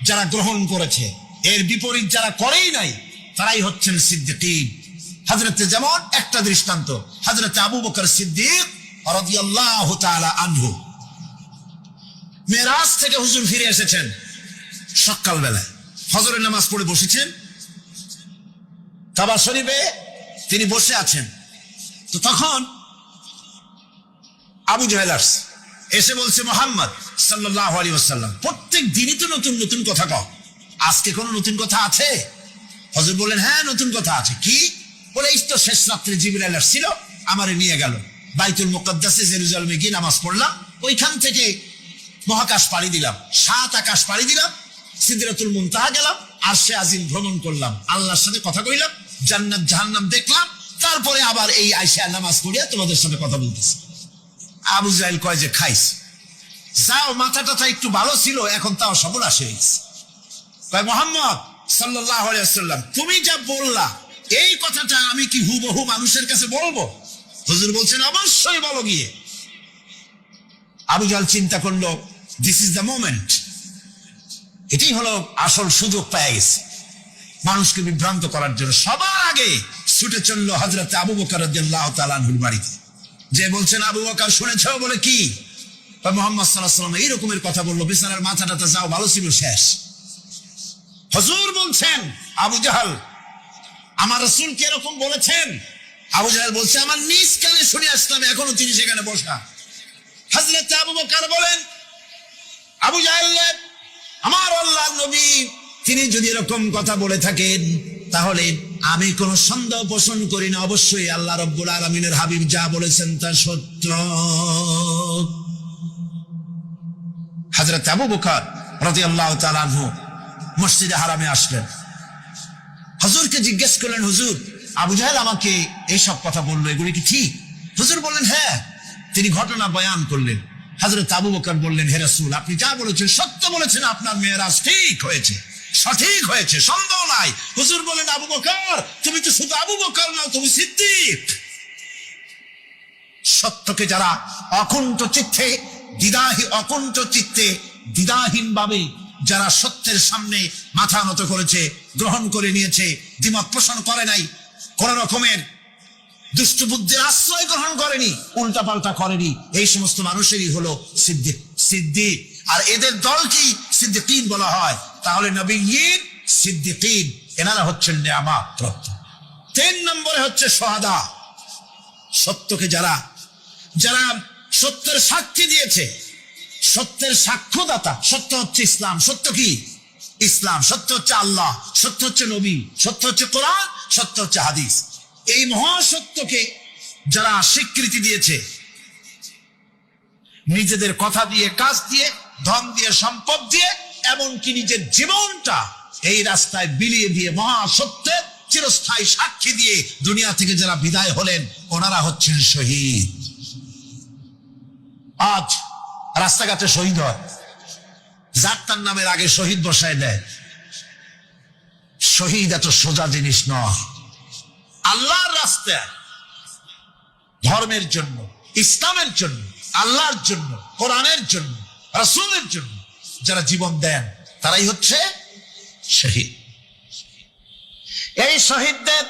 যারা গ্রহণ করেছে, এর বিপরীত যারা করেই নাই, তারাই হচ্ছেন সিদ্দিকিন। হযরতে, যেমন একটা দৃষ্টান্ত, হযরতে আবু বকর সিদ্দিক রাদিয়াল্লাহু তাআলা আনহু, মেরাজ থেকে হুজুর ফিরে এসেছেন সকালবেলায়, ফজরের নামাজ পড়ে বসেছেন কাবা শরীফে, তিনি বসে আছেন। তো তখন আবু জাহেল এসে বলছে, মুহাম্মদ সাল্লাল্লাহু আলাইহি ওয়াসাল্লাম, প্রত্যেক দিনই তো নতুন নতুন কথা কও, আজকে কোনো নতুন কথা আছে? হযরত বললেন, হ্যাঁ নতুন কথা আছে। কি? বলে, এই তো শেষ রাত্রে জিবরাইল আসছিল, আমারে নিয়ে গেল বাইতুল মুকাদ্দাসে, জেরুজালেমে গিয়ে নামাজ পড়লাম, ওইখান থেকে মহাকাশ পাড়ি দিলাম, 7 আকাশ পাড়ি দিলাম, সিদরাতুল মুনতাহা গেলাম, আরশে আজিম ভ্রমণ করলাম, আল্লাহর সাথে কথা কইলাম, জান্নাত জাহান্নাম দেখলাম, তারপরে আবার এই আয়েশা নামাজ পড়িয়া তোমাদের সাথে কথা বলতেছি। আবু জাহেল কয় যে, খাইস যাও, মাথাটা একটু ভালো ছিল, এখন তাও সর্বনাশ হয়ে গেছে। কয়, মুহাম্মদ সাল্লাল্লাহু আলাইহি ওয়াসাল্লাম, তুমি যা বললা এই কথাটা আমি কি হুবহু মানুষের কাছে বলবো? হুজুর বলছেন, অবশ্যই বলো গিয়ে। আবু জাহেল চিন্তা করলো, দিস ইজ দ্য মোমেন্ট, এটাই হলো আসল সুযোগ পেয়ে গেছে মানুষকে বিভ্রান্ত করার জন্য। সবার আগে ছুটে চললো হযরত আবু বকর রাদিয়াল্লাহু তাআলা আনহুর বাড়িতে, যে বলছেন, আবু বকর শুনেছো? বলে, কি? মুহাম্মদ সাল্লাল্লাহু আলাইহি ওয়াসাল্লাম এই রকমের কথা বললো, বিছানার মাথাটা যাও ভালো ছিল, শেষ। হুজুর বলছেন, আবু জাহেল, আমার রাসূল কি এরকম বলেছেন? আবু জাহেল বলছে, আমার নিজ কানে শুনে আসলাম, এখনো তিনি সেখানে বসা। হযরত আবু বকর বলেন, আবু জাহেল, আমার আল্লাহর নবী তিনি যদি এরকম কথা বলে থাকেন, তাহলে আমি কোন সন্দেহ পোষণ করি না, অবশ্যই আল্লাহ রাব্বুল আলামিনের হাবিব যা বলেছেন তা সত্য। হযরত আবু বকর রাদিয়াল্লাহু তাআলা আনহু মসজিদে হারামে আসলেন, হুজুরকে জিজ্ঞেস করলেন, হুজুর, আবু জাহেল আমাকে এইসব কথা বললো, এগুলি কি ঠিক? হুজুর বললেন, হ্যাঁ। তিনি ঘটনা বয়ান করলেন। হযরত আবু বকর বললেন, হে রাসূল, আপনি যা বলেছেন সত্য বলেছেন, আপনার মেরাজ ঠিক হয়েছে, সঠিক হয়েছে, সন্দেহ নাই। হুজুর বলেন, আবু বকর, তুমি তো শুধু আবু বকর নাও, তুমি সিদ্দিক। সত্যকে যারা অকুণ্ঠ চিত্তে দ্বিধাহীন ভাবে যারা সত্যের সামনে মাথা নত করেছে, গ্রহণ করে নিয়েছে, দ্বিমত পোষণ করে নাই, কোন রকমের দুষ্ট বুদ্ধির আশ্রয় গ্রহণ করেনি, উল্টা পাল্টা করেনি, এই সমস্ত মানুষেরই হলো সিদ্দিক। আর এদের দল কি সিদ্দিকিন বলা হয়। তাহলে নবিয়্যিন, সিদ্দিকিন, এনারা হচ্ছেন নেয়ামত প্রাপ্ত। 3 নম্বরে হচ্ছে শুহাদা, সত্যকে যারা সত্যের সাক্ষী দিয়েছে, সত্যের সাক্ষ্যদাতা। সত্য হচ্ছে ইসলাম। সত্য কি? ইসলাম। সত্য হচ্ছে আল্লাহ, সত্য হচ্ছে নবী, সত্য হচ্ছে কোরআন, সত্য হচ্ছে হাদিস। এই মহাসত্যকে যারা স্বীকৃতি দিয়েছে, নিজেদের কথা দিয়ে, কাজ দিয়ে, ধন দিয়ে, সম্পদ দিয়ে, এমনকি নিজের জীবনটা এই রাস্তায় বিলিয়ে দিয়ে মহাসত্যের চিরস্থায়ী সাক্ষী দিয়ে দুনিয়া থেকে যারা বিদায় হলেন, ওনারা হচ্ছেন শহীদ। আজ রাস্তাঘাটে শহীদ হয়, যার তার নামের আগে শহীদ বসায় দেয়। শহীদ এত সোজা জিনিস নয়। আল্লাহর রাস্তায়, ধর্মের জন্য, ইসলামের জন্য, আল্লাহর জন্য, কোরআনের জন্য, রাসূলের জন্য যারা জীবন দেন, তারাই হচ্ছে শহীদ। এই শহীদদের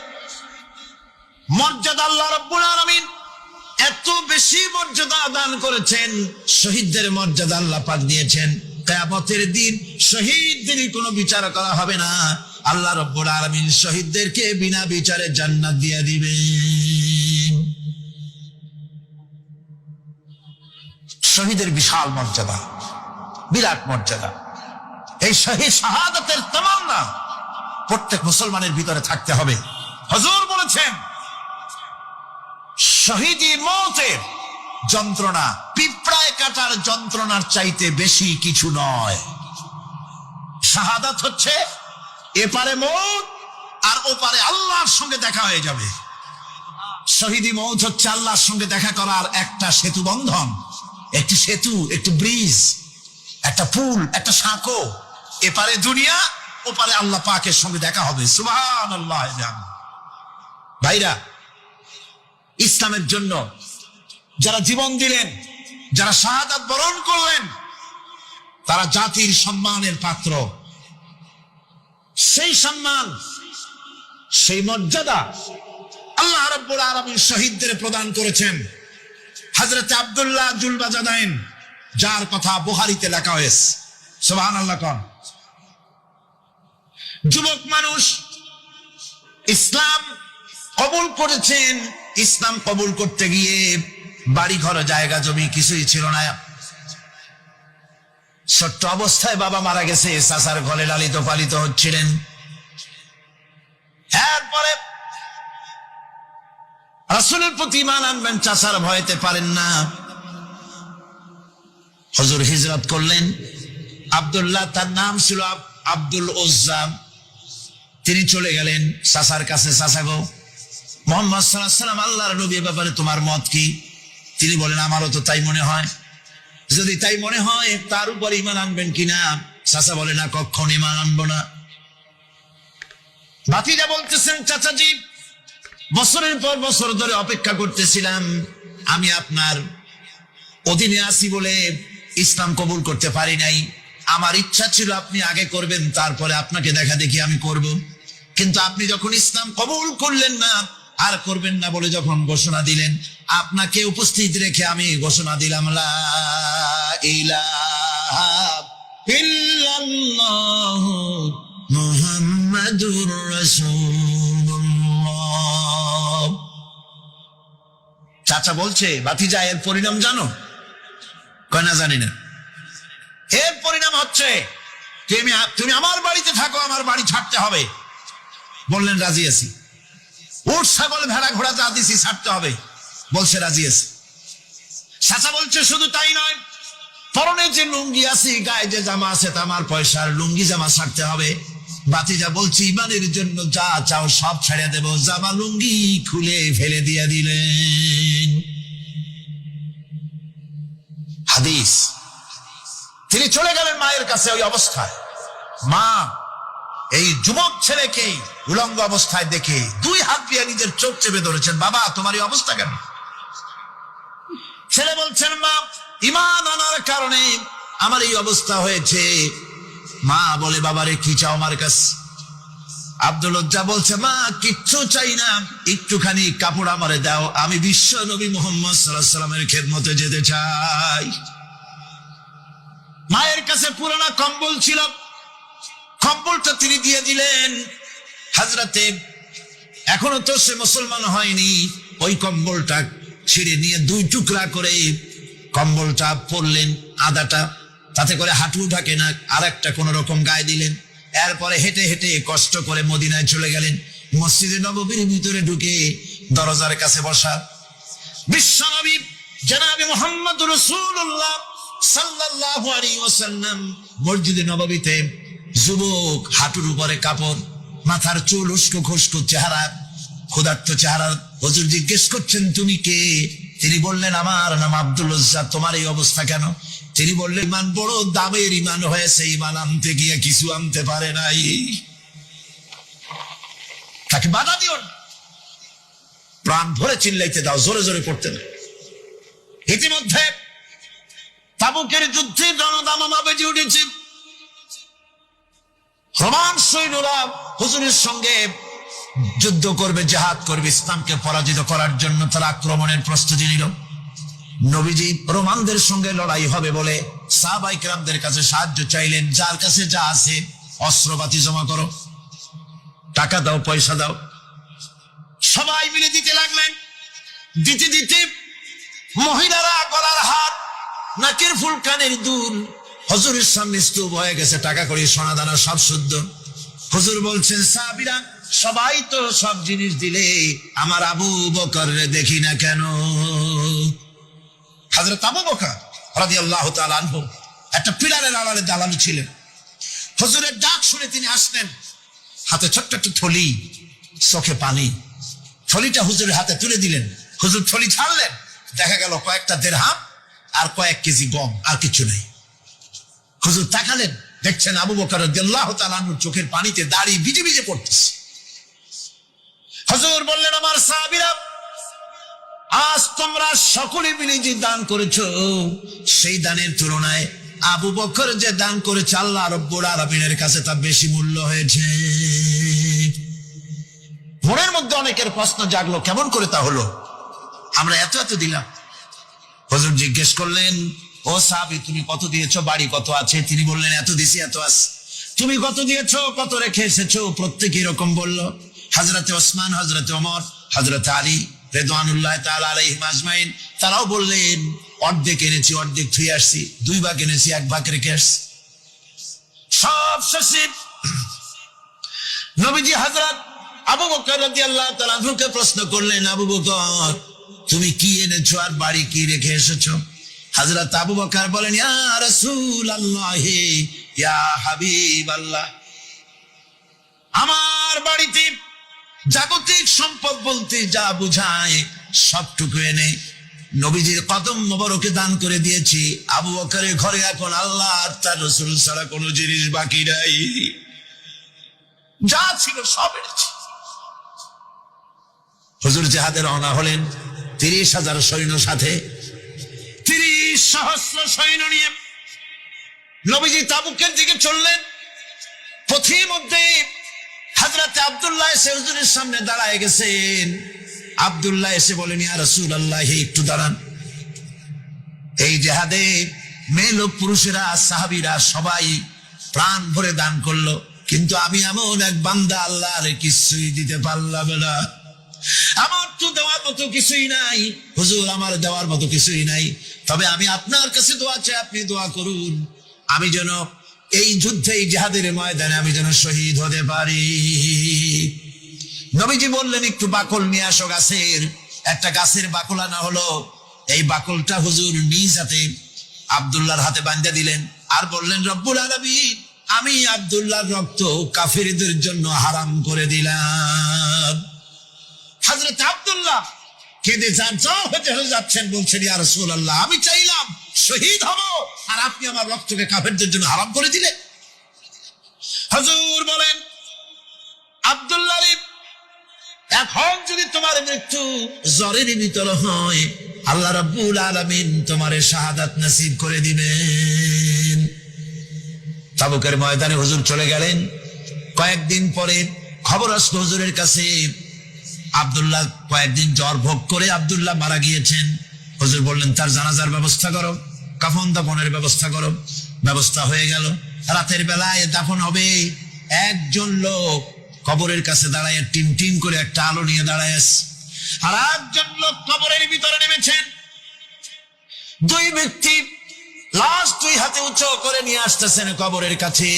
মর্যাদা আল্লাহ রাব্বুল আলামিন এত বেশি মর্যাদা দান করেছেন। শহীদদের মর্যাদা আল্লাহ পাক দিয়েছেন, কিয়ামতের দিন শহীদদেরই কোনো বিচার করা হবে না। আল্লাহ রাব্বুল আলামিন শহীদদেরকে বিনা বিচারে জান্নাত দিয়ে দিবেন। শহীদের বিশাল মর্যাদা, বিরাট মর্যাদা। এই শহীদ শাহাদাতের তামান্না প্রত্যেক মুসলমানের ভিতরে থাকতে হবে। হুজুর বলেছেন, শহীদি মওতের যন্ত্রণা পিঁপড়ায় কাটার যন্ত্রণার চাইতে বেশি কিছু নয়। শাহাদাত হচ্ছে এপারে মওত আর ওপারে আল্লাহর সঙ্গে দেখা হয়ে যাবে। শহীদি মওত হচ্ছে আল্লাহর সঙ্গে দেখা করার একটা সেতু বন্ধন, একটি সেতু, একটি ব্রিজ, একটা পুল, একটা সাঁকো। এপারে দুনিয়া, ওপারে আল্লাহ পাকের সঙ্গে দেখা হবে। সুবহানাল্লাহ। ভাইরা, ইসলামের জন্য যারা জীবন দিলেন, যারা শাহাদাত বরণ করলেন, তারা জাতির সম্মানের পাত্র। সেই সম্মান, সেই মর্যাদা আল্লাহ রাব্বুল আলামিন শহীদদের প্রদান করেছেন। হযরত আব্দুল্লাহ জুলবাজাদাইন যার কথা বুখারীতে লেখা হয়েছে। সুবহানাল্লাহ কোন যুবক মানুষ ইসলাম কবুল করেছেন। ইসলাম কবুল করতে গিয়ে বাড়ি ঘর জায়গা জমি কিছুই ছিল না। ছোট্ট অবস্থায় বাবা মারা গেছে, চাচার ঘরে লালিত পালিত হচ্ছিলেন। এরপরে রাসূলের প্রতি ঈমান আনবেন, চাচার ভয়তে পারেন না। হুজুর হিজরত করলেন। আব্দুল্লাহ তার নাম ছিল, আব্দুল উজ্জা। তিনি চলে গেলেন চাচার কাছে। চাচা গো, মুহাম্মদ সাল্লাল্লাহু আলাইহি ওয়াসাল্লাম আল্লাহর নবী, ব্যাপারে তোমার মত কি? তিনি বলেন, আমারও তো তাই মনে হয়। যদি তাই মনে হয় তার উপর ঈমান আনবেন কিনা? চাচা বলে, না, কখনো ঈমান আনবো না। ভাতিজা বলতেছেন, চাচাজি, বছরের পর বছর ধরে অপেক্ষা করতেছিলাম, আমি আপনার অধীনে আছি বলে ইসলাম কবুল করতে পারি নাই। আমার ইচ্ছা ছিল আপনি আগে করবেন, তারপরে আপনাকে দেখা দেখি আমি করব। কিন্তু আপনি যখন ইসলাম কবুল করলেন না আর করবেন না বলে যখন ঘোষণা দিলেন, আপনাকে উপস্থিত রেখে আমি ঘোষণা দিলাম, লা ইলাহা ইল্লাল্লাহু মুহাম্মাদুর রাসূলুল্লাহ। চাচা বলছে, ভাতিজা, এর পরিণাম জানো? কয় না, জানি না। এর পরিণাম হচ্ছে তুমি আমার বাড়িতে থাকো, আমার বাড়ি ছাড়তে হবে। বললেন, রাজি আছি। উট ছাগল ভেড়া ঘোড়া যা দিছি ছাড়তে হবে। বলছে, রাজি আছি। চাচা বলছে, শুধু তাই নয়, পরনে যে লুঙ্গি আছে, গায়ে যে জামা আছে, তা আমার পয়সার লুঙ্গি জামা ছাড়তে হবে। ভাতিজা বলছে, ঈমানের জন্য যা চাও সব ছেড়ে দেব। জামা লুঙ্গি খুলে ফেলে দিয়ে দিলেন। হাদিস। তিনি চলে গেলেন মায়ের কাছে ওই অবস্থায়। মা এই যুবক ছেলেকে উলঙ্গ অবস্থায় দেখে 2 হাত দিয়ে নিজের চোখ চেপে ধরেছেন। বাবা, তোমার এই অবস্থা কেন? ছেলে বলছেন, মা, ঈমান আনার কারণে আমার এই অবস্থা হয়েছে। মা বলে, বাবারে, কি চাও আমার কাছে? আব্দুল উজ্জা বলছে, মা, কিচ্ছু চাই না, একটুখানি কাপড় আমারে দাও, আমি বিশ্ব নবী মুহাম্মদ সাল্লাল্লাহু আলাইহি ওয়াসাল্লামের খেদমতে যেতে চাই। মায়ের কাছে পুরানা কম্বল ছিল, কম্বলটা তিনি দিয়ে দিলেন। হযরতে, এখনো তো সে মুসলমান হয়নি, ওই কম্বলটা ছিঁড়ে নিয়ে 2 টুকরা করে কম্বলটা পরলেন, আদাটা, তাতে করে হাঁটু ঢাকে না, আর একটা কোন রকম গায়ে দিলেন। এরপরে হেঁটে হেঁটে কষ্ট করে মদিনায় চলে গেলেন। মসজিদে নববীর ভিতরে ঢুকে দরজার কাছে বসা বিশ্বনবী জনাবে মুহাম্মদুর রাসূলুল্লাহ সাল্লাল্লাহু আলাইহি ওয়াসাল্লাম মসজিদে নববীতে, যুবক, হাঁটুর উপরে কাপড়, মাথার চুল উস্কো খুস্কো চেহারা, ক্ষুধার্ত চেহারা। হুজুর জিজ্ঞেস করছেন, তুমি কে? তিনি বললেন, আমার নাম আব্দুল উজ্জা। তোমার এই অবস্থা কেন? তিনি বললেন, ঈমান বড় দামের ঈমান হয়েছে, ঈমান আনতে গিয়ে কিছু আনতে পারে নাই। তাকে বাধা দিও না, প্রাণ ভরে চিল্লাইতে দাও, জোরে জোরে পড়তে না। ইতিমধ্যে তাবুকের যুদ্ধে রণদামামা বেজে উঠেছে। রোমান সৈন্যরা হুজুরের সঙ্গে যুদ্ধ করবে, জিহাদ করবে, ইসলামকে পরাজিত করার জন্য তারা আক্রমণের প্রস্তুতি নিল। নবীজি রোমানদের সঙ্গে লড়াই হবে বলে সাহাবায়ে কেরামদের কাছে সাহায্য চাইলেন। যার কাছে যা আছে অস্ত্রপাতি জমা করো, টাকা দাও, পয়সা দাও। সবাই মিলে দিতে লাগলেন। দিতে দিতে মহিলারা গলার হাত, নাকের ফুল, কানের দুল হুজুরের সামনে স্তূপ হয়ে গেছে, টাকা কড়ি, সোনা দানা সব শুদ্ধ। হুজুর বলছেন, সাহাবীরা সবাই তো সব জিনিস দিলে, আমার আবু বকর দেখি না কেন? হযরত আবু বকর রাদিয়াল্লাহু তাআলা আনহু একটা পিলারের আড়ালে দালালি ছিলেন। হুজুরের ডাক শুনে তিনি আসলেন, হাতে ছোট্ট একটা থলি, চোখে পানি। থলিটা হুজুরের হাতে তুলে দিলেন। হুজুর থলি ছাড়লেন, দেখা গেল কয়েকটা দিরহাম আর কয়েক কেজি গম, আর কিছু নেই। হুজুর তাকালেন, দেখছেন আবু বকর রাদিয়াল্লাহু তাআলা আনহুর চোখের পানিতে দাড়ি ভিজে ভিজে পড়তেছে। হুজুর বললেন, আমার সাহাবীরা, আজ তোমরা সকলে মিলে যে দান করেছো, সেই দানের তুলনায় আবু বকর যে দান করেছে আল্লাহ রাব্বুল আলামিনের কাছে তা বেশি মূল্য হয়েছে। মনের মধ্যে অনেকের প্রশ্ন জাগলো, কেমন করে তা হলো? আমরা এত এত দিলাম। হুজুর জিজ্ঞেস করলেন, ও সাহাবী, তুমি কত দিয়েছো, বাড়ি কত আছে? তিনি বললেন এত দিছি, এত আছে। তুমি কত দিয়েছো, কত রেখে এসেছো? প্রত্যেকে এরকম বলল। হযরতে ওসমান, হযরতে ওমর, হযরতে আলী রিদওয়ানুল্লাহ তাআলা আলাইহিম আজমাইন, তারাও বললেন অর্ধেক এনেছি, অর্ধেক থুয়ে আসছি, 2 ভাগ এনেছি, 1 ভাগ রেখে আসছি। সব শেষে নবীজি হযরত আবু বকর রাদিয়াল্লাহু তাআলা আনহুকে প্রশ্ন করলেন, আবু বকর, তুমি কি এনেছো আর বাড়ি কি রেখে এসেছো? হযরত আবু বকর বলেন, ইয়া রাসূলুল্লাহ, ইয়া হাবিবাল্লাহ, আমার বাড়িতে জাগতিক সম্পদ বলতে যা বুঝায় সবটুকু এনে নবীজির কদম মোবারকে দান করে দিয়েছি। আবু বকরের ঘরে এখন আল্লাহ আর তার রাসূল ছাড়া কোনো জিনিস বাকি নাই, যা ছিল সব এনেছি। হুজুর জিহাদে রওনা হলেন 30,000 সৈন্য সাথে, 30 সহস্র সৈন্য নিয়ে নবীজি তাবুকের দিকে চললেন। পথের মধ্যে হযরত আব্দুল্লাহ এসে হুজুরের সামনে দাঁড়ায় গেছেন। আব্দুল্লাহ এসে বলেন, ইয়া রাসূলুল্লাহ, একটু দাঁড়ান। এই জিহাদে মেয়ে লোক পুরুষেরা সাহাবীরা সবাই প্রাণ ভরে দান করলো, কিন্তু আমি এমন এক বান্দা, আল্লাহর কিছুই দিতে পারলাম না। আমার তো দেওয়ার মতো কিছুই নাই হুজুর, আমার দেওয়ার মতো কিছুই নাই। তবে আমি আপনার কাছে দোয়া চাই, আপনি দোয়া করুন আমি যেন এই যুদ্ধে, এই জিহাদের ময়দানে আমি যেন শহীদ হতে পারি। নবীজি বললেন, একটু বাকল নিয়ে আসো গাছের। একটা গাছের বাকল আনা হলো। এই বাকলটা হুজুর নিজ হাতে আব্দুল্লাহর হাতে বাঁধা দিলেন আর বললেন, রব্বুল আলামিন, আমি আব্দুল্লাহর রক্ত কাফিরদের জন্য হারাম করে দিলাম। হযরত আব্দুল্লাহ কেঁদে যাচ্ছেন, বলছেন, ইয়া রাসূলুল্লাহ, আমি চাইলাম শহীদ হব আর আপনি আমার রক্তকে কাফেরদের জন্য হারাম করে দিলেন। হুজুর বলেন, আব্দুল্লাহ, এখন যদি তোমার মৃত্যু জ্বরের ভিতর হয়, আল্লাহ রাব্বুল আলামিন তোমারে শাহাদাত নসিব করে দিবেন। তাবুকের ময়দানে হুজুর চলে গেলেন। কয়েকদিন পরে খবর আসলো হুজুরের কাছে, আব্দুল্লাহ কয়েকদিন জ্বর ভোগ করে আব্দুল্লাহ মারা গিয়েছেন। হুজুর বললেন, তার জানাজার ব্যবস্থা করো, কাফন দাফনের ব্যবস্থা করো। ব্যবস্থা হয়ে গেল। রাতের বেলায় দাফন হবে। একজন লোক কবরের কাছে দাঁড়ায় টিম টিম করে একটা আলো নিয়ে দাঁড়ায় আছে, আর একজন লোক কবরের ভিতরে নেমেছেন। 2 ব্যক্তি লাশ 2 হাতে উঁচু করে নিয়ে আসতেছেন কবরের কাছে।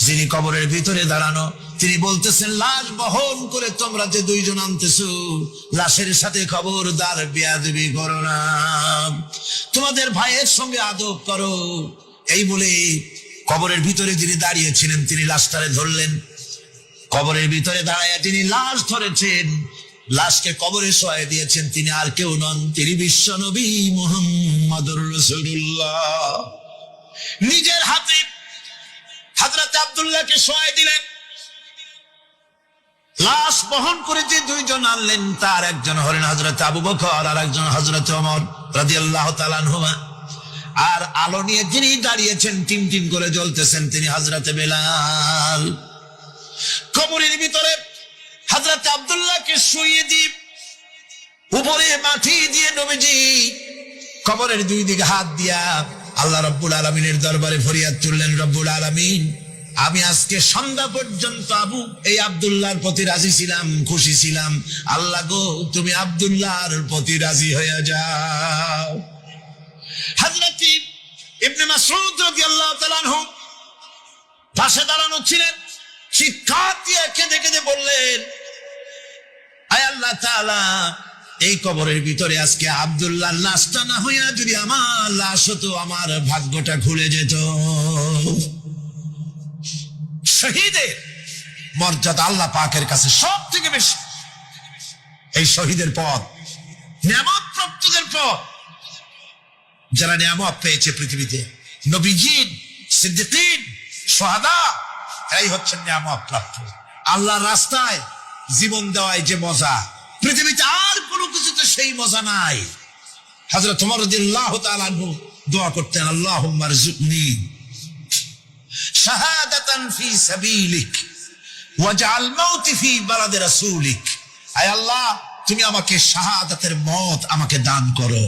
যিনি কবরের ভিতরে দাঁড়ানো, তিনি বলতেছেন, লাশ বহন করে তোমরা যে 2 জন আনতেছো, লাশের সাথে খবরদার বেয়াদবি করো না, তোমাদের ভাইয়ের সঙ্গে আদব করো। এই বলে কবরের ভিতরে যিনি দাঁড়িয়েছিলেন তিনি লাশটারে ধরলেন। কবরের ভিতরে দাঁড়ায় তিনি লাশ ধরেছেন, লাশকে কবরে শোয়াই দিয়েছেন। তিনি আর কেউ নন, তিনি বিশ্ব নবী মুহাম্মদুর রাসূলুল্লাহ। নিজের হাতে হযরত আব্দুল্লাহকে শোয়াই দিলেন। লাশ বহন করে যে 2 জন আনলেন, তার একজন হলেন হযরত আবু বকর আর একজন হযরত ওমর রাদিয়াল্লাহু তাআলা আনহুমা। আর আলো নিয়ে যিনি দাঁড়িয়েছেন, টিম টিম করে জ্বলতেছেন, তিনি হযরত বেলাল। কবরের ভিতরে হযরত আব্দুল্লাহকে শুইয়ে দিয়ে উপরে মাটি দিয়ে নবীজি কবরের 2 দিকে হাত দিয়া আল্লাহ রাব্বুল আলামিনের দরবারে ফরিয়াদ তুললেন, রব্বুল আলামিন, আমি আজকে সন্ধ্যা পর্যন্ত এই আব্দুল্লাহর প্রতি রাজি ছিলাম, খুশি ছিলাম। আল্লাহ গো, তুমি আব্দুল্লাহর প্রতি রাজি হয়ে যাও। হযরত ইবনে মাসউদ রাদিয়াল্লাহু তাআলা আনহু পাশে দাঁড়ানো ছিলেন। চিৎকার দিয়ে কেঁদে কেঁদে বললেন, আয় আল্লাহ তাআলা, এই কবরের ভিতরে আজকে আব্দুল্লাহর লাশটা না হইয়া যদি আমার লাশ হতো, আমার ভাগ্যটা খুলে যেত। শহীদের মর্যাদা আল্লাহ পাকের কাছে সব থেকে বেশি। এই শহীদের পদ, নিয়ামত প্রাপ্তদের পদ, যারা নিয়ামত পেয়েছে পৃথিবীতে, নবীজিন, সিদ্দিকিন, শুহাদা, এই হচ্ছেন নিয়ামত প্রাপ্ত। আল্লাহর রাস্তায় জীবন দেওয়ায় যে মজা, পৃথিবীতে আর কোনো কিছুতে সেই মজা নাই। হযরত ওমর রাদিয়াল্লাহু তাআলা আনহু দোয়া করতেন, আল্লাহুম্মা রযুকনি শাহাদাতান ফি সাবিলিক ওয়াজআল মাউতি ফি বালাদি রাসূলিক। আয় আল্লাহ, তুমি আমাকে শাহাদাতের মত আমাকে দান করো।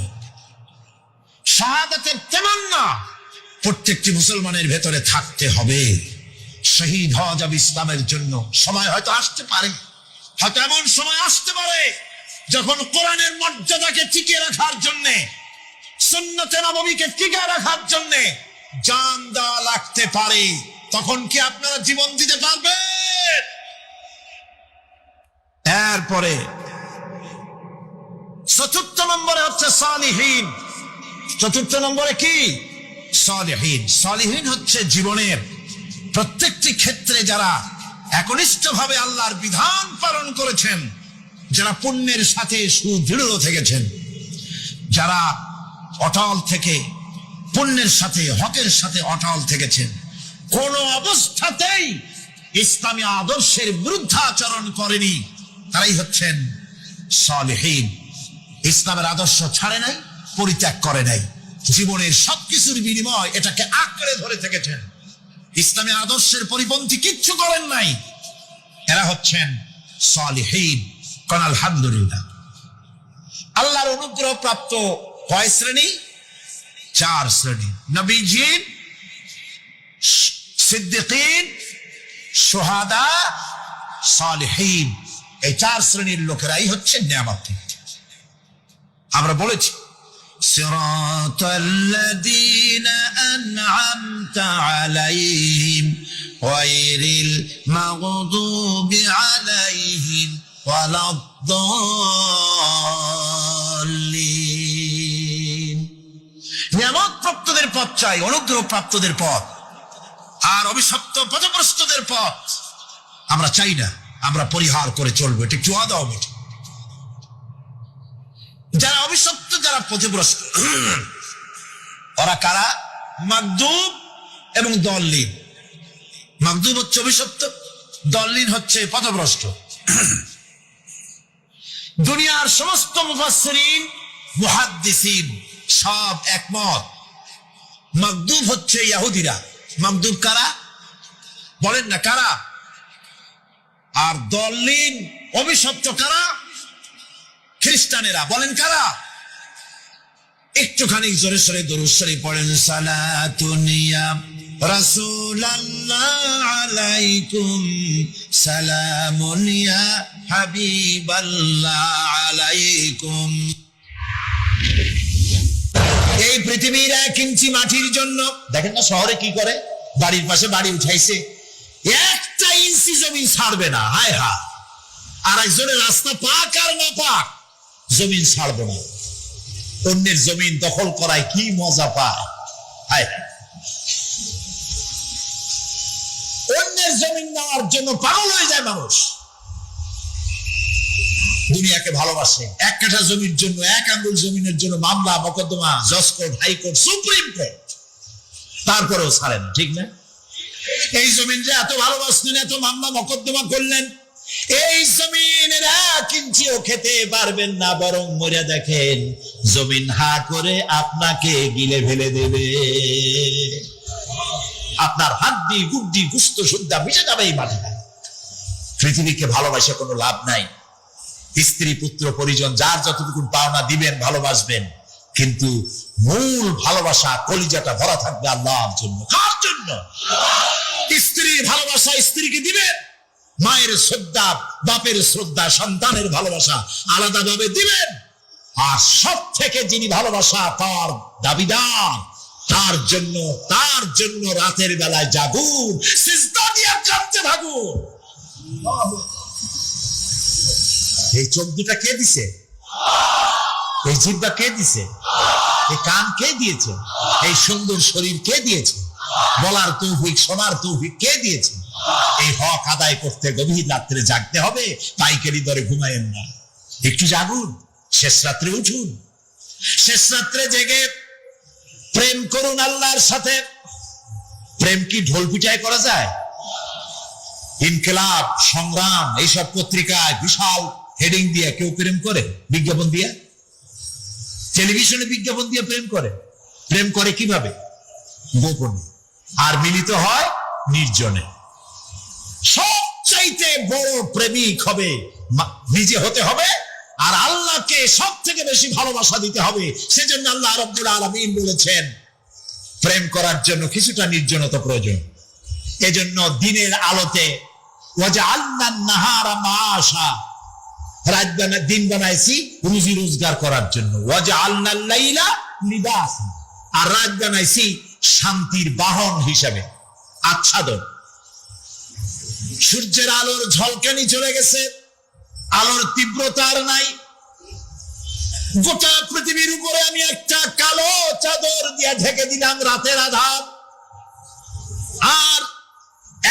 শাহাদাতের তামান্না প্রত্যেকটি মুসলমানের ভেতরে থাকতে হবে। শহীদ হওয়া যাবে ইসলামের জন্য। সময় হয়তো আসতে পারে, হয়তো এমন সময় আসতে পারে যখন কোরআনের মর্যাদাকে টিকে রাখার জন্য, সুন্নতে নববীকে টিকে রাখার জন্য জান দেওয়া লাগতে পারে। তখন কি আপনারা জীবন দিতে পারবেন? এরপরে চতুর্থ নম্বরে হচ্ছে সালিহীন। চতুর্থ নম্বরে কি? সালিহীন। সালিহীন হচ্ছে জীবনের প্রত্যেকটি ক্ষেত্রে যারা একনিষ্ঠভাবে আল্লাহর বিধান পালন করেছেন, যারা পুণ্যের সাথে সুদৃঢ় থেকেছেন, যারা অটল থেকে পুণ্যের সাথে হকের সাথে অটল থেকেছেন, কোন অবস্থাতেই ইসলামী আদর্শের বিরুদ্ধাচরণ করেনি, তারাই হচ্ছেন সালেহীন। ইসলামের আদর্শ ছাড়ে নাই, পরিত্যাগ করে নাই, জীবনের সবকিছুর বিনিময় এটাকে আঁকড়ে ধরে থেকেছেন, ইসলামী আদর্শের পরিপন্থী কিচ্ছু করেন নাই। এরা হচ্ছেন সালেহীন। কোন আলহামদুলিল্লাহ। আল্লাহর অনুগ্রহ প্রাপ্ত কয় শ্রেণী? 4 শ্রেণী। নবীজিন, সিদ্দিকিন, শুহাদা, সালেহীন। এই 4 শ্রেণীর লোকেরাই হচ্ছে নিয়ামত। আমরা বলেছি সিরাতাল্লাযীনা আন'আমতা আলাইহিম গায়রিল মাগদুবি আলাইহিম ওয়ালাদ-দাল্লিন। নিয়ামত প্রাপ্তদের পথ চাই, অনুগ্রহ প্রাপ্তদের পথ, আর অভিশপ্ত পথভ্রষ্টদের পথ আমরা চাই না। আমরা পরিহার করে চলবো। এটা একটু আদাও মিটি। যারা অভিশপ্ত, যারা পথভ্রষ্ট, ওরা কারা? মাগদুব এবং দল্লিন। মাগদুব হচ্ছে অভিশপ্ত, দল্লিন হচ্ছে পথভ্রষ্ট। দুনিয়ার সমস্ত মুফাসসিরিন, মুহাদ্দিসিন সব একমত, মাগদুব হচ্ছে ইহুদিরা। মাগদুব কারা? বলেন না কারা? আর দল্লিন, অভিশপ্ত কারা? খ্রিস্টানেরা। বলেন কারা? একটুখানি জোরে সোরে দরুদ শরীফ পড়েন। সালাতুন ইয়া রাসূলুল্লাহ আলাইকুম, সালামুন ইয়া হাবিবাল্লাহ আলাইকুম। এই পৃথিবীর 1 ইঞ্চি মাটির জন্য, দেখেন না শহরে কি করে, বাড়ির পাশে বাড়ি উঠাইছে, 1টা ইঞ্চি জমি ছাড়বে না। হায় হা। আর একজনের রাস্তা পাক আর না পাক, জমিন ছাড়বে না। অন্যের জমিন দখল করায় কি মজা পায়। হায়, অন্যের জমিন নেওয়ার জন্য পাগল হয়ে যায় মানুষ। দুনিয়াকে ভালোবাসে। 1 কাঠা জমির জন্য, 1 আঙ্গুল জমিনের জন্য মামলা মোকদ্দমা, জজ কোর্ট, হাইকোর্ট, সুপ্রিম কোর্ট, তারপরেও ছাড়ে না। ঠিক না? এই জমিন যে এত ভালোবাসলেন, এত মামলা মোকদ্দমা করলেন, এই জমিনের 1 ইঞ্চিও খেতে পারবেন না, বরং মরে দেখেন জমিন হা করে আপনাকে গিলে ফেলে দেবে। আপনার হাড্ডি গুড্ডি গুস্ত সুদ্ধা মিশে যাবে এই মাটিতে। পৃথিবীকে ভালোবাসে কোনো লাভ নাই। স্ত্রী, পুত্র, পরিজন যার যতটুকু পাওনা দিবেন, ভালোবাসবেন, কিন্তু মূল ভালোবাসা, কলিজাটা ভরা থাকবে আল্লাহর জন্য। কার জন্য? স্ত্রীর ভালোবাসা স্ত্রীকে দিবেন, মায়ের শ্রদ্ধা, বাপের শ্রদ্ধা, সন্তানের ভালোবাসা আলাদাভাবে দিবেন। আর সব থেকে যিনি ভালোবাসা তার দাবিদার, তার জন্য রাতের বেলায় জাগুন, সিজদা দিয়ে কাঁদতে থাকুন। এই চোখ দুটা কে দিছে? এই জিহ্বা কে দিছে? এই কান কে দিয়েছে? এই সুন্দর শরীর কে দিয়েছে? বলার তৌফিক, শোনার তৌফিক কে দিয়েছে? এই হক আদায় করতে গভীর রাত্রে জাগতে হবে। পাইকারি দরে ঘুমায়েন না, একটু জাগুন, শেষ রাত্রে উঠুন, শেষ রাত্রে জেগে প্রেম করুন আল্লাহর সাথে। প্রেম কি ঢোল পিটায় করা যায়? ইনকিলাব, সংগ্রাম এইসব পত্রিকায় বিশাল হেডিং দিয়ে কেউ প্রেম করে? বিজ্ঞাপন দিয়ে, টেলিভিশনে বিজ্ঞাপন দিয়ে প্রেম করে। প্রেম করে কিভাবে? গোপনে। আর মিলিত হয় নির্জনে। সবচাইতে বড় প্রেমিক হবে নিজে হতে হবে, আর আল্লাহকে সব থেকে বেশি ভালোবাসা দিতে হবে। সেজন্য আল্লাহ রাব্বুল আলামিন বলেছেন প্রেম করার জন্য কিছুটা নির্জনতা প্রয়োজন। এজন্য দিনের আলোতে ওয়াজআলনান নাহারা মাআশা, দিন বানাইছি রুজি রোজগার করার জন্য। ওয়াজআলনাল লাইলা লিবাসা, আর রাত বানাইছি শান্তির বাহন হিসাবে, আচ্ছাদন। সূর্যের আলোর ঝলকানি চলে গেছে, আলোর তীব্রতা আর নাই। গোটা পৃথিবীর উপরে আমি একটা কালো চাদর দিয়ে ঢেকে দিলাম রাতের আধার, আর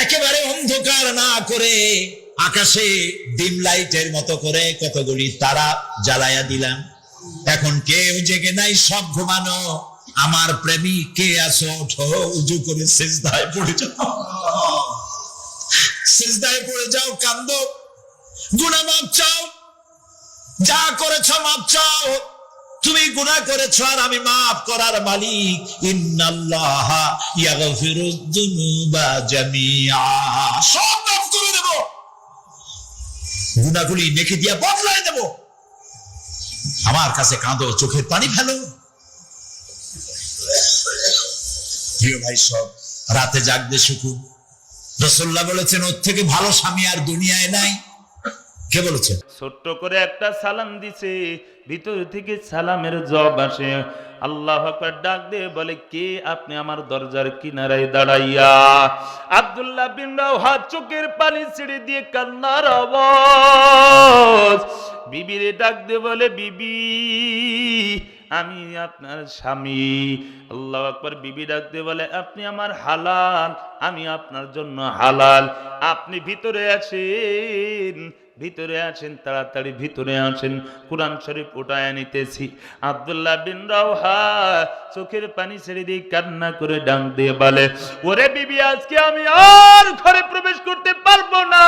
একেবারে অন্ধকার না করে আকাশে ডিম লাইটের মতো করে কতগুলি তারা জ্বালায়া দিলাম। এখন কেউ জেগে নাই, সব ঘুমানো। আমার প্রেমিক কে আছো, ওঠো, উজু করে সিজদায় পড়ে যাও, সিজদায় পড়ে যাও, কান্দো, গুনাহ মাফ চাও, যা করেছো মাফ চাও। তুমি গুনাহ করেছো আর আমি মাফ করার মালিক। ইন্নাল্লাহা ইয়াগফিরুয যুনুবা জামিআ, সব মাফ করে দেব, গুনাহগুলি নেকি দিয়া বদলায় দেব। আমার কাছে কাঁদো, চোখের পানি ফেলো। প্রিয় ভাই সব, রাতে জাগবে সুকুন। রাসূলুল্লাহ বলেছেন ওর থেকে ভালো স্বামী আর দুনিয়ায় নাই। কে বলেছেন? ছোট্ট করে একটা সালাম দিছে, ভিতর থেকে সালামের জবাব আসে। আল্লাহু আকবার ডাক দিয়ে বলে, কে আপনি আমার দরজার কিনারায় দাঁড়াইয়া? আব্দুল্লাহ বিন রাওহা চোখের পানি ছেড়ে দিয়ে কান্নার আওয়াজ। বিবিরে ডাক দিয়ে বলে, বিবি আমি আপনার স্বামী। আল্লাহু আকবার। বিবি ডাক দিয়ে বলে, আপনি আমার হালাল, আমি আপনার জন্য হালাল। আপনি ভিতরে আছেন, ভিতরে আছেন, তাড়াতাড়ি ভিতরে আসেন, কুরআন শরীফ উঠায় নিতেছি। আব্দুল্লাহ বিন রাওহা চোখের পানি ছেড়ে দিয়ে কান্না করে ডাক দিয়ে বলে, ওরে বিবি, আজকে আমি আর ঘরে প্রবেশ করতে পারবো না।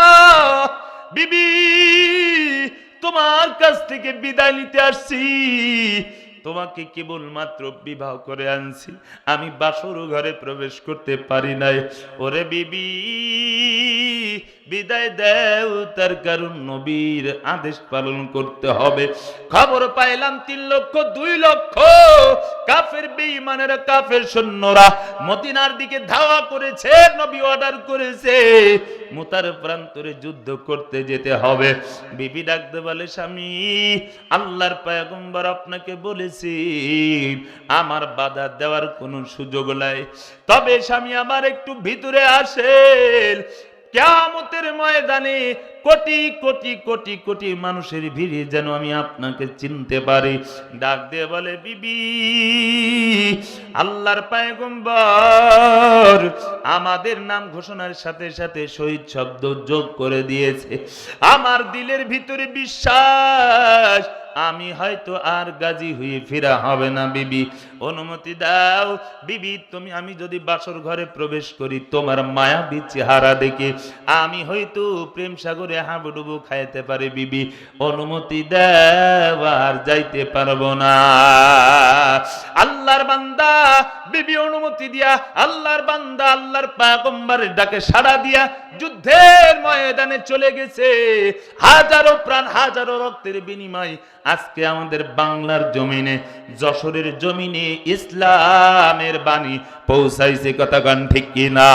বিবি, তোমার কাছ থেকে বিদায় নিতে আসছি। তোমাকে কেবলমাত্র বিবাহ করে আনছি, আমি বাসর ঘরে প্রবেশ করতে পারি নাই। ওরে বিবি, বিদায় দেও, তার কারণ নবীর আদেশ পালন করতে হবে। খবর পাইলাম 3,02,00,000 কাফের বেঈমানেরা, কাফের সৈন্যরা মদিনার দিকে ধাওয়া করেছে। নবী অর্ডার করেছে মুতার প্রান্তরে যুদ্ধ করতে যেতে হবে। বিবি ডাকতে বলে, স্বামী, আল্লাহর পয়গম্বর আপনাকে বলেছি আমার বাধা দেওয়ার কোনো সুযোগ নাই। তবে স্বামী আমার একটু ভিতরে আসেন। কিয়ামতের ময়দানে কোটি কোটি কোটি কোটি মানুষের ভিড়ে যেন আমি আপনাকে চিনতে পারি। ডাক দিয়ে বলে, বিবি, আল্লাহর পয়গম্বর আমাদের নাম ঘোষণার সাথে সাথে শহীদ শব্দ যোগ করে দিয়েছে। আমার দিলের ভিতরে বিশ্বাস আমি হয়তো আর গাজী হয়ে ফিরা হবে না। বিবি, অনুমতি দাও। বিবি, আমি যদি বাসর ঘরে প্রবেশ করি, তোমার মায়াবী চেহারা দেখে আমি হয়তো প্রেম সাগরে হাবুডুবু খাইতে পারি। বিবি, অনুমতি দাও, আর যাইতে পারবো না। আল্লাহর বান্দা বিবি অনুমতি দিয়া, আল্লাহর বান্দা আল্লাহর পয়গম্বরের ডাকে সাড়া দিয়া যুদ্ধের ময়দানে চলে গেছে। হাজারো প্রাণ, হাজারো রক্তের বিনিময় আজকে আমাদের বাংলার জমিনে, যশোরের জমিনে ইসলামের বাণী পৌঁছাইছে। কথা গান ঠিক কিনা?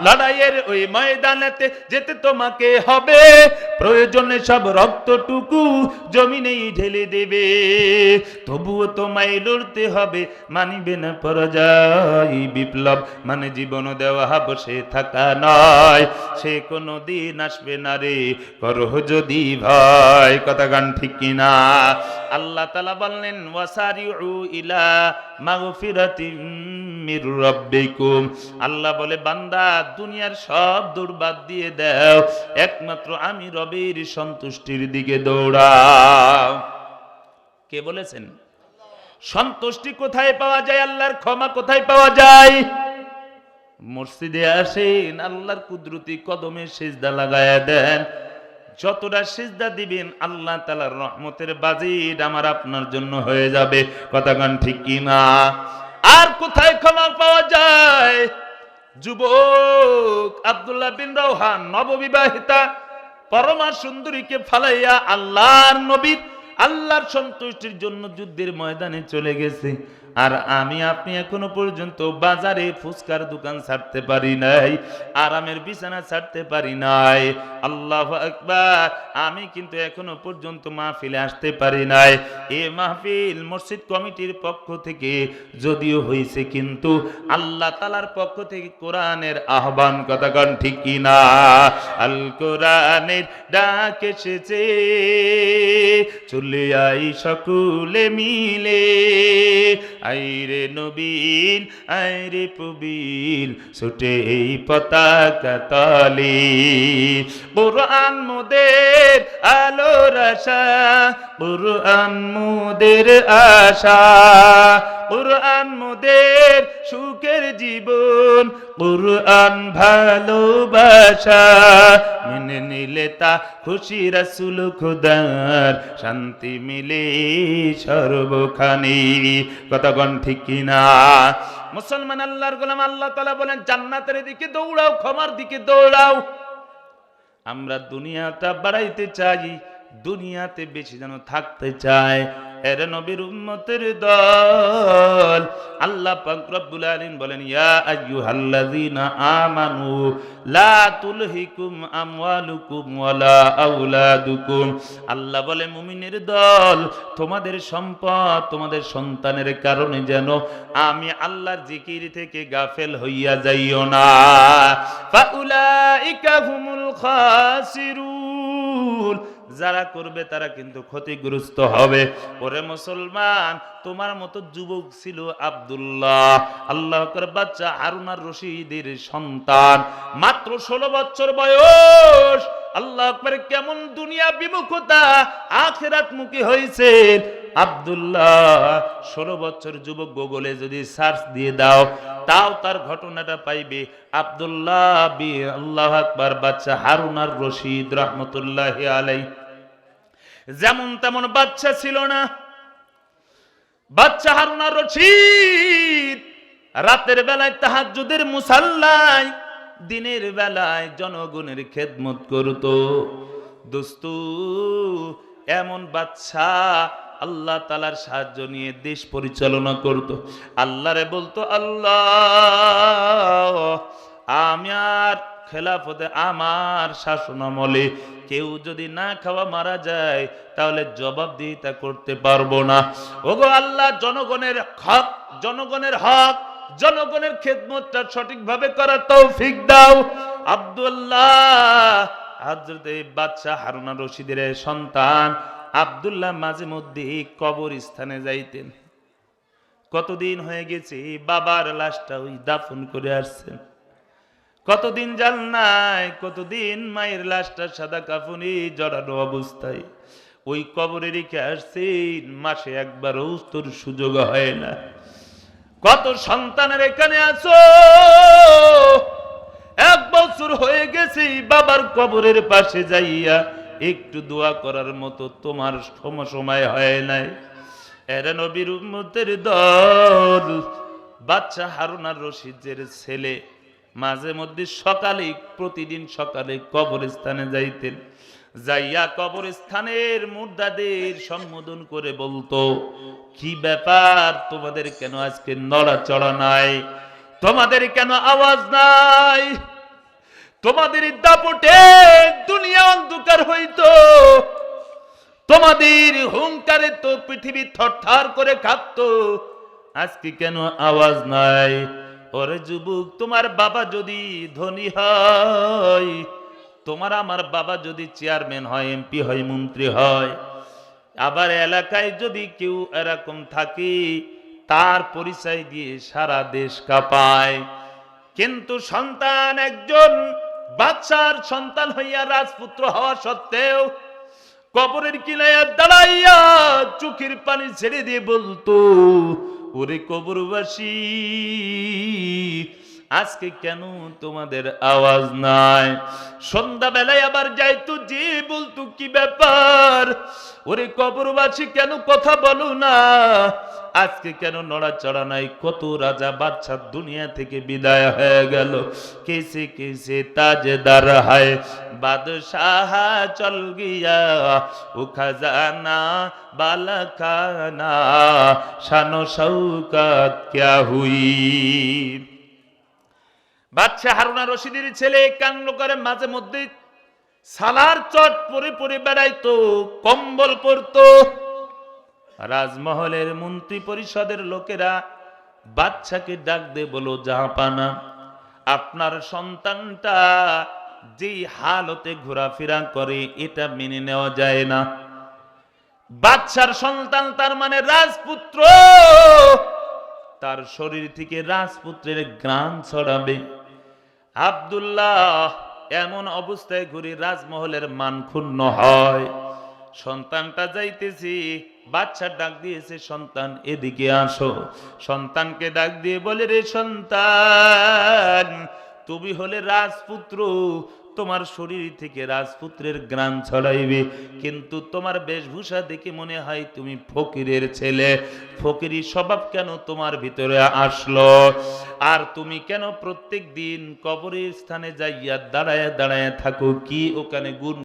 লড়াইয়ের ওই ময়দানেতে যেতে তোমাকে হবে, প্রয়োজনে সব রক্তটুকু জমিনেই ঢেলে দেবে। তবুও তোমায় লড়তে হবে, মানিবে না পরাজয়। বিপ্লব মানে জীবন দেওয়া, বসে থাকা নয়, সে কোনো দিন আসবে না রে, করো যদি ভয়। কথা গান ঠিক কিনা? আল্লাহ তাআলা বললেন, ওয়াসারিউ ইলা মাগফিরাতিম মির রাব্বিকুম। আল্লাহ বলে, বান্দা দুনিয়ার সব দৌড় বাদ দিয়ে দাও, একমাত্র আমি রবের সন্তুষ্টির দিকে দৌড়াও। কে বলেছেন? সন্তুষ্টি কোথায় পাওয়া যায়? আল্লাহর ক্ষমা কোথায় পাওয়া যায়? মসজিদে আসেন, আল্লাহর কুদরতি কদমে সিজদা লাগায়া দেন। যতটা সিজদা দিবেন আল্লাহ তাআলার রহমতের বাজিদ আমার আপনার জন্য হয়ে যাবে। কথা গান ঠিক কিনা? আর কোথায় ক্ষমা পাওয়া যায়? যুবক আব্দুল্লাহ বিন রাওহা, নববিবাহিতা পরমা সুন্দরীকে ফালাইয়া আল্লাহর নবীর আল্লাহর সন্তুষ্টির জন্য যুদ্ধের ময়দানে চলে গেছে, আর আমি আপনি এখনো পর্যন্ত বাজারে ফুচকার দোকান ছাড়তে পারি নাই, আরামের বিছানা ছাড়তে পারি নাই। আল্লাহু আকবার। আমি কিন্তু এখনো পর্যন্ত মাহফিলে আসতে পারি নাই। এই মাহফিল মসজিদ কমিটির পক্ষ থেকে যদিও হয়েছে, কিন্তু আল্লাহ তাআলার পক্ষ থেকে কোরআনের আহ্বান, কথা কন ঠিক কিনা? আল কোরআনের ডাক এসেছে, চলে আই সকলে মিলে, আইরে নবীন আইরে প্রবীণ, ছুটে এই পতাকা তলে। কোরআন মোদের আলোর আশা, কোরআন মোদের আশা, কোরআন মোদের সুখের জীবন, কোরআন ভালোবাসা, মেনে নিলে তা খুশি রাসূল খোদার, শান্তি মিলে সর্বখানে, কতক্ষণ ঠিক কিনা? মুসলমান আল্লাহর গোলাম, আল্লাহ তাআলা বলেন জান্নাতের দিকে দৌড়াও, ক্ষমার দিকে দৌড়াও। আমরা দুনিয়াটা বাড়াইতে চাই, দুনিয়াতে বেশি যেন থাকতে চায়। এর নবীর উম্মতের দল, আল্লাহ পাক রব্বুল আলামিন বলেন ইয়া আইয়ুহাল্লাযীনা আমানু লা তুলহিকুম আমওয়ালুকুম ওয়ালা আওলাদুকুম। আল্লাহ বলে মুমিনের দল, তোমাদের সম্পদ, তোমাদের সন্তানের কারণে যেন আমি আল্লাহর জিকির থেকে গাফেল হইয়া যাইও না। ফাউলাইকা হুমুল খাসিরুন, যারা করবে তারা কিন্তু ক্ষতিগ্রস্ত হবে। ওরে মুসলমান, তোমার মতো যুবক ছিল আব্দুল্লাহ, আল্লাহ আকবার, বাচ্চা হারুন আর রশিদের সন্তান, মাত্র 16 বছর বয়স। আল্লাহ আকবার, কেমন দুনিয়া বিমুখতা, আখিরাত মুখী হয়েছে আব্দুল্লাহ। 16 বছর যুবক, গুগলে যদি সার্চ দিয়ে দাও তাও তার ঘটনাটা পাইবে। আব্দুল্লাহ আল্লাহ আকবার বাচ্চা হারুন আর রশিদ রহমতুল্লাহি আলাইহি যেমন তেমন বাচ্চা ছিল না। বাচ্চা হারুন আর রশিদ রাতের বেলায় তাহাজ্জুদের মুসাল্লায়, দিনের বেলায় জনগণের খেদমত করত। দোস্তু, এমন বাচ্চা আল্লাহ তাআলার সাহায্য নিয়ে দেশ পরিচালনা করত। আল্লাহরে বলতো, আল্লাহ আমি আর খেলাফতে, আমার শাসনামলে কেউ যদি না খাওয়া মারা যায় তাহলে জবাবদিহিতা করতে পারবো না। ওগো আল্লাহ, জনগণের হক, জনগণের হক, জনগণের খেদমতটা সঠিকভাবে করার তৌফিক দাও। আব্দুল্লাহ, হযরত বাদশা হারুন আর রশিদের সন্তান আব্দুল্লাহ মাঝে মধ্যে কবরস্থানে যাইতেন। কতদিন হয়ে গেছে বাবার লাশটা ওই দাফন করে আসছেন, কতদিন জান নাই, কতদিন মায়ের লাশটা সাদা কাফনে জড়ানো অবস্থায় ওই কবরে রেখে আসছেন, মাসে একবারও তোর সুযোগ হয় না। কত সন্তানের এখানে আছো, 1 বছর হয়ে গেছে বাবার কবরের পাশে যাইয়া একটু দোয়া করার মতো তোমার সময় হয় নাই। এরা নবীর উম্মতের দল, বাচ্চা হারুন আর রশিদের ছেলে মাঝে মধ্যে সকালে, প্রতিদিন সকালে কবরস্থানে যাইতেন। যাইয়া কবরস্থানের মুর্দাদের সম্বোধন করে বলতো, কি ব্যাপার, তোমাদের কেন আজকে নড়াচড়া নাই, তোমাদের কেন আওয়াজ নাই? তোমাদের দাপটে দুনিয়া অন্ধকার হইতো, তোমাদের হুঙ্কারে তো পৃথিবী থরথর করে কাঁপতো, আজকে কেন আওয়াজ নাই? ওরে যুবক, তোমার বাবা যদি ধনী হয়, তোমার আমার বাবা যদি চেয়ারম্যান হয়, এমপি হয়, মন্ত্রী হয়, আবার এলাকায় যদি কেউ এরকম থাকে, তার পরিচয় দিয়ে সারা দেশ কাঁপায়। কিন্তু সন্তান একজন বাদশার সন্তান হইয়া রাজপুত্র হওয়া সত্ত্বেও কবরের কিনারে দাঁড়াইয়া চোখের পানি ছেড়ে দিয়ে বলতো, ওরে কবরবাসী, আজকে কেন তোমাদের আওয়াজ নাই? সন্ধ্যাবেলায় আবার যাইতো, যে বলতো, কি ব্যাপার, ওরে কবরবাসী কেন কথা বলো না? আজকে কেন নড়াচড়া নাই? কত রাজা বাদশা দুনিয়া থেকে বিদায় হয়ে গেল। কেসে কেসে তাজদার হায় বাদশাহ চল গিয়া, ও খাজানা বালা খানা শানো শৌকত ক্যা হুই। বাদশাহ হারুন আর রশিদের ছেলে কান্ড করে, মাঝে মধ্যে সালার চট পরে পরে বেড়াইতো, কম্বল পরতো। রাজমহলের মন্ত্রী পরিষদের লোকেরা বাদশাকে ডাক দিয়ে বলো, জাহাপানা, আপনার সন্তানটা যেই হালতে ঘোরাফেরা করে এটা মেনে নেওয়া যায় না। বাদশার সন্তান তার মানে রাজপুত্র, তার শরীর থেকে রাজপুত্রের ঘ্রাণ ছড়াবে। আব্দুল্লাহ এমন অবস্থায় ঘুরে রাজমহলের মান ক্ষুণ্ণ হয়। সন্তানটা যাইতেছি, বাদশা ডাক দিয়েছে, সন্তান এদিকে আসো। সন্তানকে ডাক দিয়ে বলে, রে সন্তান, তুমি হলে রাজপুত্র, তোমার শরীর থেকে রাজপুত্রের ঘ্রাণ ছড়াইবে, কিন্তু তোমার বেশভূষা দেখে মনে হয় তুমি ফকিরের ছেলে। ফকিরি স্বভাব কেন তোমার ভিতরে আসলো? আর তুমি কেন প্রত্যেক দিন কবরের স্থানে যাইয়া দাঁড়ায় দাঁড়ায় থাকো? কি ওখানে গুণ